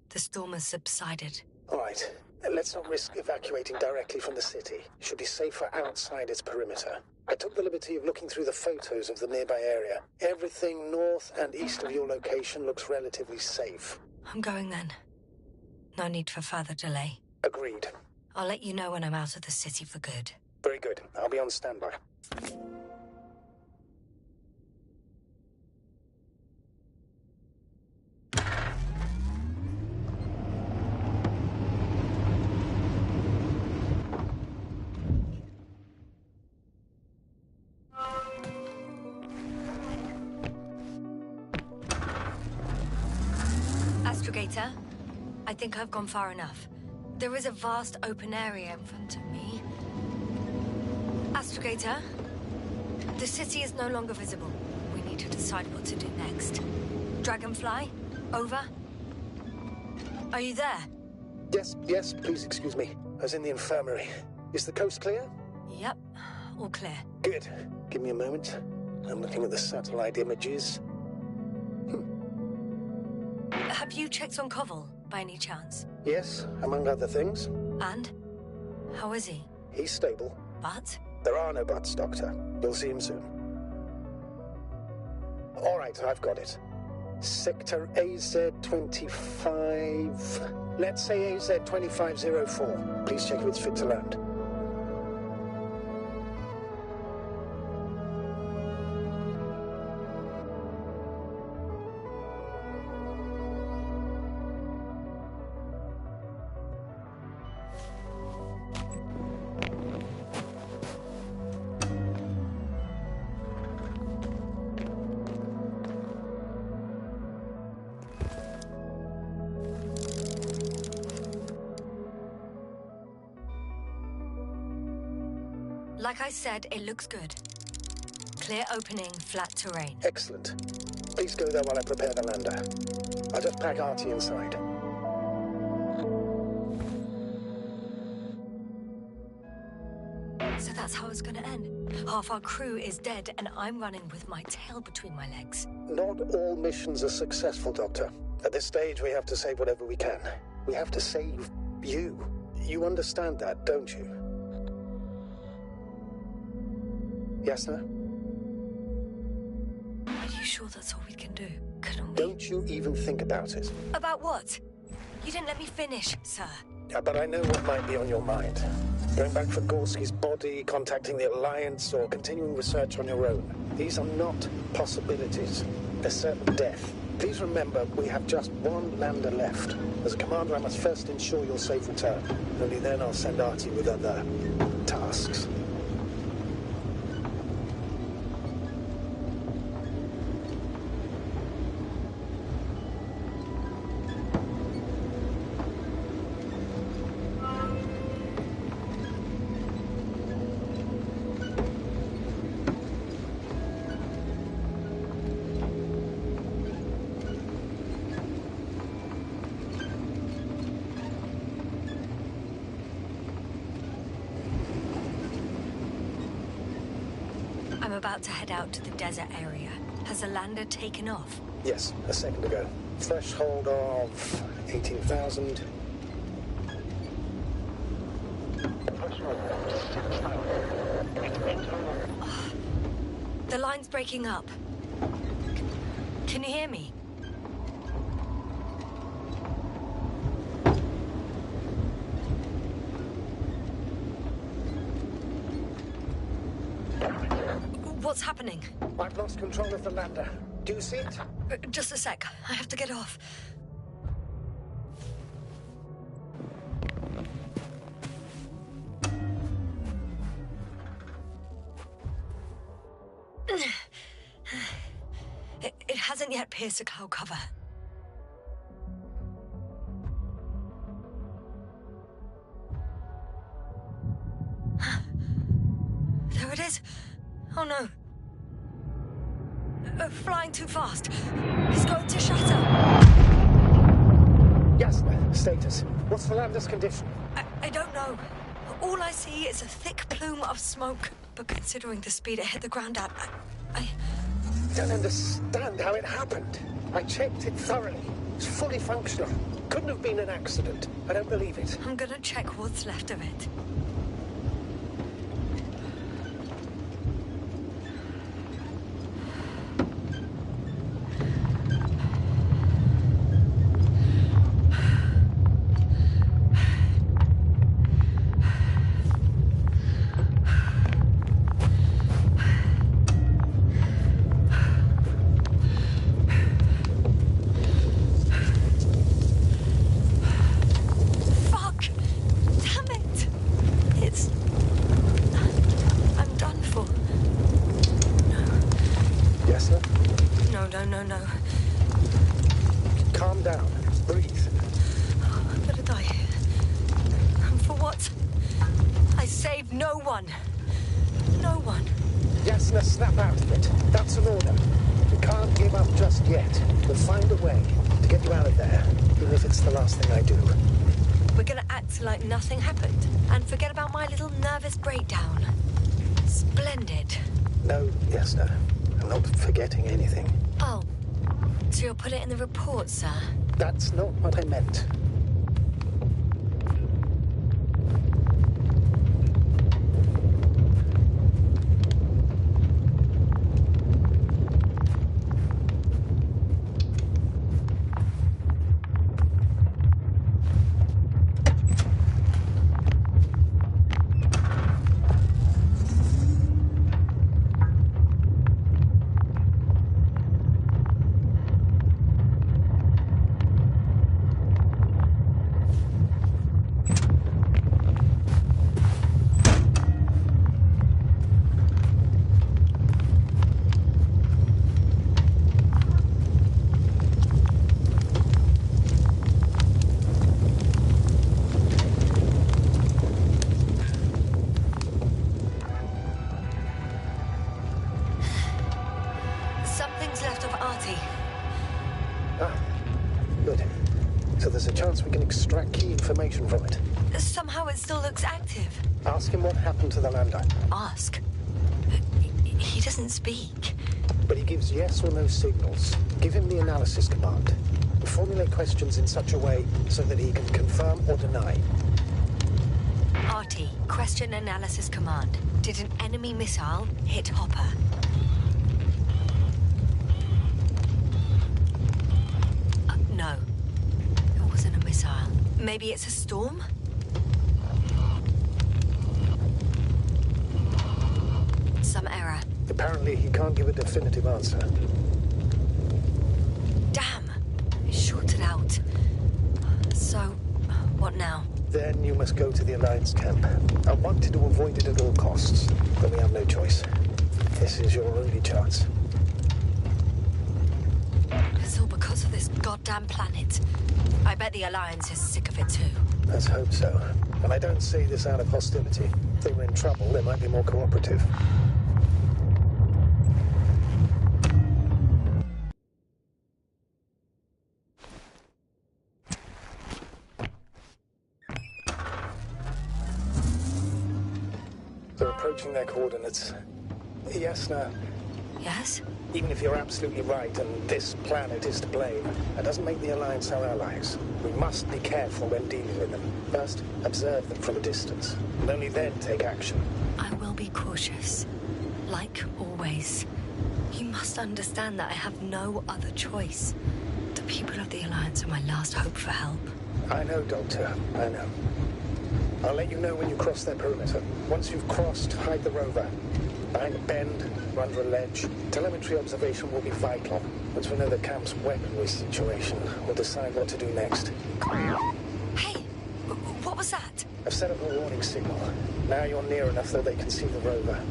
The storm has subsided. All right. Let's not risk evacuating directly from the city. It should be safer outside its perimeter. I took the liberty of looking through the photos of the nearby area. Everything north and east of your location looks relatively safe. I'm going then. No need for further delay. Agreed. I'll let you know when I'm out of the city for good. Very good. I'll be on standby. Astrogator, I think I've gone far enough. There is a vast open area in front of me. Astrogator, the city is no longer visible. We need to decide what to do next. Dragonfly, over. Are you there? Yes, please excuse me. I was in the infirmary. Is the coast clear? Yep, all clear. Good. Give me a moment. I'm looking at the satellite images. Have you checked on Koval, by any chance? Yes, among other things. And? How is he? He's stable. But? There are no buts, Doctor. You'll see him soon. All right, I've got it. Sector AZ-25... Let's say AZ-2504. Please check if it's fit to land. Like I said, it looks good. Clear opening, flat terrain. Excellent. Please go there while I prepare the lander. I'll just pack Artie inside. So that's how it's gonna end. Half our crew is dead, and I'm running with my tail between my legs. Not all missions are successful, Doctor. At this stage, we have to save whatever we can. We have to save you. You understand that, don't you? Yes, sir? Are you sure that's all we can do? Couldn't we? Don't you even think about it. About what? You didn't let me finish, sir. But I know what might be on your mind. Going back for Gorski's body, contacting the Alliance, or continuing research on your own. These are not possibilities. They're certain death. Please remember, we have just one lander left. As a commander, I must first ensure your safe return. Only then I'll send Artie with other tasks. I'm about to head out to the desert area. Has the lander taken off? Yes, a second ago. Threshold of 18,000. The line's breaking up. Can you hear me? What's happening? I've lost control of the lander. Do you see it? Just a sec. I have to get off. It hasn't yet pierced the cloud cover. There it is. Oh no. Flying too fast. It's going to shatter. Yes, status. What's the lander's condition? I don't know. All I see is a thick plume of smoke. But considering the speed it hit the ground at, I don't understand how it happened. I checked it thoroughly. It's fully functional. Couldn't have been an accident. I don't believe it. I'm gonna check what's left of it. No. Calm down. Breathe. Oh, I'm gonna die here. And for what? I saved no one. No one. Yasna, snap out of it. That's an order. We can't give up just yet. We'll find a way to get you out of there, even if it's the last thing I do. We're gonna act like nothing happened and forget about my little nervous breakdown. Splendid. No, Yasna. I'm not forgetting anything. Oh, so you'll put it in the report, sir? That's not what I meant. there's a chance we can extract key information from it. Somehow it still looks active. Ask him what happened to the lander. Ask? He doesn't speak. But he gives yes or no signals. Give him the analysis command. Formulate questions in such a way so that he can confirm or deny. RT, question analysis command. Did an enemy missile hit Hopper? No. It wasn't a missile. Maybe it's a storm? Some error. Apparently he can't give a definitive answer. Damn! It shorted out. So, what now? Then you must go to the Alliance camp. I wanted to avoid it at all costs, but we have no choice. This is your only chance. It's all because of this goddamn planet. I bet the Alliance is sick of it too. Let's hope so. And I don't say this out of hostility. If they were in trouble, they might be more cooperative. They're approaching their coordinates. Yes, now. Yes? Even if you're absolutely right and this planet is to blame, that doesn't make the Alliance our allies. We must be careful when dealing with them. First, observe them from a distance, and only then take action. I will be cautious. Like always. You must understand that I have no other choice. The people of the Alliance are my last hope for help. I know, Doctor. I know. I'll let you know when you cross their perimeter. Once you've crossed, hide the rover. Behind a bend, or under a ledge. Telemetry observation will be vital. Once we know the camp's weaponry situation, we'll decide what to do next. Hey! What was that? I've set up a warning signal. Now you're near enough that they can see the rover.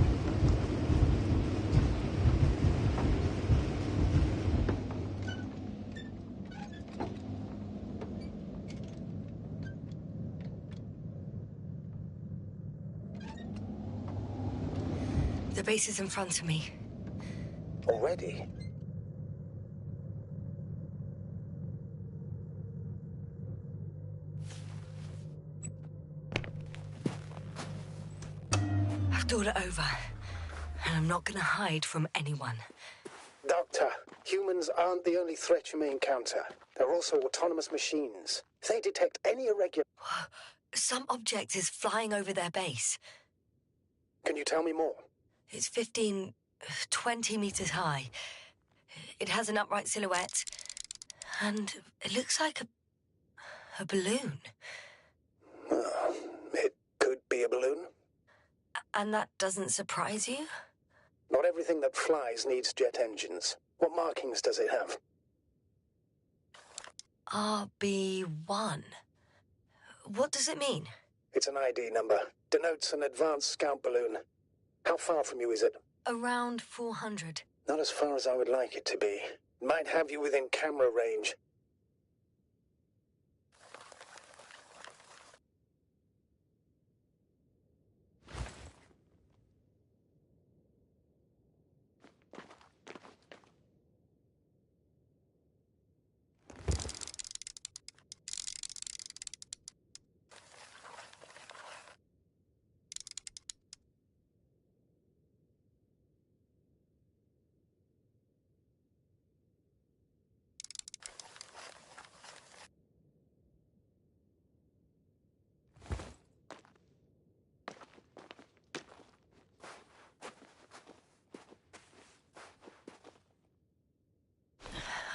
The base is in front of me. Already? I've thought it over. And I'm not gonna hide from anyone. Doctor, humans aren't the only threat you may encounter. There are also autonomous machines. If they detect any irregular... Some object is flying over their base. Can you tell me more? It's 15, 20 meters high. It has an upright silhouette. And it looks like a balloon. It could be a balloon. And that doesn't surprise you? Not everything that flies needs jet engines. What markings does it have? RB1. What does it mean? It's an ID number. Denotes an advanced scout balloon. How far from you is it? Around 400. Not as far as I would like it to be. Might have you within camera range.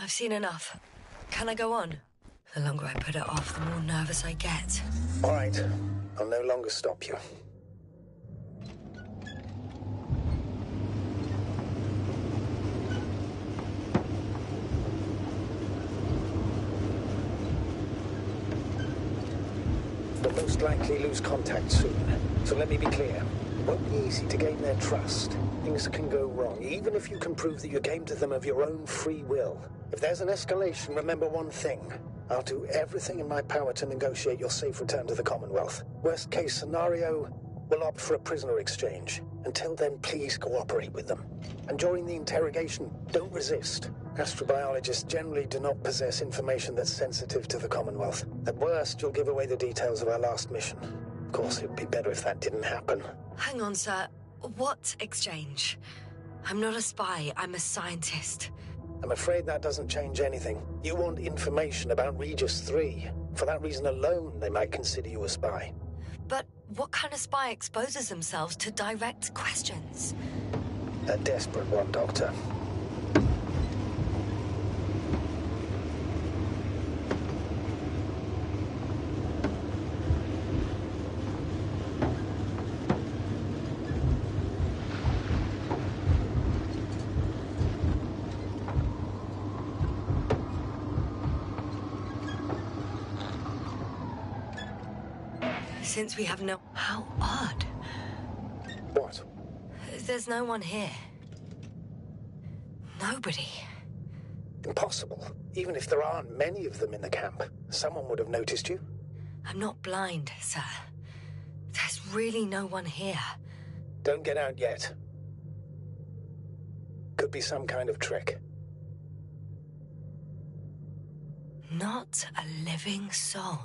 I've seen enough. Can I go on? The longer I put it off, the more nervous I get. All right. I'll no longer stop you. We'll most likely lose contact soon. So let me be clear. It won't be easy to gain their trust. Things can go wrong, even if you can prove that you came to them of your own free will. If there's an escalation, remember one thing. I'll do everything in my power to negotiate your safe return to the Commonwealth. Worst case scenario, we'll opt for a prisoner exchange. Until then, please cooperate with them. And during the interrogation, don't resist. Astrobiologists generally do not possess information that's sensitive to the Commonwealth. At worst, you'll give away the details of our last mission. Of course, it'd be better if that didn't happen. Hang on, sir. What exchange? I'm not a spy, I'm a scientist. I'm afraid that doesn't change anything. You want information about Regis 3. For that reason alone, they might consider you a spy. But what kind of spy exposes themselves to direct questions? A desperate one, Doctor. Since we have no... How odd. What? There's no one here. Nobody. Impossible. Even if there aren't many of them in the camp, someone would have noticed you. I'm not blind, sir. There's really no one here. Don't get out yet. Could be some kind of trick. Not a living soul.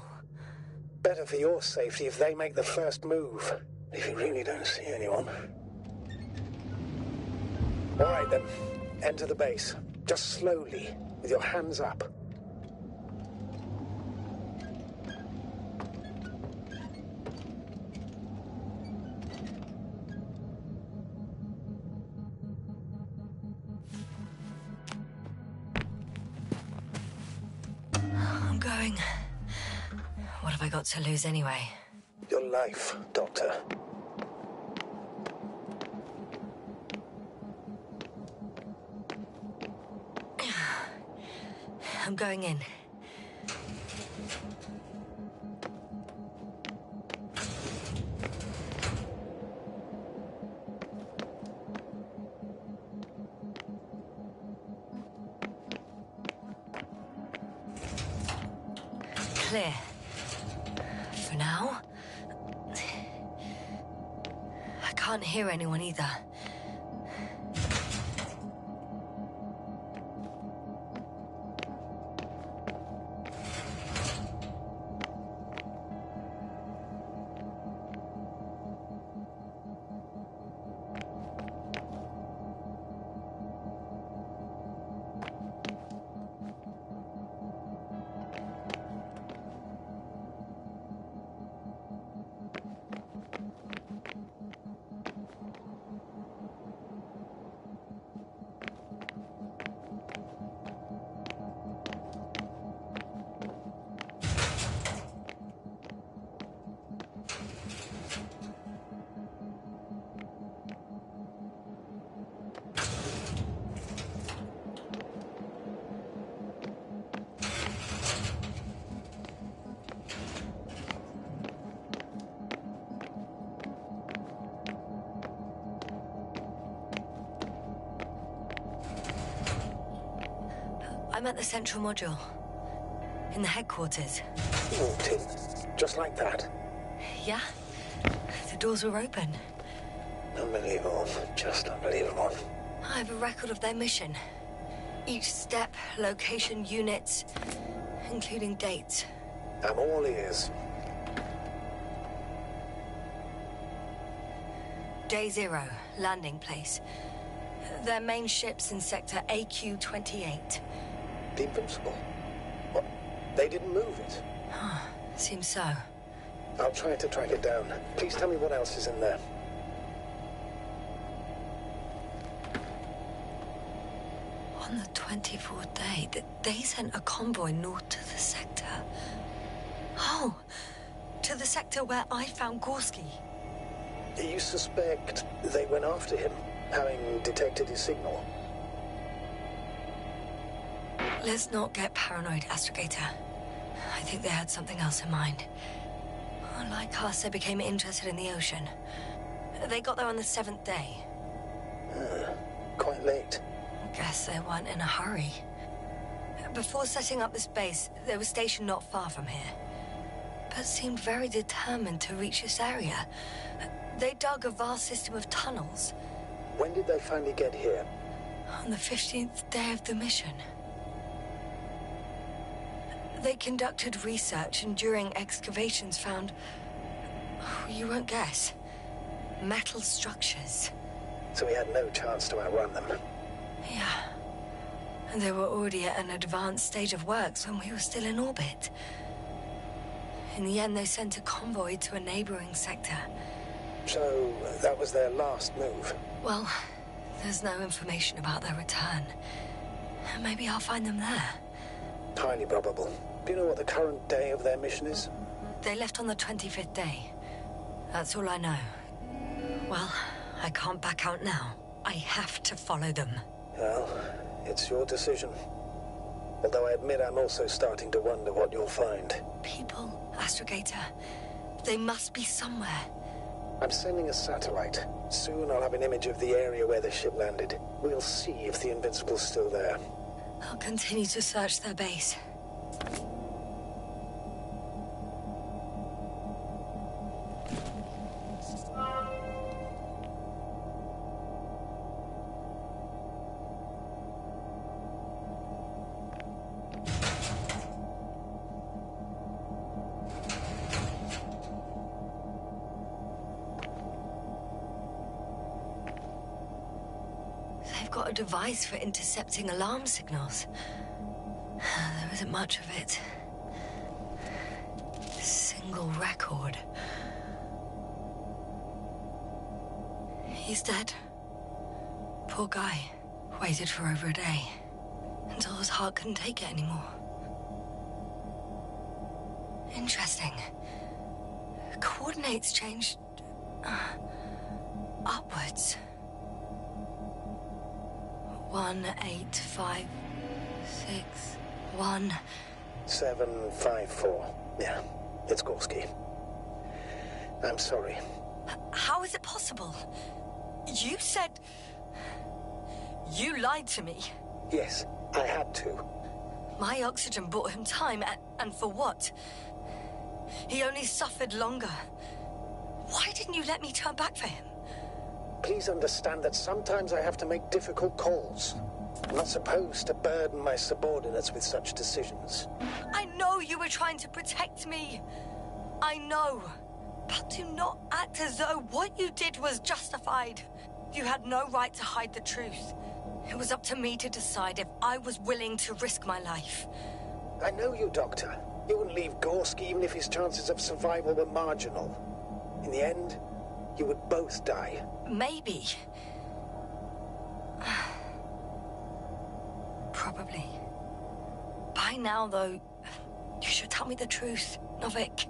Better for your safety if they make the first move. If you really don't see anyone. All right, then. Enter the base. Just slowly, with your hands up. I'm going. What have I got to lose anyway? Your life, Doctor. I'm going in. Clear. For now. I can't hear anyone either. I'm at the central module. In the headquarters. You walked in, just like that. Yeah. The doors were open. Unbelievable. Just unbelievable. I have a record of their mission. Each step, location, units, including dates. I'm all ears. Day 0, landing place. Their main ship's in sector AQ-28. The Invincible? What? They didn't move it? Seems so. I'll try to track it down. Please tell me what else is in there. On the 24th day, they sent a convoy north to the sector. Oh, to the sector where I found Gorski. You suspect they went after him, having detected his signal? Let's not get paranoid, Astrogator. I think they had something else in mind. Like us, they became interested in the ocean. They got there on the 7th day. Quite late. Guess they weren't in a hurry. Before setting up this base, they were stationed not far from here. But seemed very determined to reach this area. They dug a vast system of tunnels. When did they finally get here? On the 15th day of the mission. They conducted research and during excavations found... oh, you won't guess. Metal structures. So we had no chance to outrun them. Yeah. And they were already at an advanced stage of works when we were still in orbit. In the end, they sent a convoy to a neighboring sector. So that was their last move? Well, there's no information about their return. Maybe I'll find them there. Highly probable. Do you know what the current day of their mission is? They left on the 25th day. That's all I know. Well, I can't back out now. I have to follow them. Well, it's your decision. Although I admit I'm also starting to wonder what you'll find. People, Astrogator. They must be somewhere. I'm sending a satellite. Soon I'll have an image of the area where the ship landed. We'll see if the Invincible's still there. I'll continue to search their base. They've got a device for intercepting alarm signals. There isn't much of it. Single record. He's dead. Poor guy. Waited for over a day. Until his heart couldn't take it anymore. Interesting. Coordinates changed... upwards. 1, 8, 5, 6, 1... 7, 5, 4. Yeah, it's Gorski. I'm sorry. How is it possible? You said... You lied to me. Yes, I had to. My oxygen bought him time, and for what? He only suffered longer. Why didn't you let me turn back for him? Please understand that sometimes I have to make difficult calls. I'm not supposed to burden my subordinates with such decisions. I know you were trying to protect me. I know. But do not act as though what you did was justified. You had no right to hide the truth. It was up to me to decide if I was willing to risk my life. I know you, Doctor. You wouldn't leave Gorski even if his chances of survival were marginal. In the end, you would both die. Maybe. Probably. By now, though, you should tell me the truth, Novik.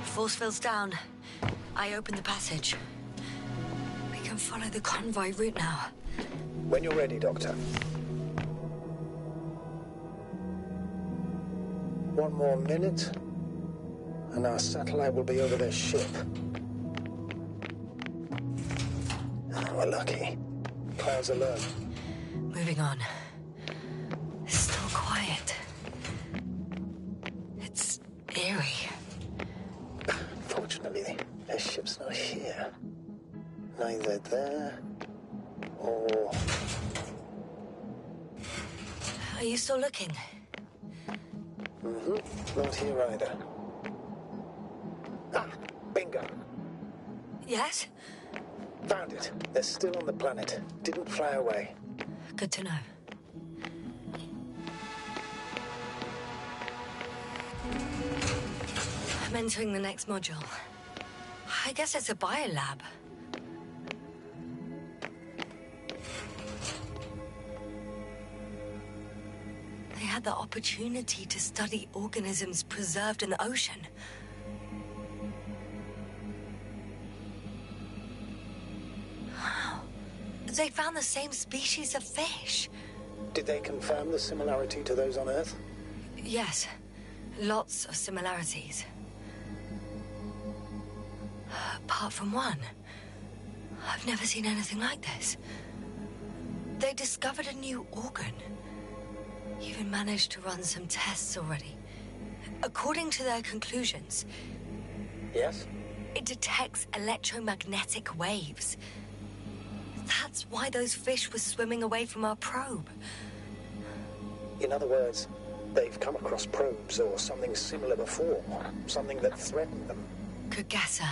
Force field's down. I opened the passage. We can follow the convoy route now. When you're ready, Doctor. 1 more minute, and our satellite will be over their ship. We're lucky. Clouds are low. Moving on. Still quiet. It's eerie. Fortunately, their ship's not here. Neither there or... Are you still looking? Not here either. Ah, bingo. Yes? Found it. They're still on the planet. Didn't fly away. Good to know. I'm entering the next module. I guess it's a biolab. They had the opportunity to study organisms preserved in the ocean. They found the same species of fish. Did they confirm the similarity to those on Earth? Yes, lots of similarities. Apart from one. I've never seen anything like this. They discovered a new organ. Even managed to run some tests already. According to their conclusions... Yes? It detects electromagnetic waves. That's why those fish were swimming away from our probe. In other words, they've come across probes or something similar before. Something that threatened them. Good guesser.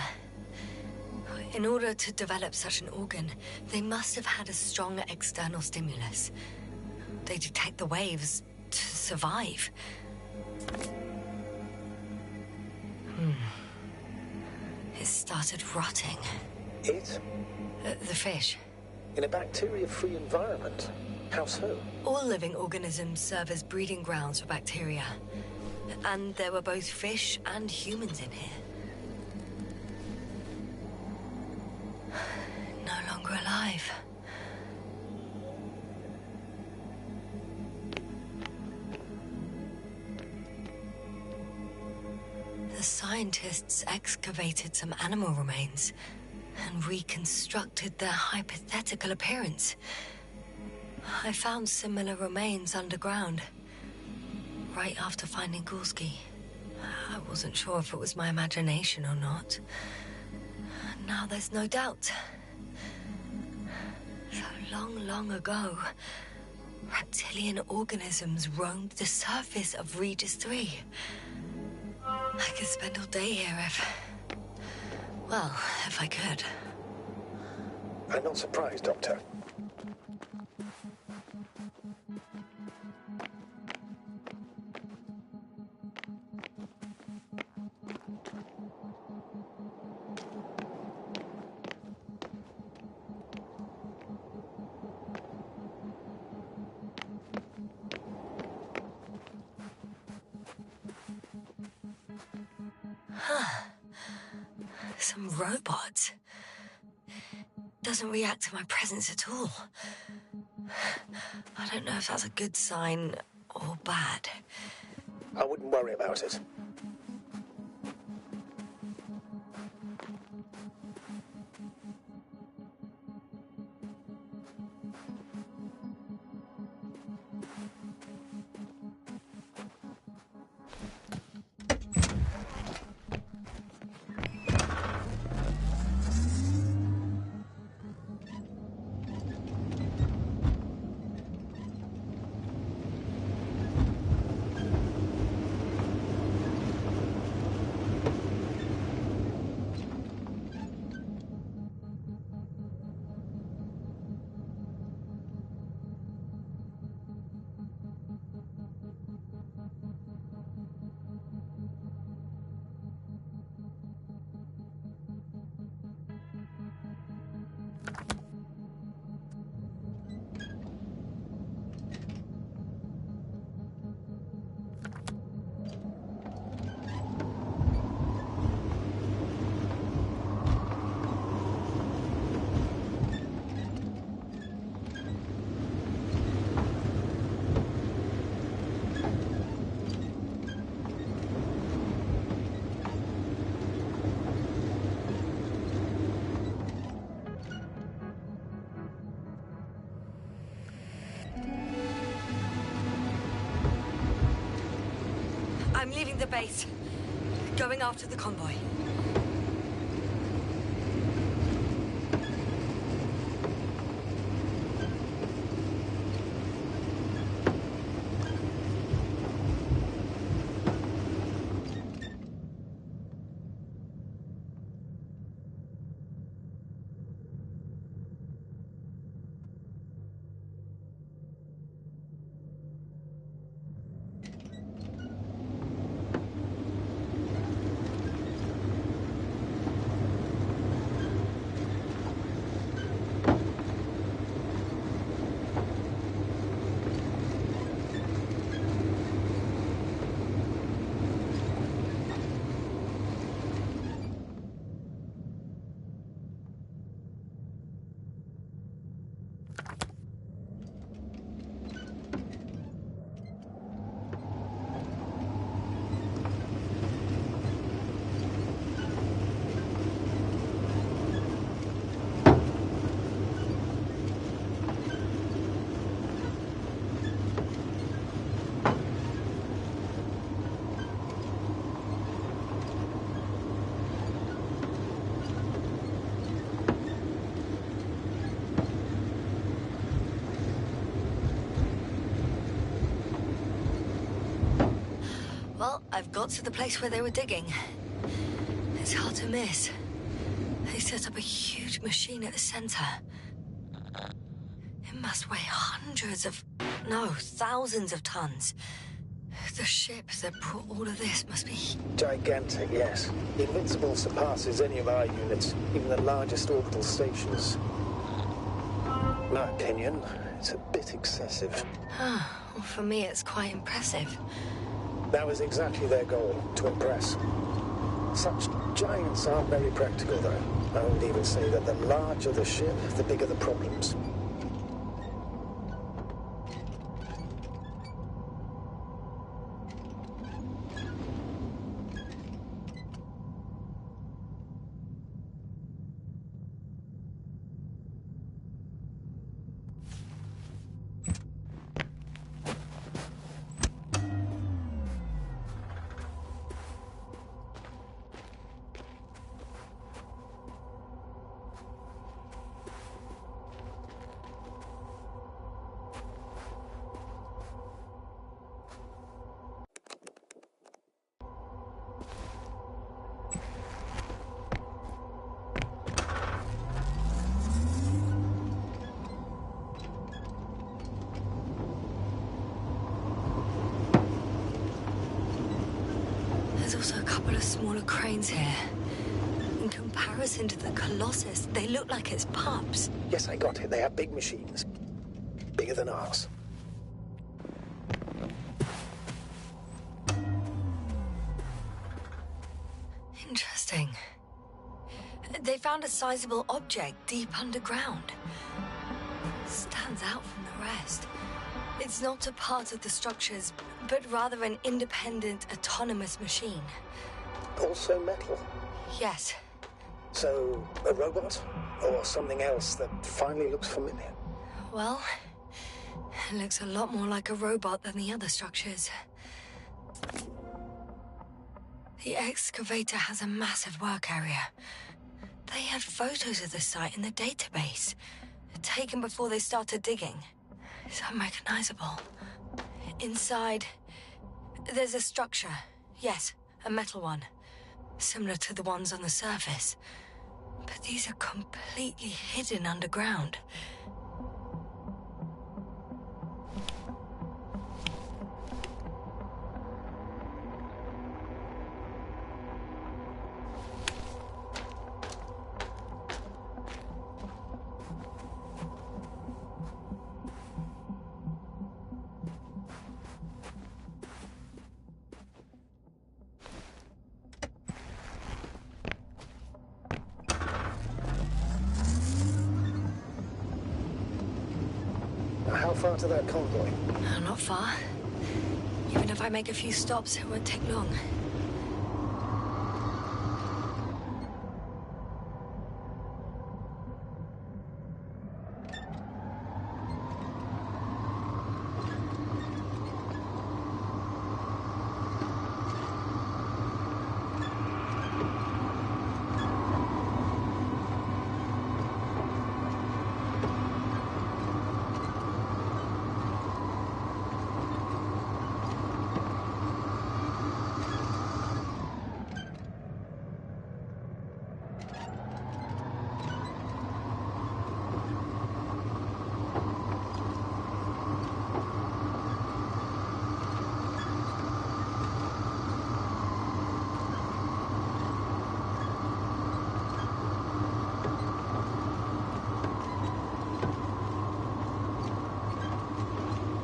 In order to develop such an organ, they must have had a strong external stimulus. They detect the waves to survive. It started rotting. It? The fish. In a bacteria-free environment? How so? All living organisms serve as breeding grounds for bacteria. And there were both fish and humans in here. No longer alive. The scientists excavated some animal remains and reconstructed their hypothetical appearance. I found similar remains underground, right after finding Gorski. I wasn't sure if it was my imagination or not. Now there's no doubt. So long, long ago, reptilian organisms roamed the surface of Regis 3. I could spend all day here if I could. I'm not surprised, Doctor. Some robot. Doesn't react to my presence at all. I don't know if that's a good sign or bad. I wouldn't worry about it. I'm leaving the base. Going after the convoy. I've got to the place where they were digging. It's hard to miss. They set up a huge machine at the center. It must weigh thousands of tons. The ship that brought all of this must be... Gigantic, yes. The Invincible surpasses any of our units, even the largest orbital stations. In my opinion, it's a bit excessive. Well, for me, it's quite impressive. That was exactly their goal, to impress. Such giants aren't very practical, though. I would even say that the larger the ship, the bigger the problems. There's also a couple of smaller cranes here. In comparison to the Colossus, they look like it's pups. Yes, I got it. They have big machines. Bigger than ours. Interesting. They found a sizable object deep underground. Stands out from the rest. It's not a part of the structures, but rather an independent, autonomous machine. Also metal? Yes. So, a robot? Or something else that finally looks familiar? Well, it looks a lot more like a robot than the other structures. The excavator has a massive work area. They had photos of the site in the database, taken before they started digging. It's unrecognizable. Inside, there's a structure. Yes, a metal one. Similar to the ones on the surface. But these are completely hidden underground. How far to that convoy? Not far. Even if I make a few stops, it won't take long.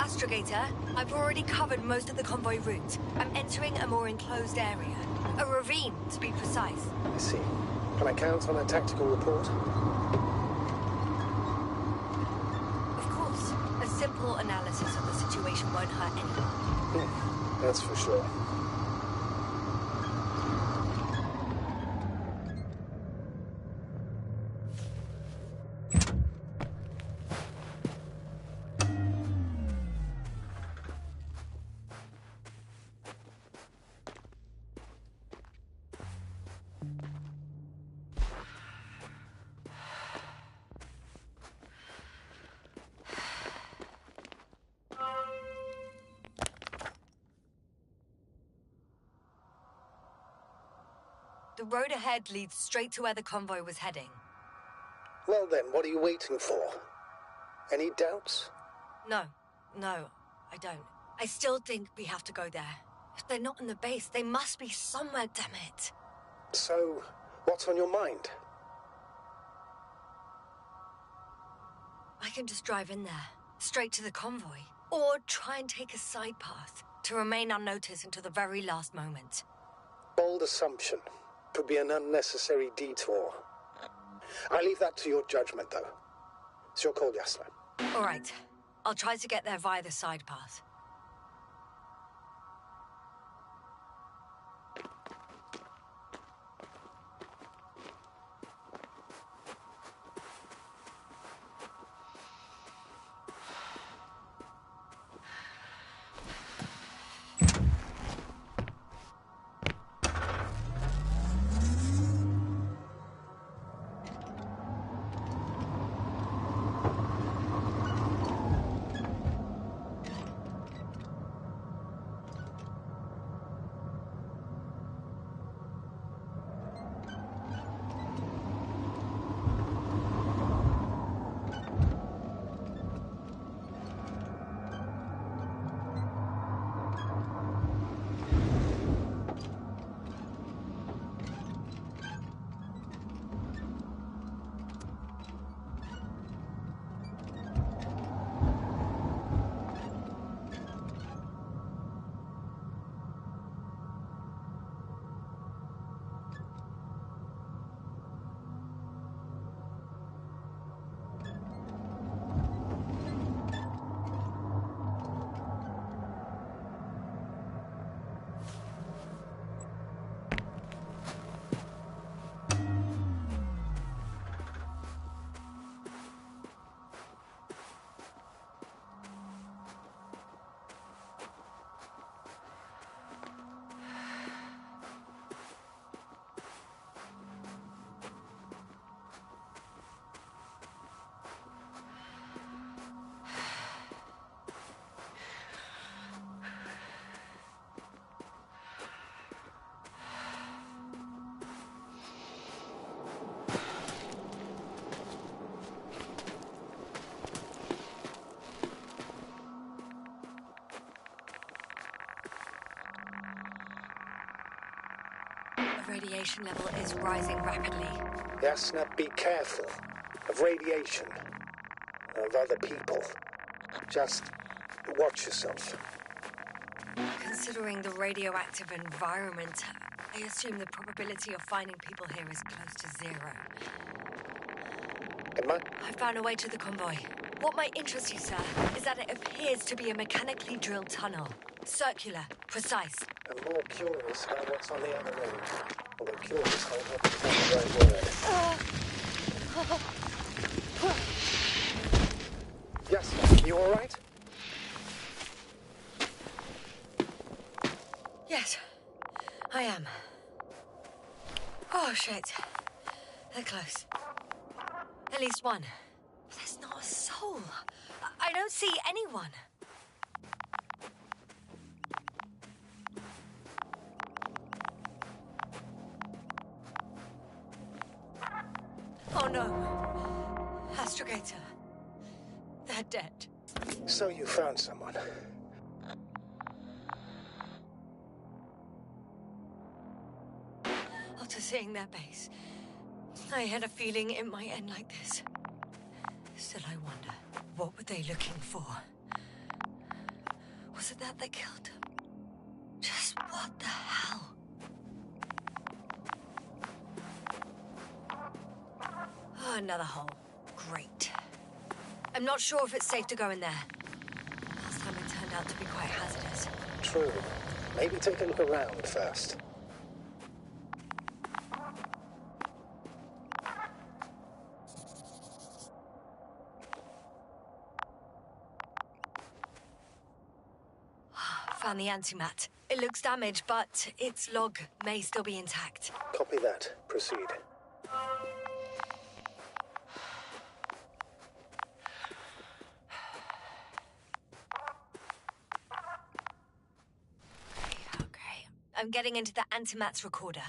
Astrogator, I've already covered most of the convoy route. I'm entering a more enclosed area. A ravine, to be precise. I see. Can I count on a tactical report? Of course. A simple analysis of the situation won't hurt anyone. That's for sure. road ahead leads straight to where the convoy was heading. Well then, what are you waiting for? Any doubts? No, I don't. I still think we have to go there. If they're not in the base, they must be somewhere, damn it. So, what's on your mind? I can just drive in there, straight to the convoy. Or try and take a side path, to remain unnoticed until the very last moment. Bold assumption. Could be an unnecessary detour. I leave that to your judgment, though. It's your call, Yasna. All right. I'll try to get there via the side path. The radiation level is rising rapidly. Yasna, be careful. Of radiation. Of other people. Just watch yourself. Considering the radioactive environment, I assume the probability of finding people here is close to zero. Emma? I found a way to the convoy. What might interest you, sir, is that it appears to be a mechanically drilled tunnel. Circular, precise. I'm more curious about what's on the other end. Although curious might not be the right word. Yasna, you alright? Yes, I am. Oh, shit. They're close. At least one. But there's not a soul. I don't see anyone. Oh no. Astrogator. They're dead. So you found someone. After seeing their base, I had a feeling it might end like this. Still, I wonder, what were they looking for? Was it that they killed them? Just what the hell? Oh, another hole. Great. I'm not sure if it's safe to go in there. Last time it turned out to be quite hazardous. True. Maybe take a look around first. Found the antimat. It looks damaged, but its log may still be intact. Copy that. Proceed. Okay. I'm getting into the antimat's recorder.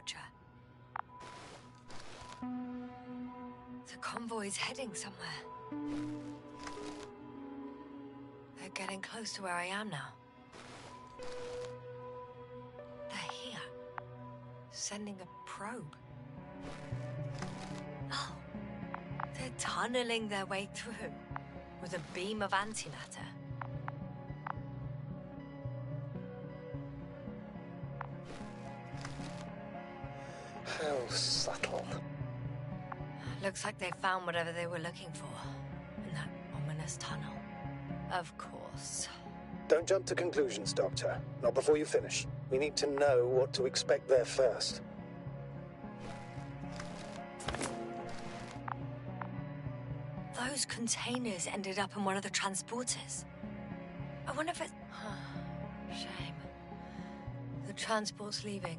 departure. The convoy's heading somewhere. They're getting close to where I am now. They're here. Sending a probe. Oh. They're tunneling their way through with a beam of antimatter. How subtle. Looks like they found whatever they were looking for in that ominous tunnel. Of course. Don't jump to conclusions, Doctor. Not before you finish. We need to know what to expect there first. Those containers ended up in one of the transporters. I wonder if it's... Shame. The transport's leaving.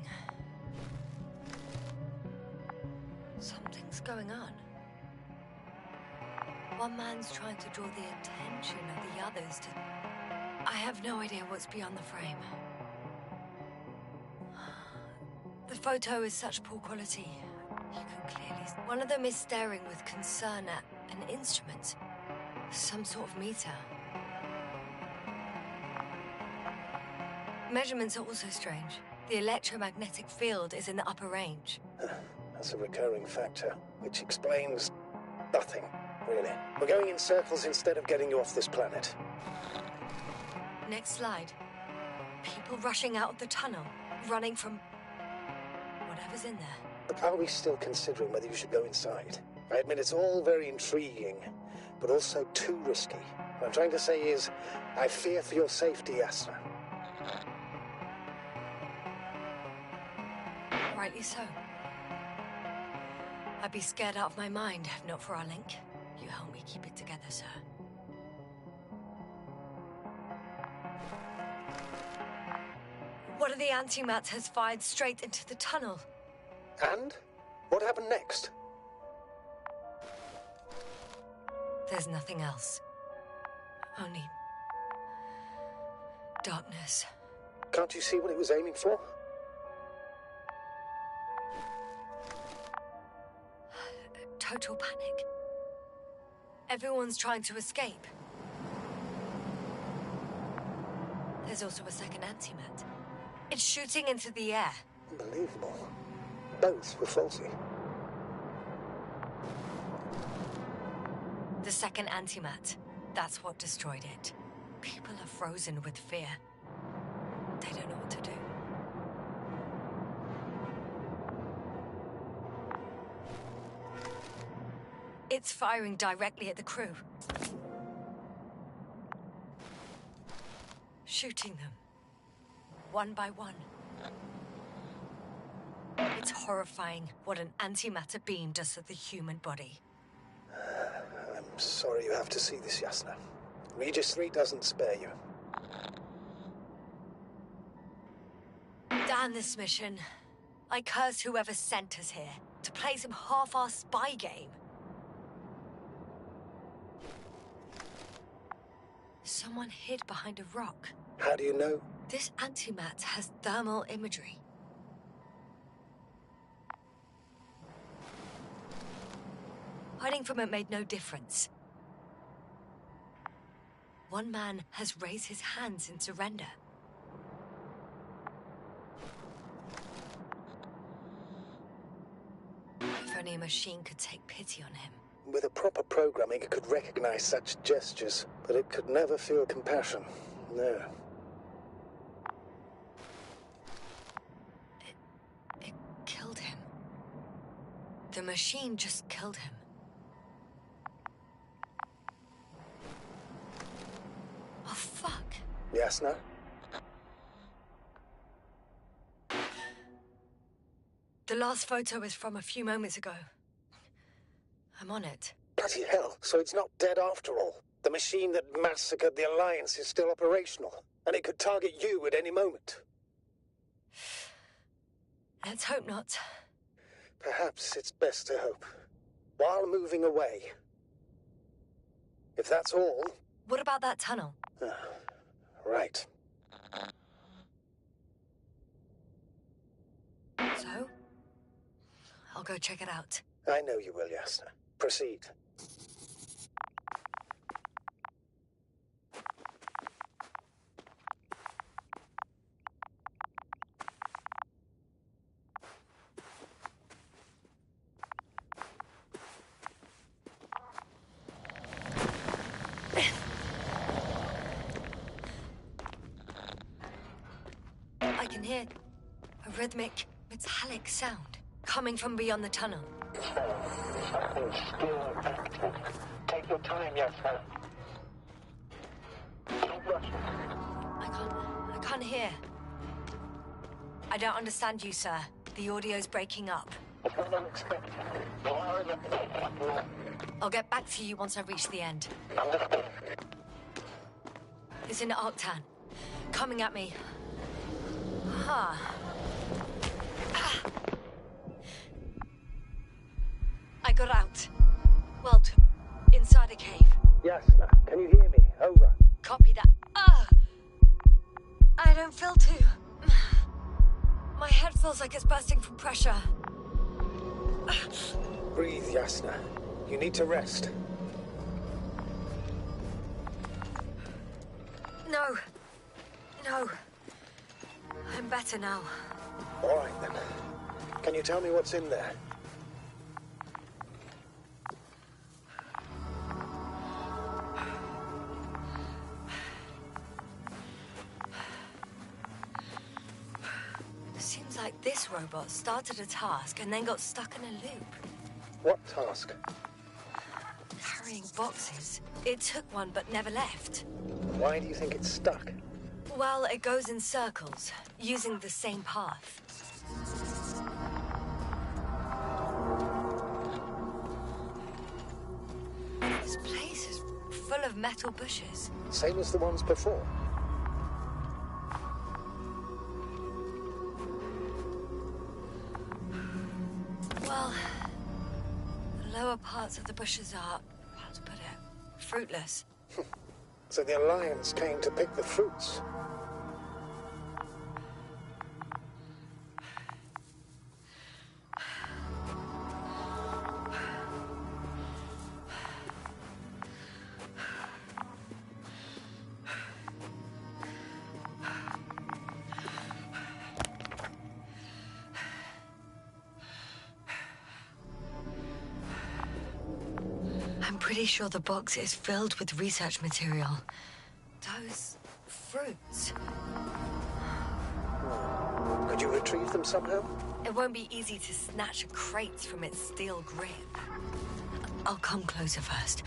Something's going on. One man's trying to draw the attention of the others to... I have no idea what's beyond the frame. The photo is such poor quality. You can clearly... One of them is staring with concern at an instrument. Some sort of meter. Measurements are also strange. The electromagnetic field is in the upper range. That's a recurring factor, which explains nothing, really. We're going in circles instead of getting you off this planet. Next slide. People rushing out of the tunnel, running from whatever's in there. But are we still considering whether you should go inside? I admit it's all very intriguing, but also too risky. What I'm trying to say is, I fear for your safety, Yasna. Rightly so. I'd be scared out of my mind if not for our link. You help me keep it together, sir. One of the antimatters fired straight into the tunnel. And? What happened next? There's nothing else. Only... darkness. Can't you see what it was aiming for? Total panic. Everyone's trying to escape. There's also a second antimat. It's shooting into the air. Unbelievable. Both were faulty. The second antimat. That's what destroyed it. People are frozen with fear. They don't know what to do. It's firing directly at the crew. Shooting them. One by one. It's horrifying what an antimatter beam does to the human body. I'm sorry you have to see this, Yasna. Regis 3 doesn't spare you. Damn this mission. I curse whoever sent us here to play some half-assed spy game. Someone hid behind a rock. How do you know? This antimat has thermal imagery. Hiding from it made no difference. One man has raised his hands in surrender. If only a machine could take pity on him. With a proper programming, it could recognize such gestures, but it could never feel compassion. No. It killed him. The machine just killed him. Oh, fuck. Yasna? The last photo is from a few moments ago. I'm on it. Bloody hell, so it's not dead after all. The machine that massacred the Alliance is still operational, and it could target you at any moment. Let's hope not. Perhaps it's best to hope. While moving away. If that's all... What about that tunnel? Right. So, I'll go check it out. I know you will, Yasna. Proceed. I can hear a rhythmic, metallic sound coming from beyond the tunnel. Something's still active. Take your time, Yasna. Don't rush. I can't hear. I don't understand you, sir. The audio's breaking up. It's not unexpected. You are in a place. I'll get back to you once I reach the end. Understood. It's in Arctan. Coming at me. Huh. I got out. Well, inside a cave. Yasna, can you hear me? Over. Copy that. I don't feel too... My head feels like it's bursting from pressure. Breathe, Yasna. You need to rest. No. No. I'm better now. All right, then. Can you tell me what's in there? Seems like this robot started a task and then got stuck in a loop. What task? Carrying boxes. It took one but never left. Why do you think it's stuck? Well, it goes in circles, using the same path. This place is full of metal bushes. Same as the ones before. Well, the lower parts of the bushes are, how to put it, fruitless. So the Alliance came to pick the fruits. I'm pretty sure the box is filled with research material. Those fruits. Could you retrieve them somehow? It won't be easy to snatch a crate from its steel grip. I'll come closer first.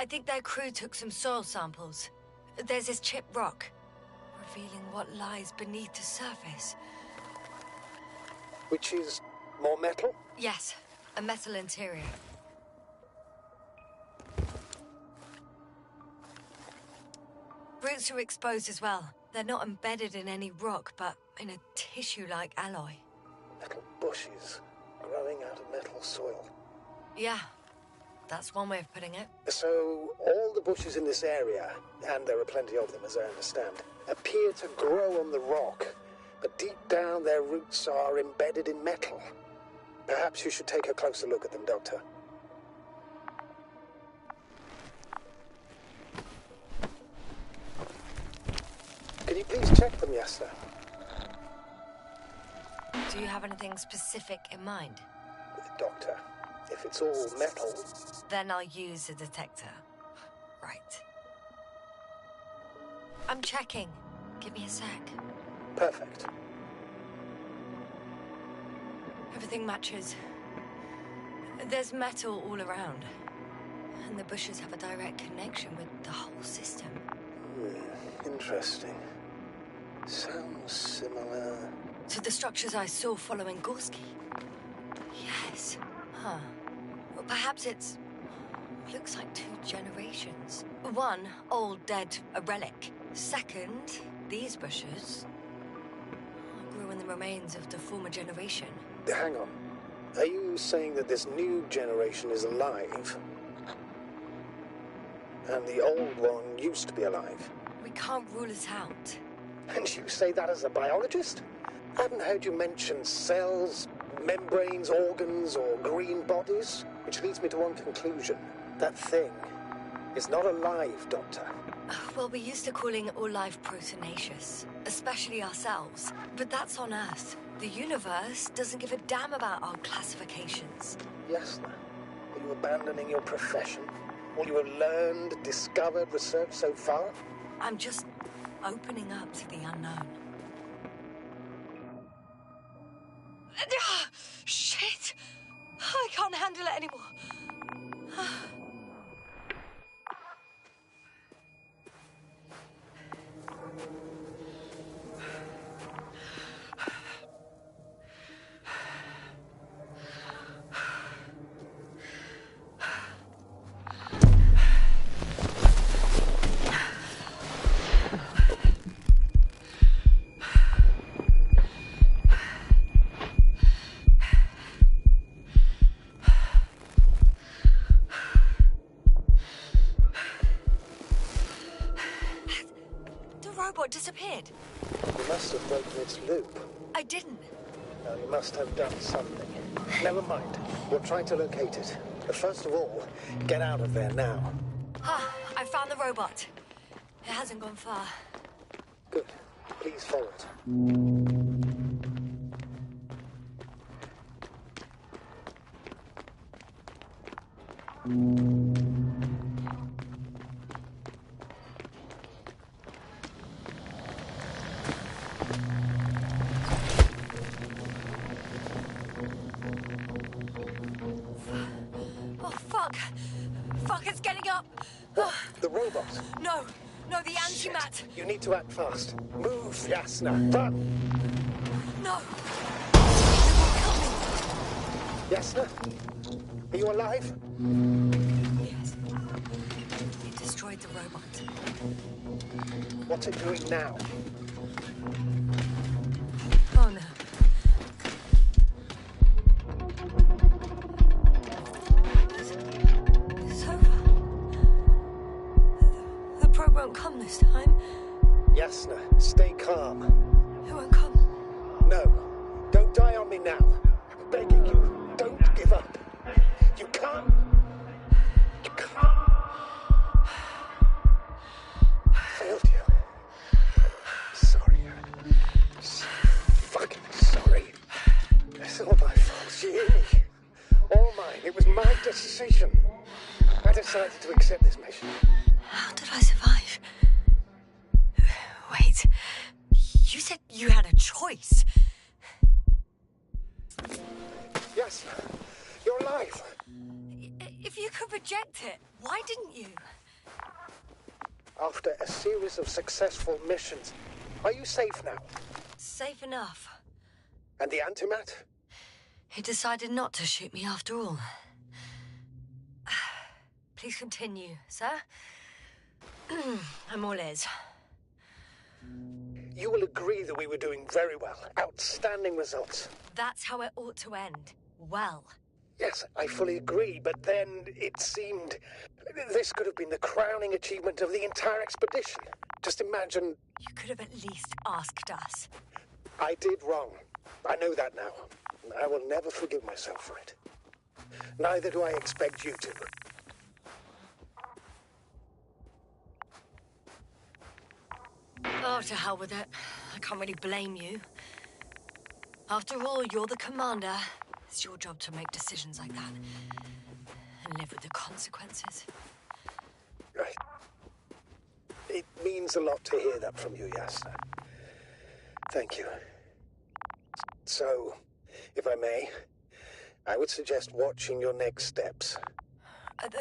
I think their crew took some soil samples. There's this chipped rock, revealing what lies beneath the surface. Which is more metal? Yes, a metal interior. Roots are exposed as well. They're not embedded in any rock, but in a tissue-like alloy. Little bushes growing out of metal soil. Yeah, that's one way of putting it. So, all the bushes in this area, and there are plenty of them as I understand, appear to grow on the rock, but deep down their roots are embedded in metal. Perhaps you should take a closer look at them, Doctor. Can you please check them, Yasna? Do you have anything specific in mind? Doctor, if it's all metal... Then I'll use a detector. Right. I'm checking. Give me a sec. Perfect. Everything matches. There's metal all around. And the bushes have a direct connection with the whole system. Interesting. Sounds similar... To the structures I saw following Gorski. Yes. Huh. Well, perhaps it's... Looks like 2 generations. One, old, dead, a relic. Second, these bushes grew in the remains of the former generation. Hang on. Are you saying that this new generation is alive? And the old one used to be alive? We can't rule it out. And you say that as a biologist? I haven't heard you mention cells, membranes, organs, or green bodies. Which leads me to one conclusion. That thing is not alive, Doctor. Well, we're used to calling all life proteinaceous, especially ourselves. But that's on Earth. The universe doesn't give a damn about our classifications. Yasna, are you abandoning your profession? All you have learned, discovered, researched so far? I'm just opening up to the unknown. Shit! I can't handle it anymore. Disappeared. You must have broken its loop. I didn't. No, you must have done something. Never mind. We'll try to locate it. But first of all, get out of there now. I found the robot. It hasn't gone far. Good. Please follow it. Fuck, it's getting up. What? The robot? No, the antimat. You need to act fast. Move, Yasna. Run! No. It won't kill me. Yasna? Are you alive? Yes. It destroyed the robot. What's it doing now? Oh no. Won't come this time. Yasna, stay calm. It won't come. No, don't die on me now. I'm begging you, don't give up. You can't. You can't. I failed you. Sorry. So fucking sorry. It's all my fault. You hear me? All mine. It was my decision. I decided to accept this mission. How did I survive? Wait, you said you had a choice. Yes, you're alive. If you could reject it, why didn't you? After a series of successful missions, are you safe now? Safe enough. And the antimat? He decided not to shoot me after all. Please continue, sir. I'm all ears. You will agree that we were doing very well. Outstanding results. That's how it ought to end. Well. Yes, I fully agree, but then it seemed... This could have been the crowning achievement of the entire expedition. Just imagine... You could have at least asked us. I did wrong. I know that now. I will never forgive myself for it. Neither do I expect you to. Oh, to hell with it. I can't really blame you. After all, you're the commander. It's your job to make decisions like that. And live with the consequences. Right. It means a lot to hear that from you, Yasna. Thank you. So, if I may, I would suggest watching your next steps.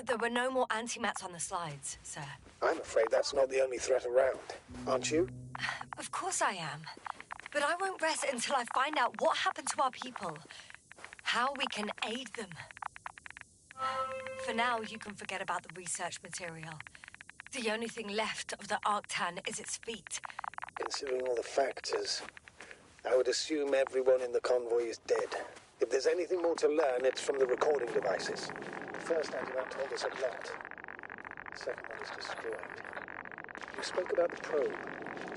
There were no more antimats on the slides, sir. I'm afraid that's not the only threat around, aren't you? Of course I am. But I won't rest until I find out what happened to our people. How we can aid them. For now, you can forget about the research material. The only thing left of the Arctan is its feet. Considering all the factors, I would assume everyone in the convoy is dead. If there's anything more to learn, it's from the recording devices. The first antimat told us a lot. The second one is destroyed. You spoke about the probe.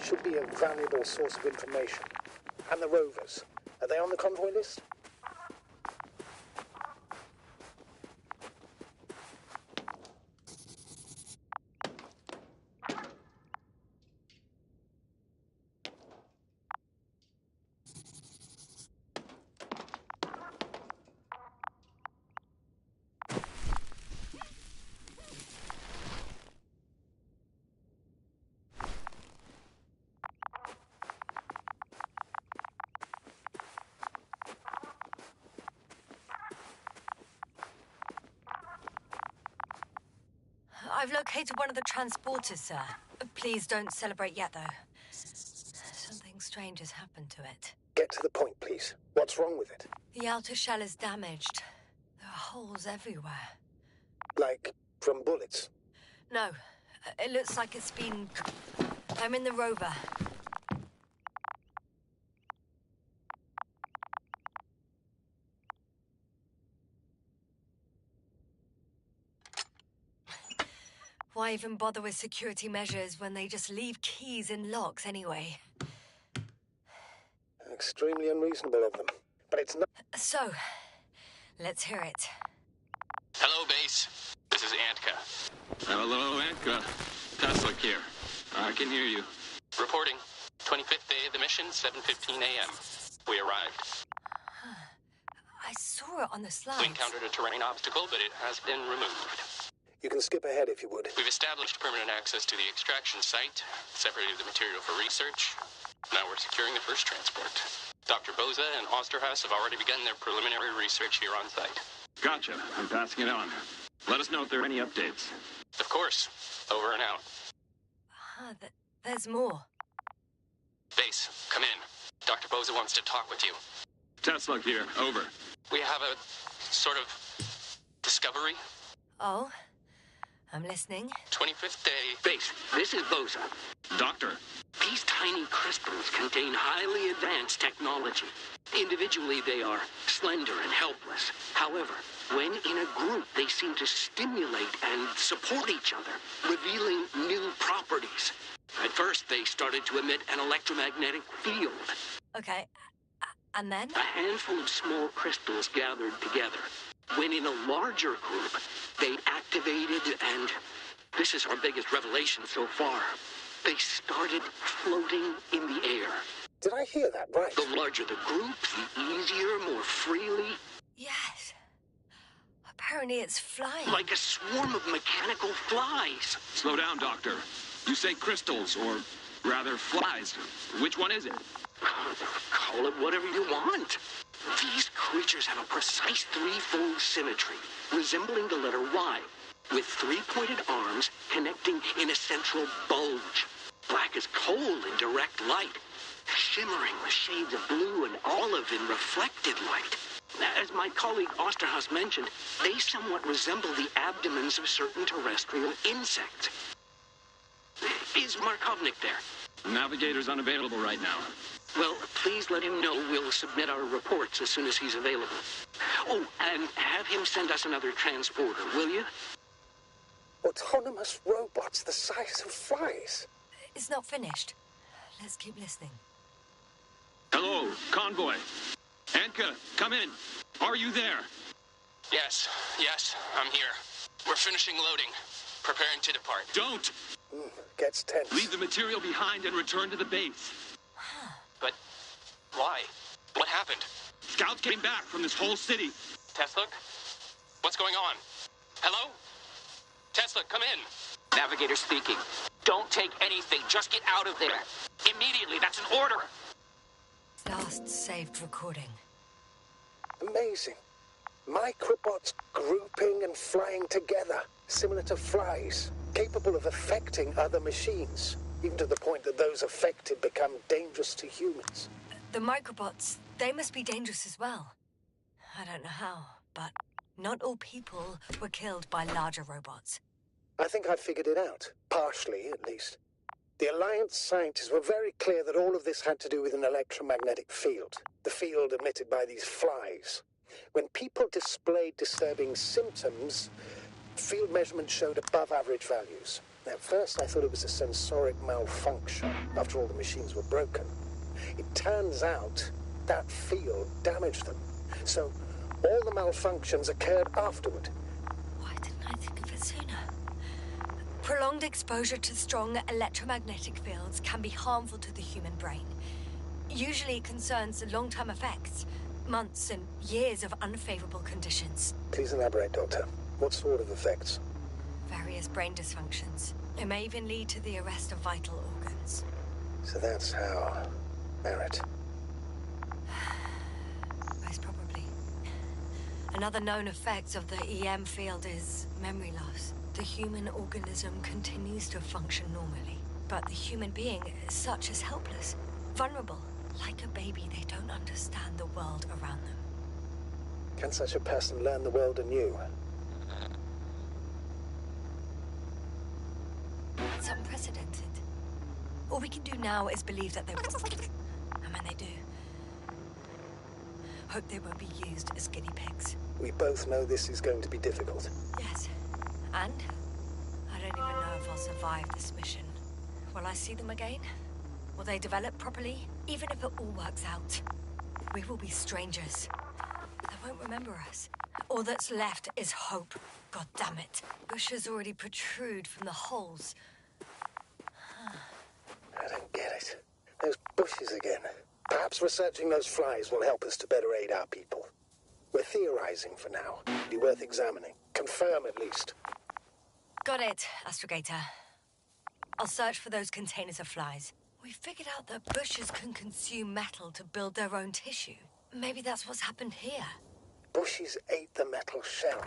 Should be a valuable source of information. And the rovers. Are they on the convoy list? I've located one of the transporters, sir. Please don't celebrate yet, though. Something strange has happened to it. Get to the point, please. What's wrong with it? The outer shell is damaged. There are holes everywhere. Like from bullets? No. It looks like it's been... I'm in the rover. Why even bother with security measures when they just leave keys in locks anyway? Extremely unreasonable of them. But it's not... So, let's hear it. Hello, base. This is Antka. Hello, Antka. Tesla here. I can hear you. Reporting. 25th day of the mission, 7:15 a.m. We arrived. I saw it on the slides. We encountered a terrain obstacle, but it has been removed. You can skip ahead if you would. We've established permanent access to the extraction site, separated the material for research. Now we're securing the first transport. Dr. Boza and Osterhaus have already begun their preliminary research here on site. Gotcha. I'm passing it on. Let us know if there are any updates. Of course. Over and out. There's more. Base, come in. Dr. Boza wants to talk with you. Tesla here. Over. We have a sort of discovery. Oh? I'm listening. 25th day. Base, this is Boza. Doctor. These tiny crystals contain highly advanced technology. Individually, they are slender and helpless. However, when in a group, they seem to stimulate and support each other, revealing new properties. At first, they started to emit an electromagnetic field. Okay. And then? A handful of small crystals gathered together. When in a larger group, they activated and... This is our biggest revelation so far. They started floating in the air. Did I hear that right? The larger the group, the easier, more freely. Yes. Apparently it's flying. Like a swarm of mechanical flies. Slow down, Doctor. You say crystals, or rather flies. Which one is it? Call it whatever you want. These creatures have a precise threefold symmetry, resembling the letter Y, with three-pointed arms connecting in a central bulge. Black as coal in direct light, shimmering with shades of blue and olive in reflected light. As my colleague Osterhaus mentioned, they somewhat resemble the abdomens of certain terrestrial insects. Is Markovnik there? Navigator's unavailable right now. Well, please let him know we'll submit our reports as soon as he's available. Oh, and have him send us another transporter, will you? Autonomous robots the size of flies. It's not finished. Let's keep listening. Hello, convoy. Anka, come in. Are you there? Yes, I'm here. We're finishing loading. Preparing to depart. Don't! Gets tense. Leave the material behind and return to the base. But why? What happened? Scouts came back from this whole city. Tesla? What's going on? Hello? Tesla, come in. Navigator speaking. Don't take anything. Just get out of there. Immediately. That's an order. Last saved recording. Amazing. Microbots grouping and flying together, similar to flies, capable of affecting other machines, even to the point that those affected become dangerous to humans. The microbots, they must be dangerous as well. I don't know how, but not all people were killed by larger robots. I think I figured it out, partially at least. The Alliance scientists were very clear that all of this had to do with an electromagnetic field, the field emitted by these flies. When people displayed disturbing symptoms, field measurements showed above average values. At first, I thought it was a sensoric malfunction. After all, the machines were broken. It turns out that field damaged them. So all the malfunctions occurred afterward. Why didn't I think of it sooner? Prolonged exposure to strong electromagnetic fields can be harmful to the human brain. Usually it concerns long-term effects, months and years of unfavorable conditions. Please elaborate, Doctor. What sort of effects? Various brain dysfunctions. It may even lead to the arrest of vital organs. So that's how... Merit. Most probably. Another known effect of the EM field is memory loss. The human organism continues to function normally, but the human being is such as helpless, vulnerable. Like a baby, they don't understand the world around them. Can such a person learn the world anew? It's unprecedented. All we can do now is believe that they will. And when they do, hope they won't be used as guinea pigs. We both know this is going to be difficult. Yes. And I don't even know if I'll survive this mission. Will I see them again? Will they develop properly? Even if it all works out, we will be strangers. They won't remember us. All that's left is hope. God damn it. Bushes already protrude from the holes. I don't get it. Those bushes again. Perhaps researching those flies will help us to better aid our people. We're theorizing for now. Be worth examining. Confirm at least. Got it, Astrogator. I'll search for those containers of flies. We figured out that bushes can consume metal to build their own tissue. Maybe that's what's happened here. Bushes ate the metal shell.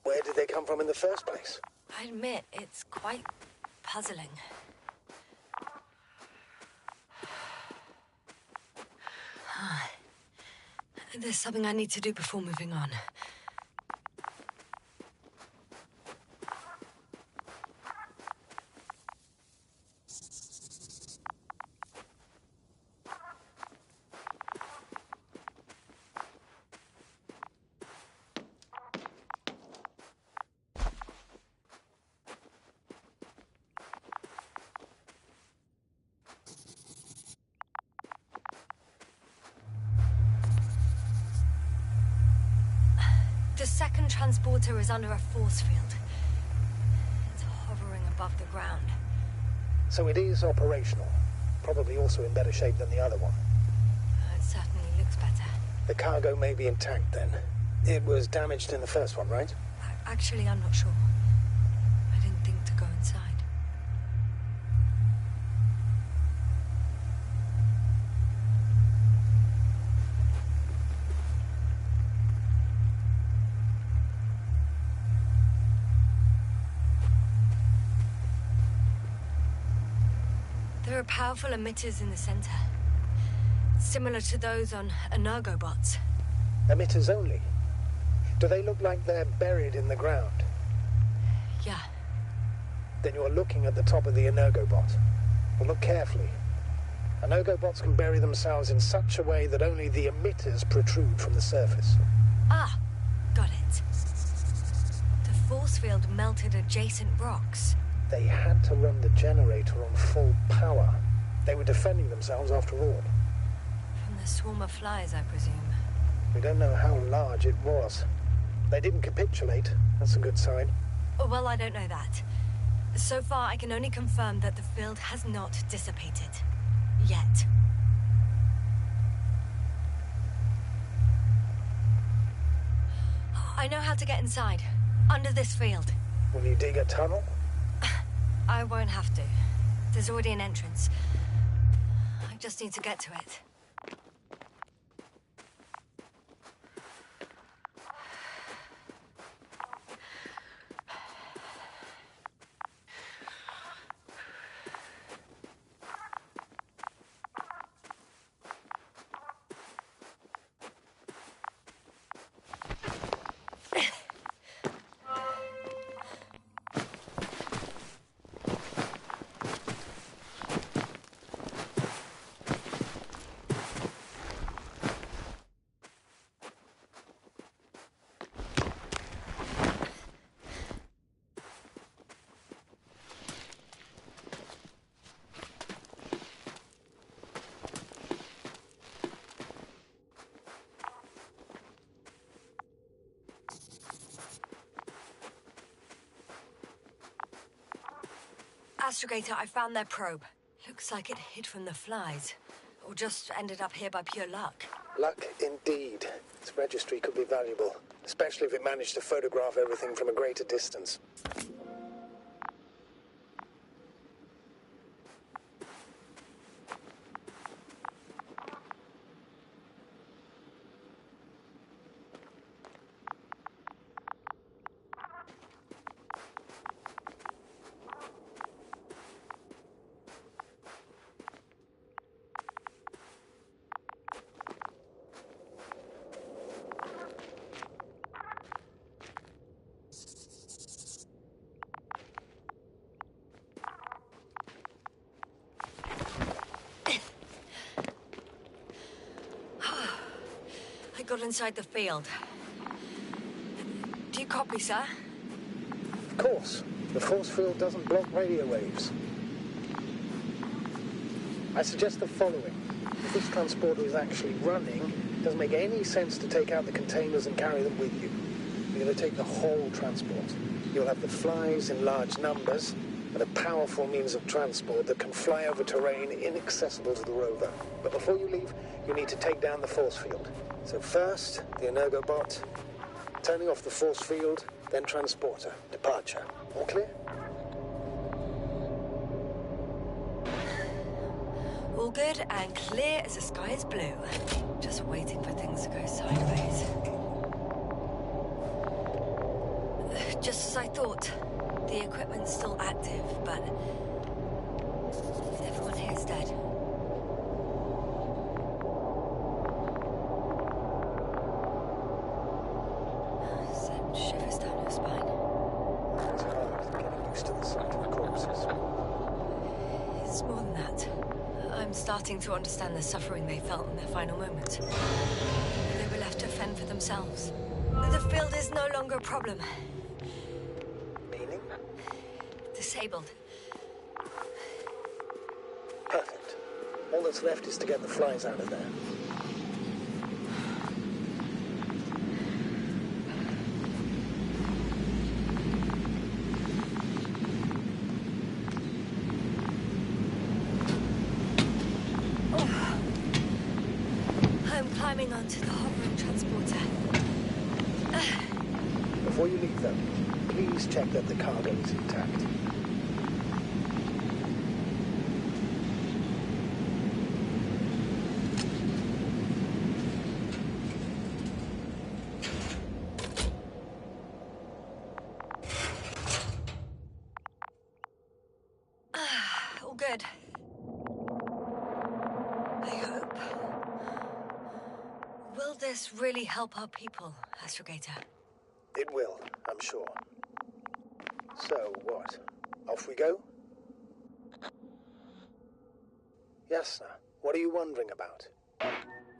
Where did they come from in the first place? I admit, it's quite puzzling. There's something I need to do before moving on. The second transporter is under a force field. It's hovering above the ground. So it is operational. Probably also in better shape than the other one. It certainly looks better. The cargo may be intact then. It was damaged in the first one, right? Actually, I'm not sure. I didn't think to go inside. There are powerful emitters in the center. Similar to those on Energobots. Emitters only? Do they look like they're buried in the ground? Yeah. Then you're looking at the top of the Energobot. Well, look carefully. Energobots can bury themselves in such a way that only the emitters protrude from the surface. Ah, got it. The force field melted adjacent rocks. They had to run the generator on full power. They were defending themselves after all. From the swarm of flies, I presume. We don't know how large it was. They didn't capitulate. That's a good sign. Oh, well, I don't know that. So far, I can only confirm that the field has not dissipated. Yet. I know how to get inside. Under this field. Will you dig a tunnel? I won't have to. There's already an entrance. I just need to get to it. Astrogator, I found their probe. Looks like it hid from the flies. Or just ended up here by pure luck. Luck indeed. Its registry could be valuable, especially if it managed to photograph everything from a greater distance. I got inside the field. Do you copy, sir? Of course. The force field doesn't block radio waves. I suggest the following. If this transporter is actually running, it doesn't make any sense to take out the containers and carry them with you. You're going to take the whole transport. You'll have the flies in large numbers, and a powerful means of transport that can fly over terrain inaccessible to the rover. But before you leave, you need to take down the force field. So first, the Energobot, turning off the force field, then transporter, departure. All clear? All good and clear as the sky is blue. Just waiting for things to go sideways. Just as I thought. The equipment's still active, but everyone here is dead. Send shivers down your spine. It's hard getting used to the sight of corpses. It's more than that. I'm starting to understand the suffering they felt in their final moments. They were left to fend for themselves. The field is no longer a problem. Meaning? Disabled. Perfect. All that's left is to get the flies out of there. I'm climbing onto the hovering transporter. Before you leave, though, please check that the cargo is intact. All good. this really help our people, Astrogator? It will, I'm sure. So, what? Off we go? Yasna, what are you wondering about?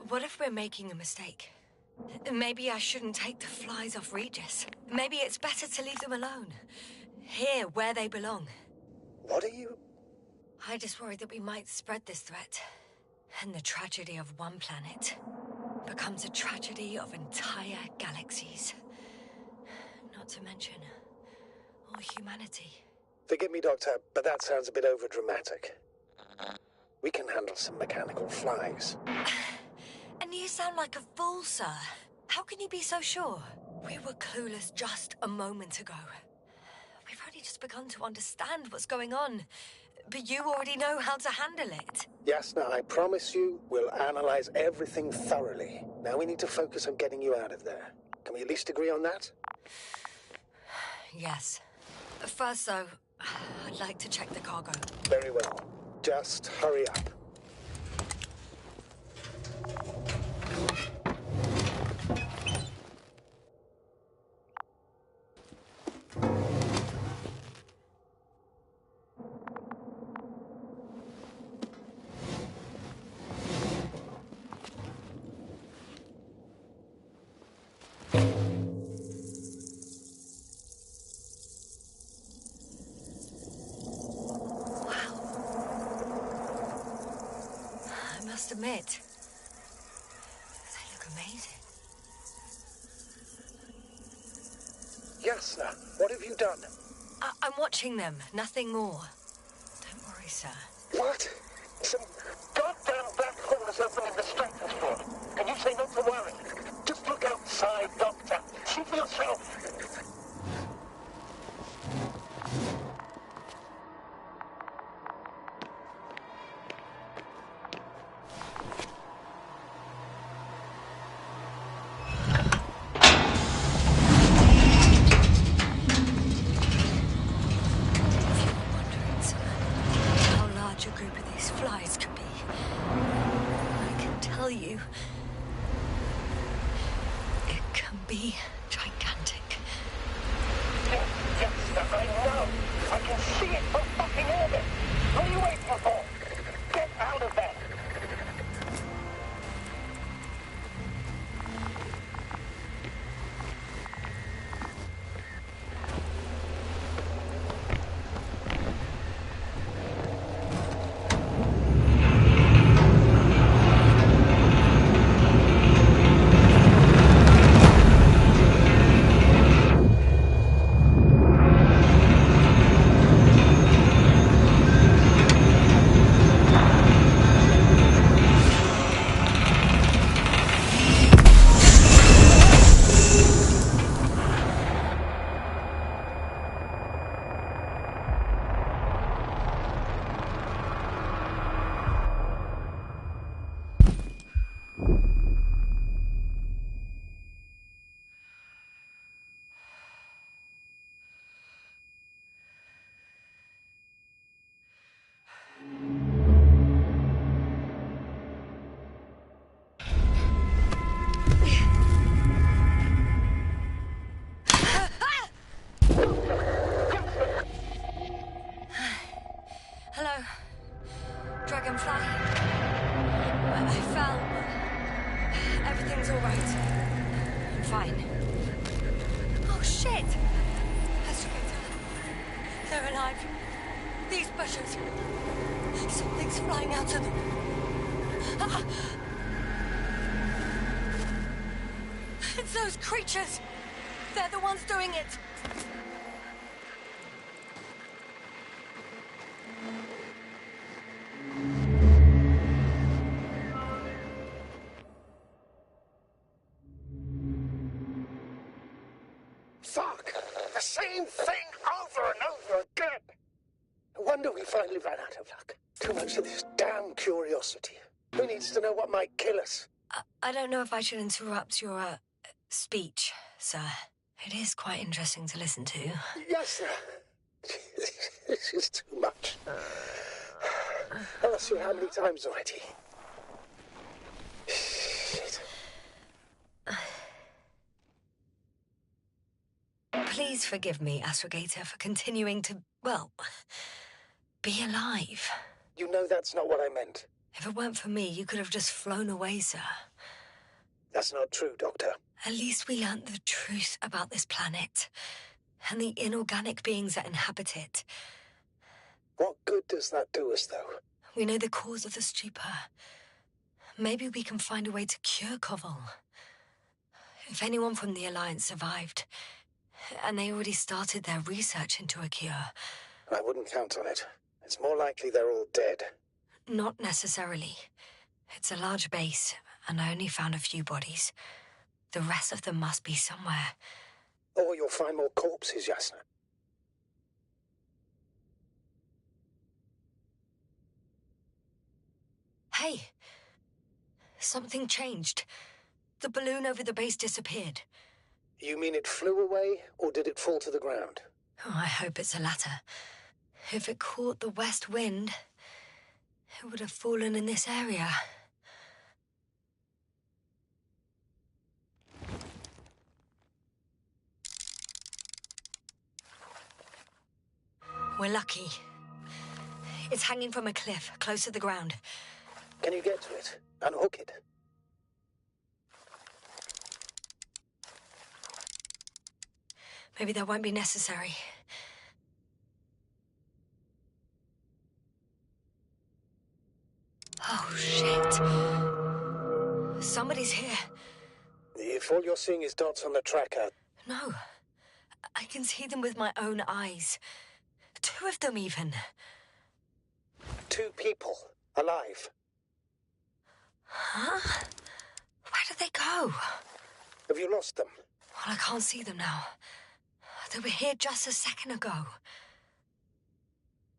What if we're making a mistake? Maybe I shouldn't take the flies off Regis. Maybe it's better to leave them alone. Here, where they belong. What are you... I just worry that we might spread this threat. And the tragedy of one planet becomes a tragedy of entire galaxies. Not to mention, all humanity. Forgive me, Doctor, but that sounds a bit overdramatic. We can handle some mechanical flies. And you sound like a fool, sir. How can you be so sure? We were clueless just a moment ago. We've only just begun to understand what's going on. But you already know how to handle it. Yasna, I promise you, we'll analyze everything thoroughly. Now we need to focus on getting you out of there. Can we at least agree on that? Yes. First, though, I'd like to check the cargo. Very well. Just hurry up. I must admit, they look amazing. Yasna, what have you done? I'm watching them, nothing more. Don't worry, sir. What? Some goddamn black hole is opening the stratosphere. And you say not to worry. Just look outside, Doctor. See for yourself. Be gigantic. Yes, I know. I can see it from fucking orbit. What are you waiting for? Get out of there. Those creatures! They're the ones doing it! Fuck! The same thing over and over again! No wonder we finally ran out of luck. Too much of this damn curiosity. Who needs to know what might kill us? I don't know if I should interrupt your, speech, sir. It is quite interesting to listen to. Yes, sir. This is too much. I've asked you how many times already? Shit. Please forgive me, Astrogator, for continuing to, well, be alive. You know that's not what I meant. If it weren't for me, you could have just flown away, sir. That's not true, Doctor. At least we learned the truth about this planet and the inorganic beings that inhabit it. What good does that do us, though? We know the cause of the stupor. Maybe we can find a way to cure Koval. If anyone from the Alliance survived, and they already started their research into a cure. I wouldn't count on it. It's more likely they're all dead. Not necessarily. It's a large base, and I only found a few bodies. The rest of them must be somewhere. Or you'll find more corpses, Yasna. Hey! Something changed. The balloon over the base disappeared. You mean it flew away, or did it fall to the ground? Oh, I hope it's the latter. If it caught the west wind, it would have fallen in this area. We're lucky. It's hanging from a cliff, close to the ground. Can you get to it? Unhook it? Maybe that won't be necessary. Oh, shit. Somebody's here. If all you're seeing is dots on the tracker... No. I can see them with my own eyes. 2 of them, even. 2 people. Alive. Huh? Where did they go? Have you lost them? Well, I can't see them now. They were here just a second ago.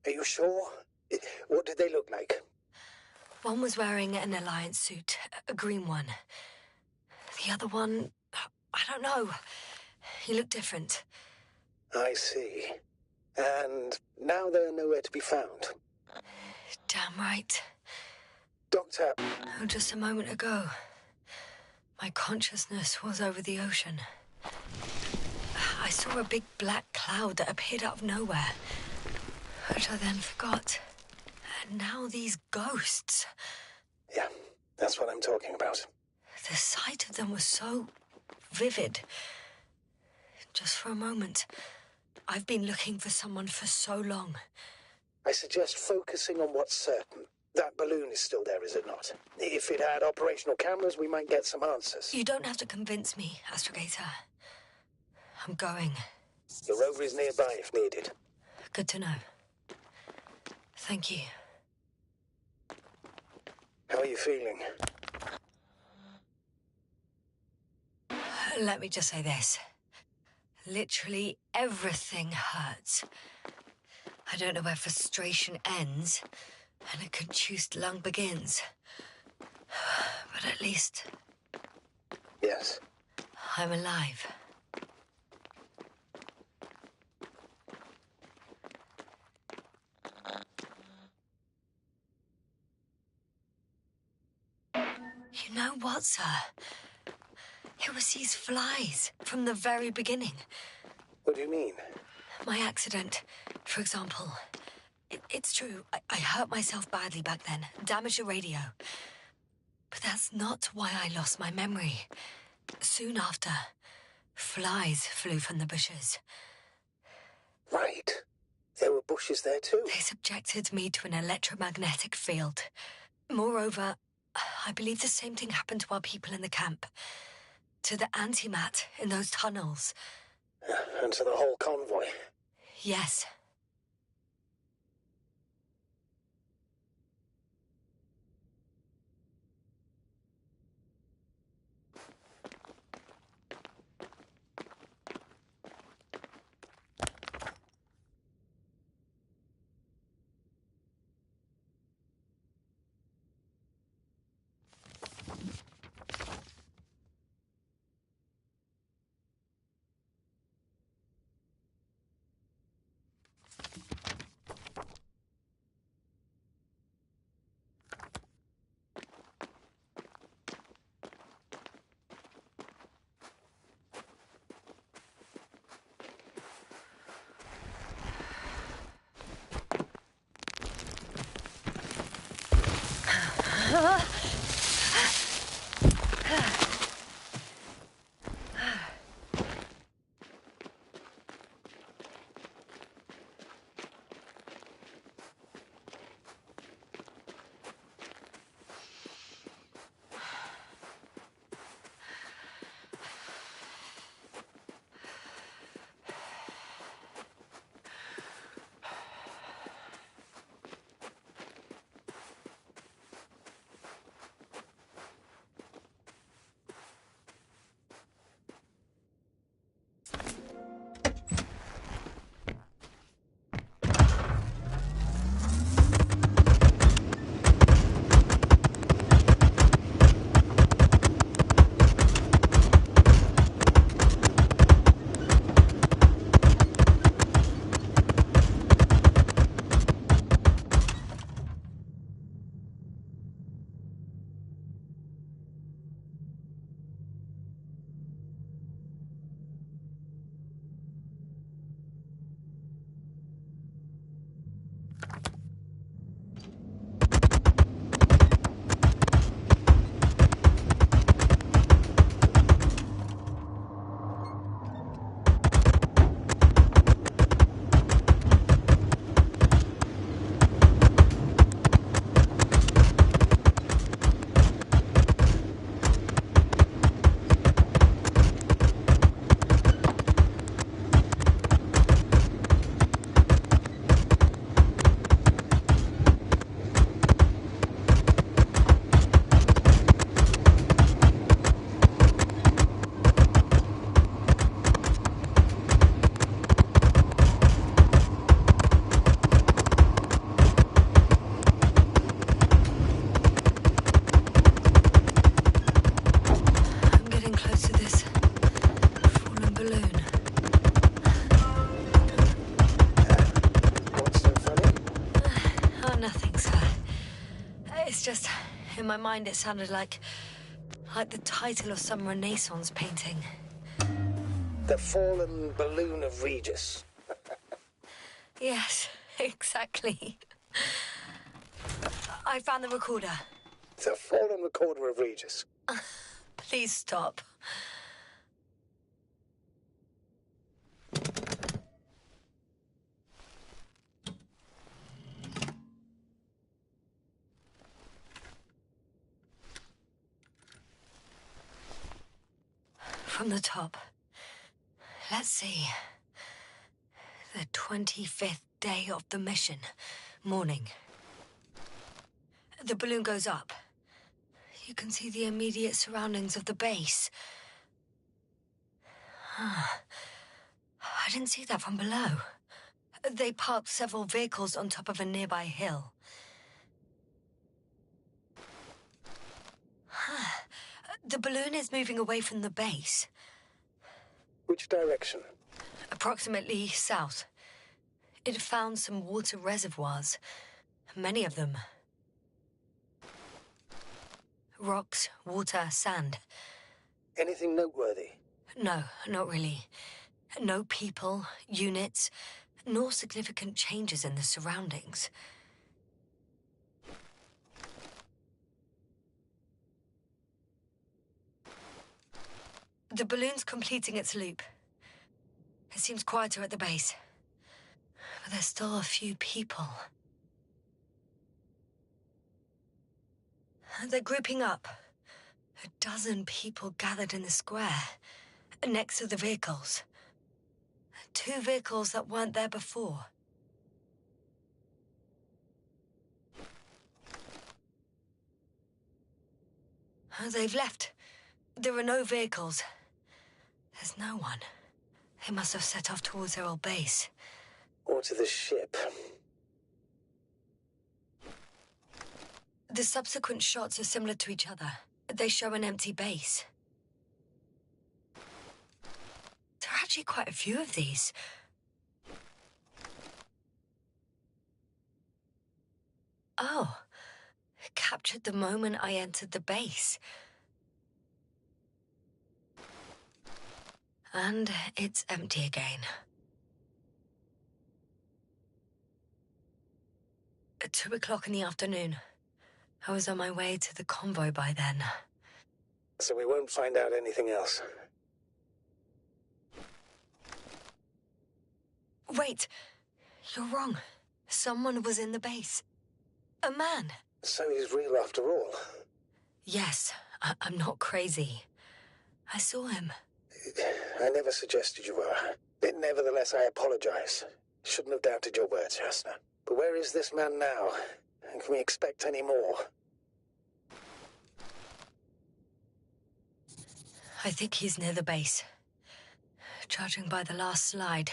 Are you sure? What did they look like? One was wearing an Alliance suit, a green one. The other one, I don't know. He looked different. I see. And now they're nowhere to be found. Damn right. Doctor... Oh, just a moment ago, my consciousness was over the ocean. I saw a big black cloud that appeared out of nowhere, which I then forgot. And now these ghosts. Yeah, that's what I'm talking about. The sight of them was so vivid. Just for a moment. I've been looking for someone for so long. I suggest focusing on what's certain. That balloon is still there, is it not? If it had operational cameras, we might get some answers. You don't have to convince me, Astrogator. I'm going. Your rover is nearby if needed. Good to know. Thank you. How are you feeling? Let me just say this. Literally everything hurts. I don't know where frustration ends and a contused lung begins. But at least... Yes. I'm alive. You know what, sir? It was these flies from the very beginning. What do you mean? My accident, for example. It's true, I hurt myself badly back then, damaged the radio. But that's not why I lost my memory. Soon after, flies flew from the bushes. Right. There were bushes there too. They subjected me to an electromagnetic field. Moreover, I believe the same thing happened to our people in the camp. To the antimat in those tunnels. And to the whole convoy. Yes. Just, in my mind, it sounded like the title of some Renaissance painting. The Fallen Balloon of Regis. Yes, exactly. I found the recorder. The Fallen Recorder of Regis. Please stop. From the top. Let's see. The 25th day of the mission. Morning. The balloon goes up. You can see the immediate surroundings of the base. I didn't see that from below. They parked several vehicles on top of a nearby hill. The balloon is moving away from the base. Which direction? Approximately south. It found some water reservoirs. Many of them. Rocks, water, sand. Anything noteworthy? No, not really. No people, units, nor significant changes in the surroundings. The balloon's completing its loop. It seems quieter at the base. But there's still a few people. They're grouping up. 12 people gathered in the square, next to the vehicles. 2 vehicles that weren't there before. They've left. There are no vehicles. There's no one. They must have set off towards their old base. Or to the ship. The subsequent shots are similar to each other. They show an empty base. There are actually quite a few of these. Oh, it captured the moment I entered the base. And it's empty again. At 2 o'clock in the afternoon. I was on my way to the convoy by then. So we won't find out anything else. Wait, you're wrong. Someone was in the base. A man. So he's real after all. Yes, I'm not crazy. I saw him. I never suggested you were. Nevertheless, I apologize. Shouldn't have doubted your words, Jasna. But where is this man now? And can we expect any more? I think he's near the base. Judging by the last slide,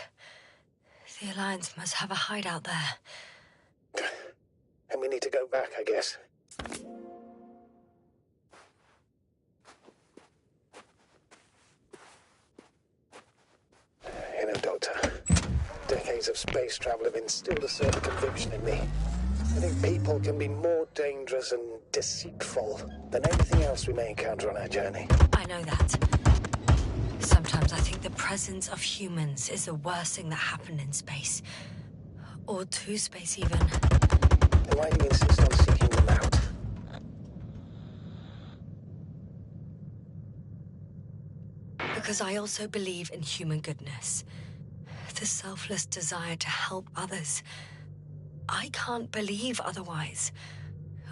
the Alliance must have a hideout there. And we need to go back, I guess. You know, Doctor, decades of space travel have instilled a certain conviction in me. I think people can be more dangerous and deceitful than anything else we may encounter on our journey. I know that. Sometimes I think the presence of humans is the worst thing that happened in space. Or 2 space even. Then why do you insist on seeking them out? Because I also believe in human goodness. The selfless desire to help others. I can't believe otherwise.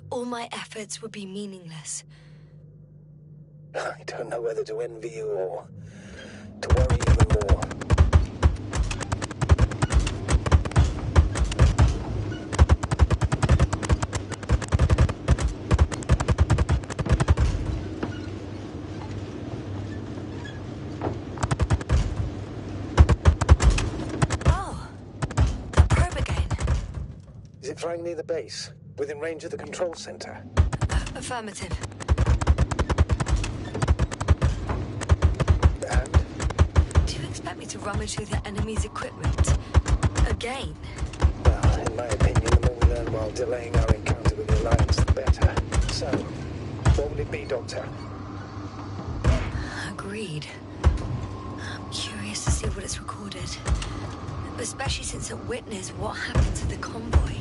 All my efforts would be meaningless. I don't know whether to envy you or to worry even more. Oh, the probe again. Is it flying near the base, within range of the control center? Affirmative. And? Do you expect me to rummage through the enemy's equipment? Again? Well, in my opinion, the more we learn while delaying our encounter with the Alliance, the better. So, what will it be, Doctor? Agreed. I'm curious to see what it's recorded. Especially since it witnessed what happened to the convoy.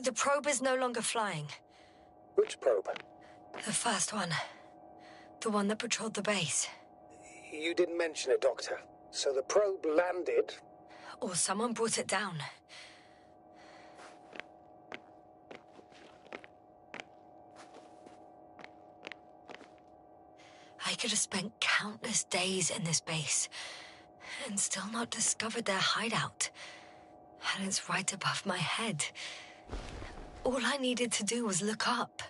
The probe is no longer flying. Which probe? The first one. The one that patrolled the base. You didn't mention it, Doctor. So the probe landed. Or someone brought it down. I could have spent countless days in this base and still not discovered their hideout. And it's right above my head. All I needed to do was look up.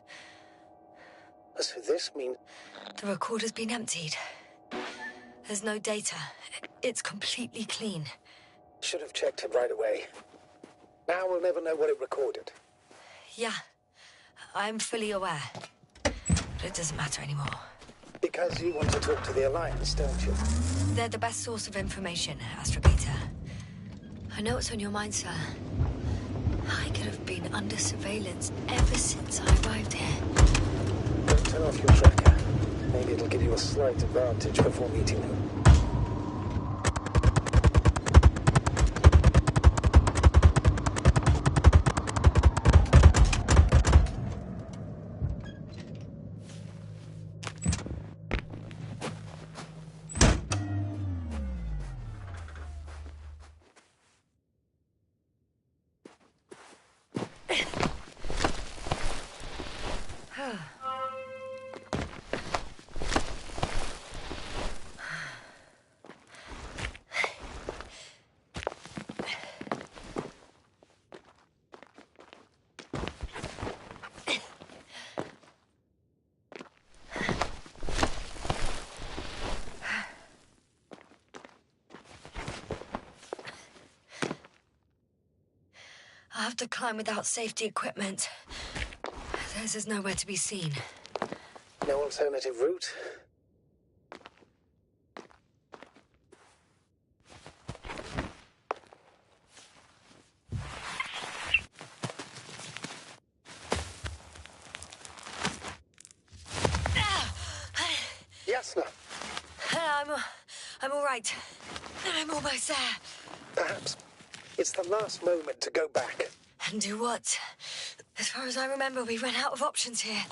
So this means... The recorder's been emptied. There's no data. It's completely clean. Should have checked it right away. Now we'll never know what it recorded. Yeah, I'm fully aware. But it doesn't matter anymore. Because you want to talk to the Alliance, don't you? They're the best source of information, Astrogator. I know what's on your mind, sir. I could have been under surveillance ever since I arrived here. Don't turn off your tracker. Maybe it'll give you a slight advantage before meeting them. I'll have to climb without safety equipment. Theirs is nowhere to be seen. No alternative route? Yasna! I'm all right. I'm almost there. Perhaps it's the last moment to go back. And do what? As far as I remember, we ran out of options here.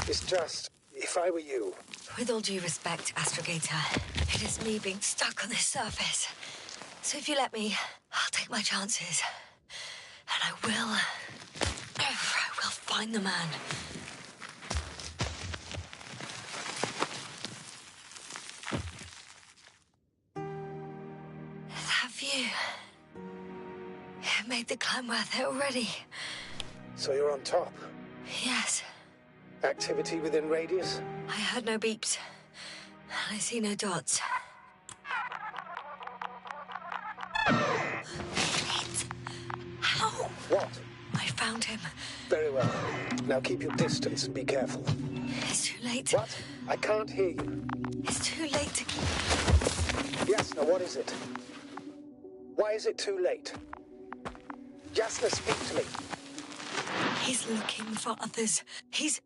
It's just, if I were you... With all due respect, Astrogator, it is me being stuck on this surface. So if you let me, I'll take my chances. And I will find the man. That view... It made the climb worth it already. So you're on top? Yes. Activity within radius? I heard no beeps. I see no dots. Shit! How? What? I found him. Very well. Now keep your distance and be careful. It's too late. What? I can't hear you. It's too late to keep... Yasna, what is it? Why is it too late? Yasna, speak to me. He's looking for others. He's...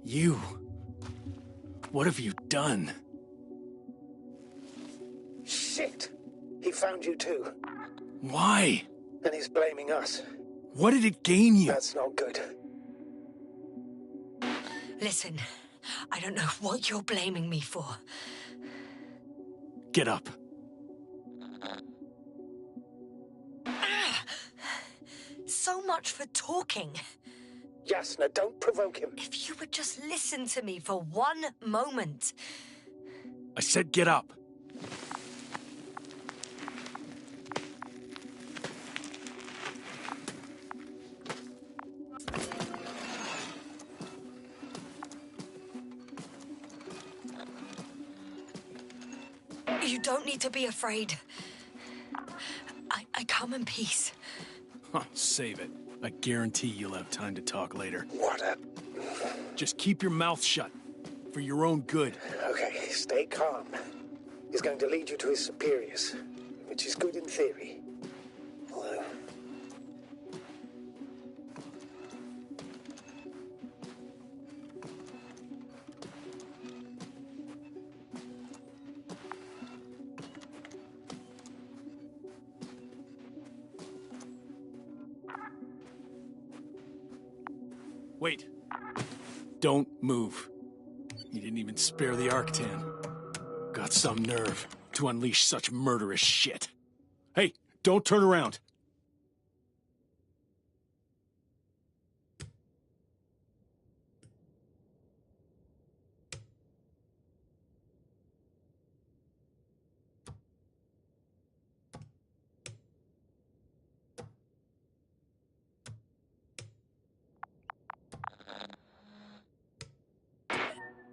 You... What have you done? Shit! He found you too. Why? And he's blaming us. What did it gain you? That's not good. Listen, I don't know what you're blaming me for. Get up. So much for talking. Yasna, don't provoke him. If you would just listen to me for one moment. I said get up. You don't need to be afraid. I come in peace. Huh, save it. I guarantee you'll have time to talk later. What a... Just keep your mouth shut. For your own good. Okay, stay calm. He's going to lead you to his superiors, which is good in theory. Although... Wait. Don't move. You didn't even spare the Arctan. Got some nerve to unleash such murderous shit. Hey, don't turn around.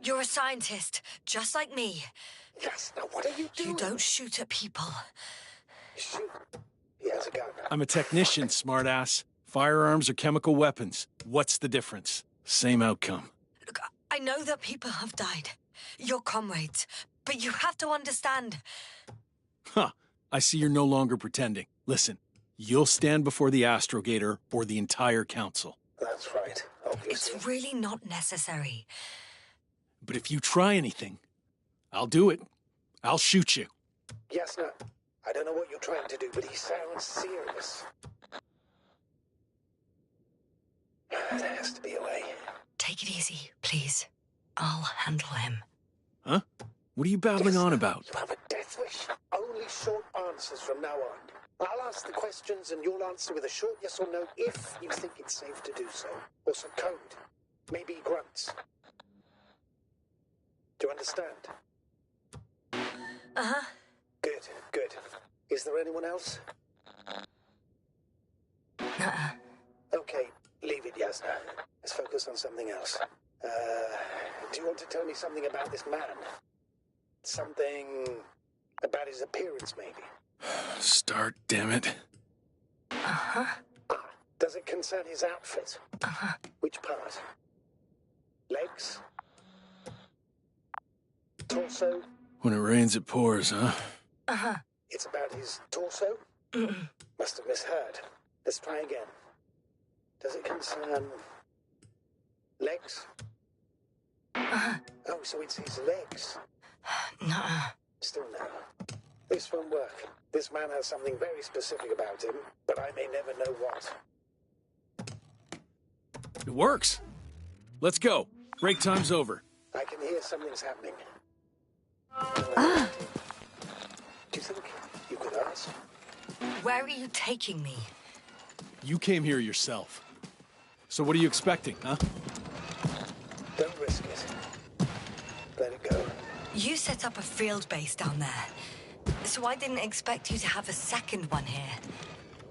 You're a scientist, just like me. Yasna, what are you doing? You don't shoot at people. Shoot. He has a gun. I'm a technician, smartass. Firearms are chemical weapons. What's the difference? Same outcome. Look, I know that people have died. Your comrades. But you have to understand. Huh. I see you're no longer pretending. Listen, you'll stand before the Astrogator or the entire council. That's right, obviously. It's really not necessary. But if you try anything, I'll do it. I'll shoot you. Yasna, I don't know what you're trying to do, but he sounds serious. There has to be a way. Take it easy, please. I'll handle him. Huh? What are you babbling on about? You have a death wish. Only short answers from now on. I'll ask the questions and you'll answer with a short yes or no if you think it's safe to do so. Or some code. Maybe grunts. Do you understand? Uh-huh. Good, good. Is there anyone else? Uh-uh. Okay, leave it, Yasna. Let's focus on something else. Do you want to tell me something about this man? Something about his appearance, maybe? Start, damn it. Uh-huh. Does it concern his outfit? Uh-huh. Which part? Legs? Torso? When it rains, it pours, huh? Uh-huh. It's about his torso? Mm-mm. Must have misheard. Let's try again. Does it concern... legs? Uh-huh. Oh, so it's his legs. Nuh-uh. Still no. This won't work. This man has something very specific about him, but I may never know what. It works. Let's go. Break time's over. I can hear something's happening. Do you think you could ask? Where are you taking me? You came here yourself. So what are you expecting, huh? Don't risk it. Let it go. You set up a field base down there. So I didn't expect you to have a second one here.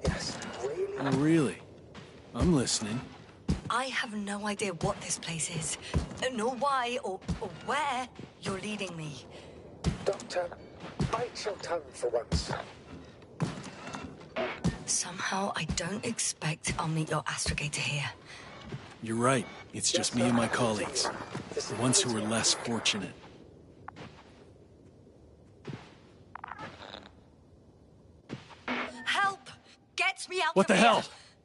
Yes, really? Oh, really? I'm listening. I have no idea what this place is, nor why or where you're leading me. Doctor, bite your tongue for once. Somehow, I don't expect I'll meet your astrogator here. You're right. It's just me and my colleagues. The ones who are less fortunate. Help! Get me out What of the here! hell?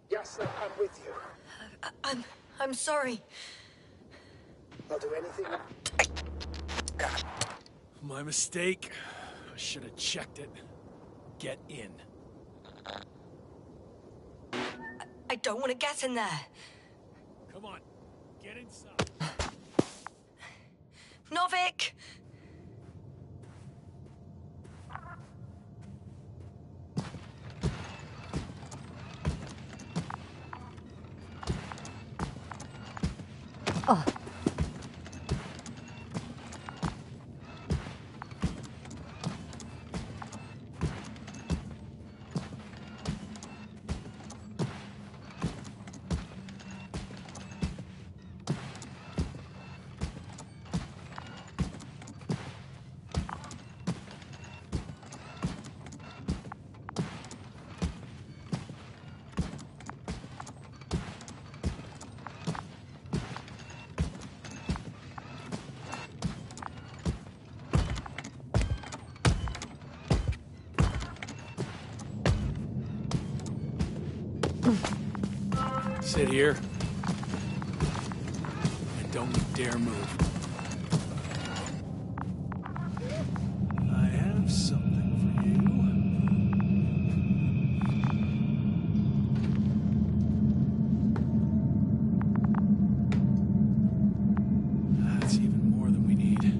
Yes, I'm with you. I'm sorry. I'll do anything. My mistake. I should have checked it. Get in. I don't want to get in there. Come on. Get inside. Novik! Oh. Sit here. And don't you dare move. I have something for you. That's even more than we need.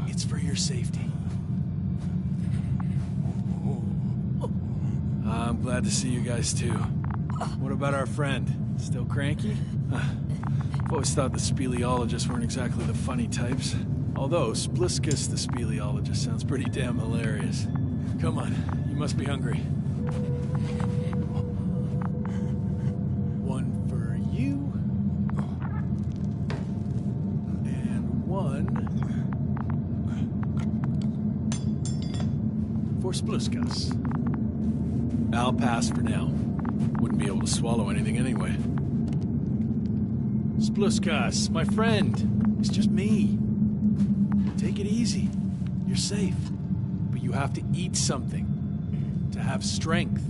It's for your safety. I'm glad to see you guys too. What about our friend? Still cranky? I've always thought the speleologists weren't exactly the funny types. Although Spliskus the speleologist sounds pretty damn hilarious. Come on, you must be hungry. One for you. And one for Spliskus. I'll pass for now. Wouldn't be able to swallow anything anyway. Spliskus, my friend. It's just me. Take it easy. You're safe. But you have to eat something to have strength.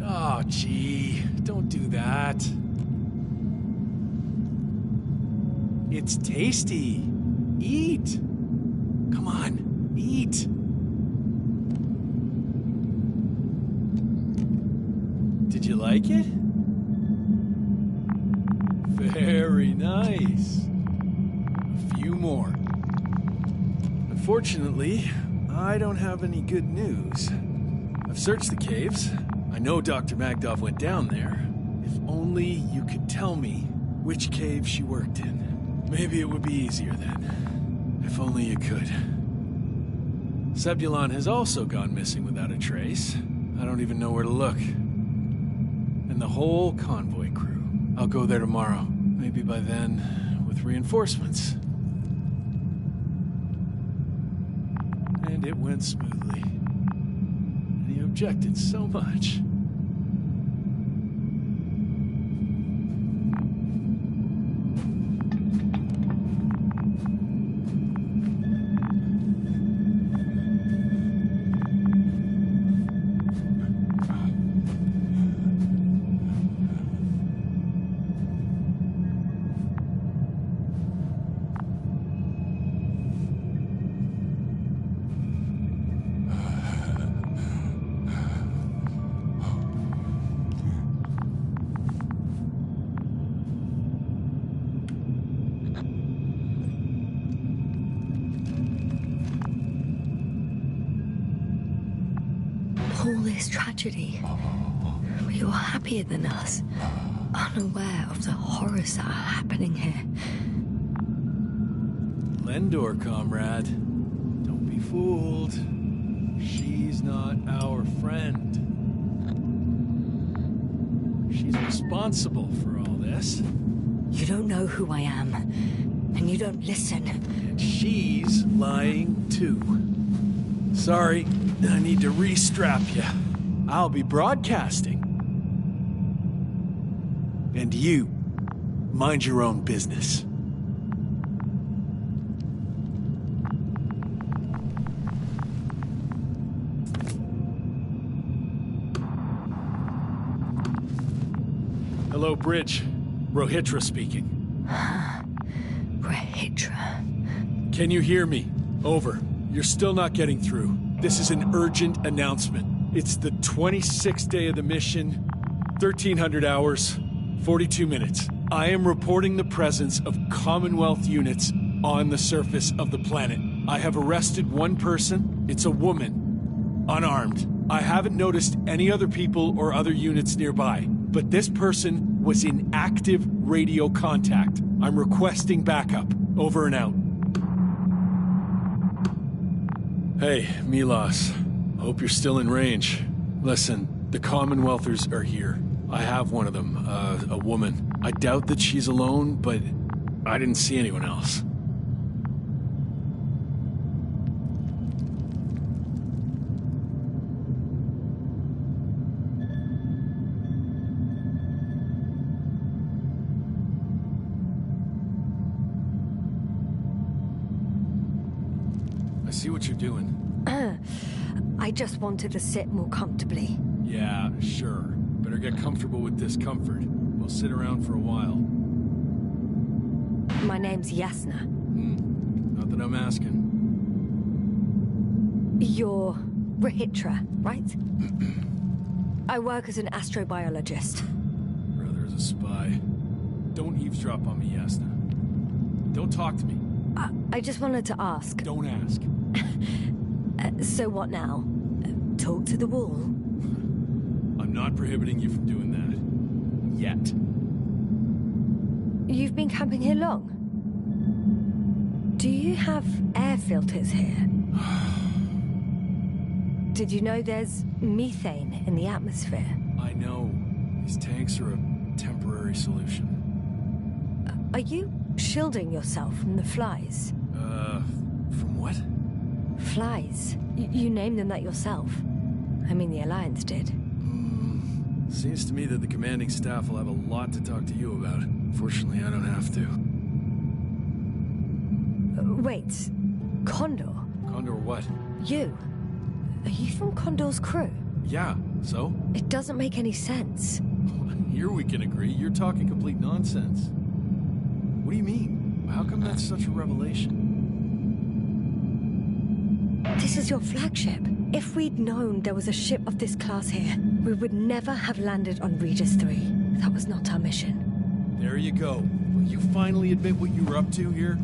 Oh, gee. Don't do that. It's tasty. Eat. Come on, eat. Did you like it? Very nice. A few more. Unfortunately, I don't have any good news. I've searched the caves. I know Dr. Magdov went down there. If only you could tell me which cave she worked in. Maybe it would be easier then. If only you could. Zebulon has also gone missing without a trace. I don't even know where to look. And the whole convoy crew. I'll go there tomorrow. Maybe by then, with reinforcements. And it went smoothly. And he objected so much. All this tragedy. But you're happier than us, unaware of the horrors that are happening here. Lendor, comrade. Don't be fooled. She's not our friend. She's responsible for all this. You don't know who I am, and you don't listen. And she's lying too. Sorry, I need to re-strap you. I'll be broadcasting. And you, mind your own business. Hello, Bridge. Rohitra speaking. Rohitra. Can you hear me? Over. You're still not getting through. This is an urgent announcement. It's the 26th day of the mission, 1300 hours, 42 minutes. I am reporting the presence of Commonwealth units on the surface of the planet. I have arrested one person. It's a woman, unarmed. I haven't noticed any other people or other units nearby, but this person was in active radio contact. I'm requesting backup. Over and out. Hey, Milos. Hope you're still in range. Listen, the Commonwealthers are here. I have one of them, a woman. I doubt that she's alone, but I didn't see anyone else. I see what you're doing. I just wanted to sit more comfortably. Yeah, sure. Better get comfortable with discomfort. We'll sit around for a while. My name's Yasna. Not that I'm asking. You're Rohitra, right? I work as an astrobiologist. Brother is a spy. Don't eavesdrop on me, Yasna. Don't talk to me. I just wanted to ask. Don't ask. So what now? Talk to the wall? I'm not prohibiting you from doing that. Yet. You've been camping here long? Do you have air filters here? Did you know there's methane in the atmosphere? I know. These tanks are a temporary solution. Are you shielding yourself from the flies? From what? Flies. You named them that yourself. I mean, the Alliance did. Seems to me that the commanding staff will have a lot to talk to you about. Fortunately, I don't have to. Wait. Condor? Condor what? You? Are you from Condor's crew? Yeah, so? It doesn't make any sense. Here we can agree. You're talking complete nonsense. What do you mean? How come that's such a revelation? This is your flagship. If we'd known there was a ship of this class here, we would never have landed on Regis 3. That was not our mission. There you go. Will you finally admit what you were up to here?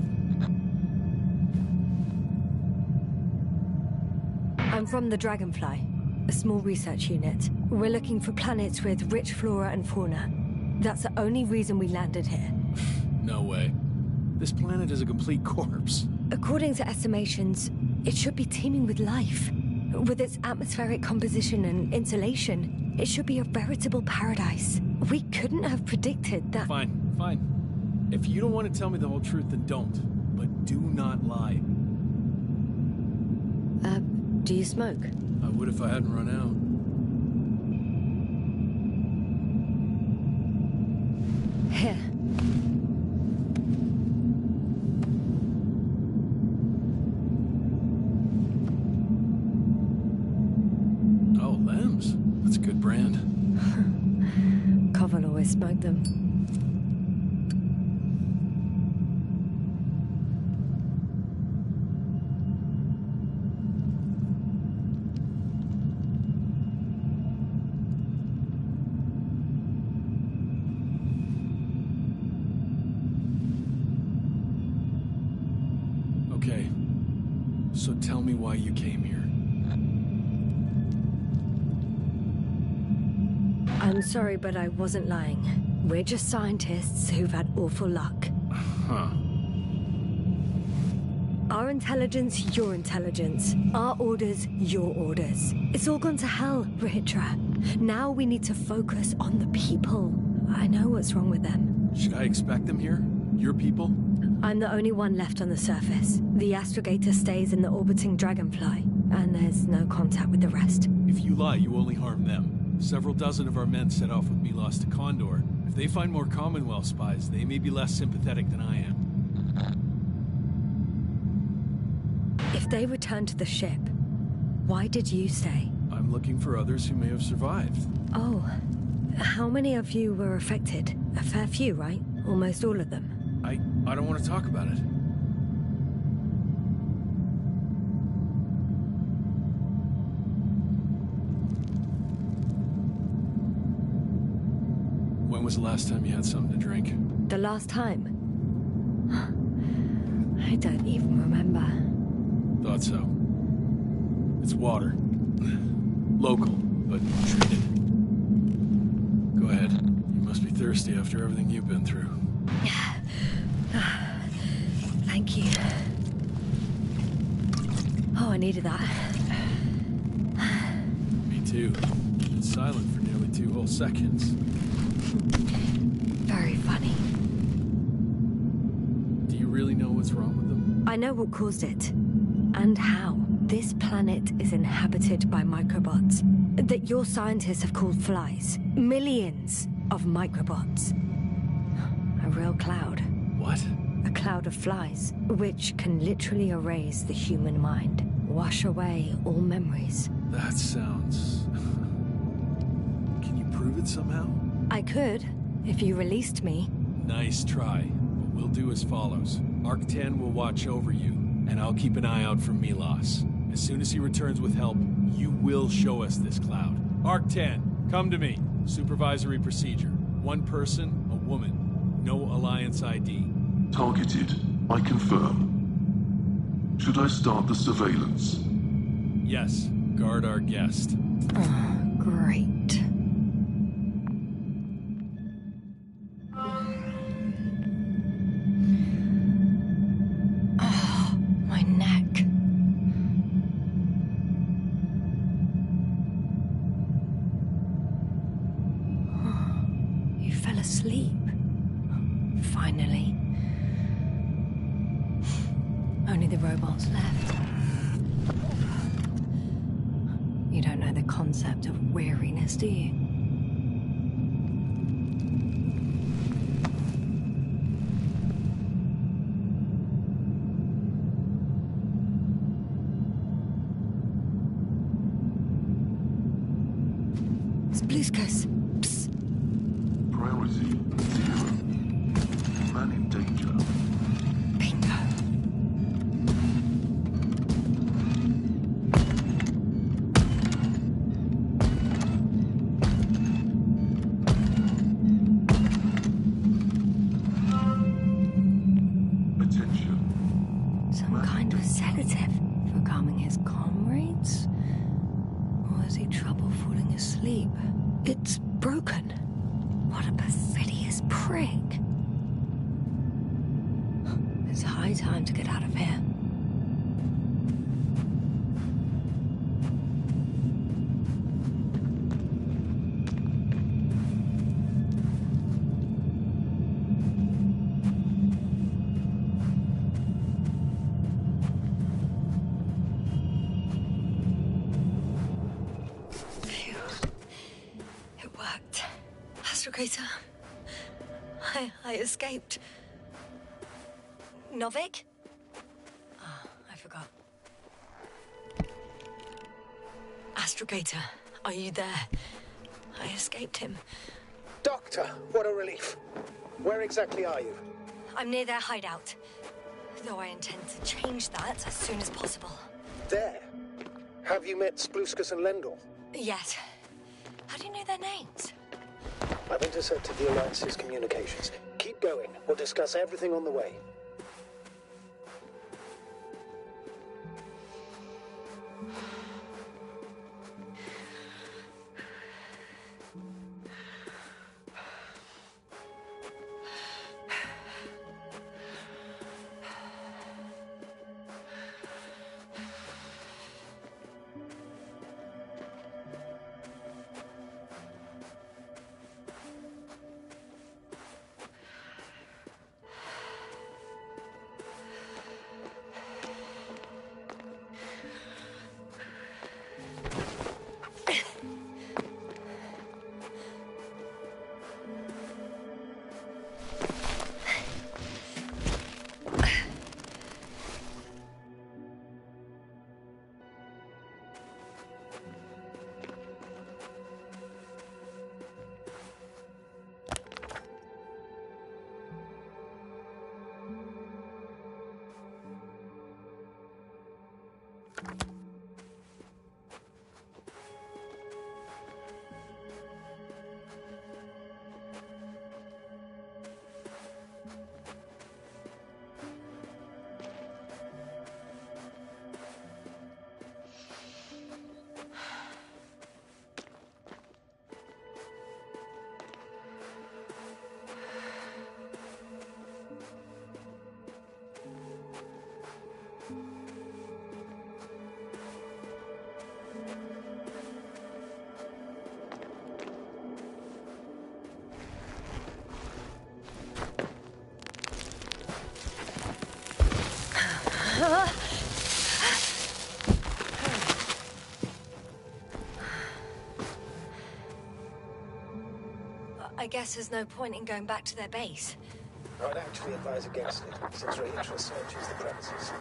I'm from the Dragonfly, a small research unit. We're looking for planets with rich flora and fauna. That's the only reason we landed here. No way. This planet is a complete corpse. According to estimations, it should be teeming with life. With its atmospheric composition and insulation, it should be a veritable paradise. We couldn't have predicted that. Fine, fine. If you don't want to tell me the whole truth, then don't. But do not lie. Do you smoke? I would if I hadn't run out. Here. Oh, Lambs. That's a good brand. Koval always smoked them. Okay. So tell me why you came here. I'm sorry, but I wasn't lying. We're just scientists who've had awful luck. Huh. Our intelligence, your intelligence. Our orders, your orders. It's all gone to hell, Rohitra. Now we need to focus on the people. I know what's wrong with them. Should I expect them here? Your people? I'm the only one left on the surface. The astrogator stays in the orbiting dragonfly, and there's no contact with the rest. If you lie, you only harm them. Several dozen of our men set off with Milos to Condor. If they find more Commonwealth spies, they may be less sympathetic than I am. If they return to the ship, why did you stay? I'm looking for others who may have survived. Oh, how many of you were affected? A fair few, right? Almost all of them. I don't want to talk about it. When was the last time you had something to drink? The last time? I don't even remember. Thought so. It's water. Local, but treated. Go ahead. You must be thirsty after everything you've been through. Thank you. Oh, I needed that. Me too. Been silent for nearly 2 whole seconds. Very funny. Do you really know what's wrong with them? I know what caused it. And how. This planet is inhabited by microbots that your scientists have called flies. Millions of microbots. A real cloud. What? A cloud of flies, which can literally erase the human mind. Wash away all memories. That sounds... Can you prove it somehow? I could, if you released me. Nice try. But we'll do as follows. Arc-10 will watch over you, and I'll keep an eye out for Milos. As soon as he returns with help, you will show us this cloud. Arc-10, come to me. Supervisory procedure. 1 person, a woman. No Alliance ID. Targeted. I confirm. Should I start the surveillance? Yes. Guard our guest. Great. Oh, my neck. You fell asleep. Finally. Only the robots left. You don't know the concept of weariness, do you? Spluskas. Psst. Priority 0. Man in danger. Bingo. Attention. Some kind of sedative for calming his comrades? Or has he trouble falling asleep? It's broken. What a perfidious prick. It's high time to get out of here. Phew. It worked. Astrogator. I escaped. Novik? Oh, I forgot. Astrogator, are you there? I escaped him. Doctor, what a relief. Where exactly are you? I'm near their hideout. Though I intend to change that as soon as possible. There. Have you met Spluskas and Lendl? Yes. How do you know their names? I've intercepted the Alliance's communications. Keep going. We'll discuss everything on the way. I guess there's no point in going back to their base. I'd actually advise against it, since Rachel searches the premises.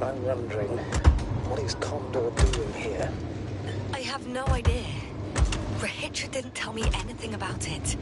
I'm wondering, what is Condor doing here? I have no idea. Rahitra didn't tell me anything about it.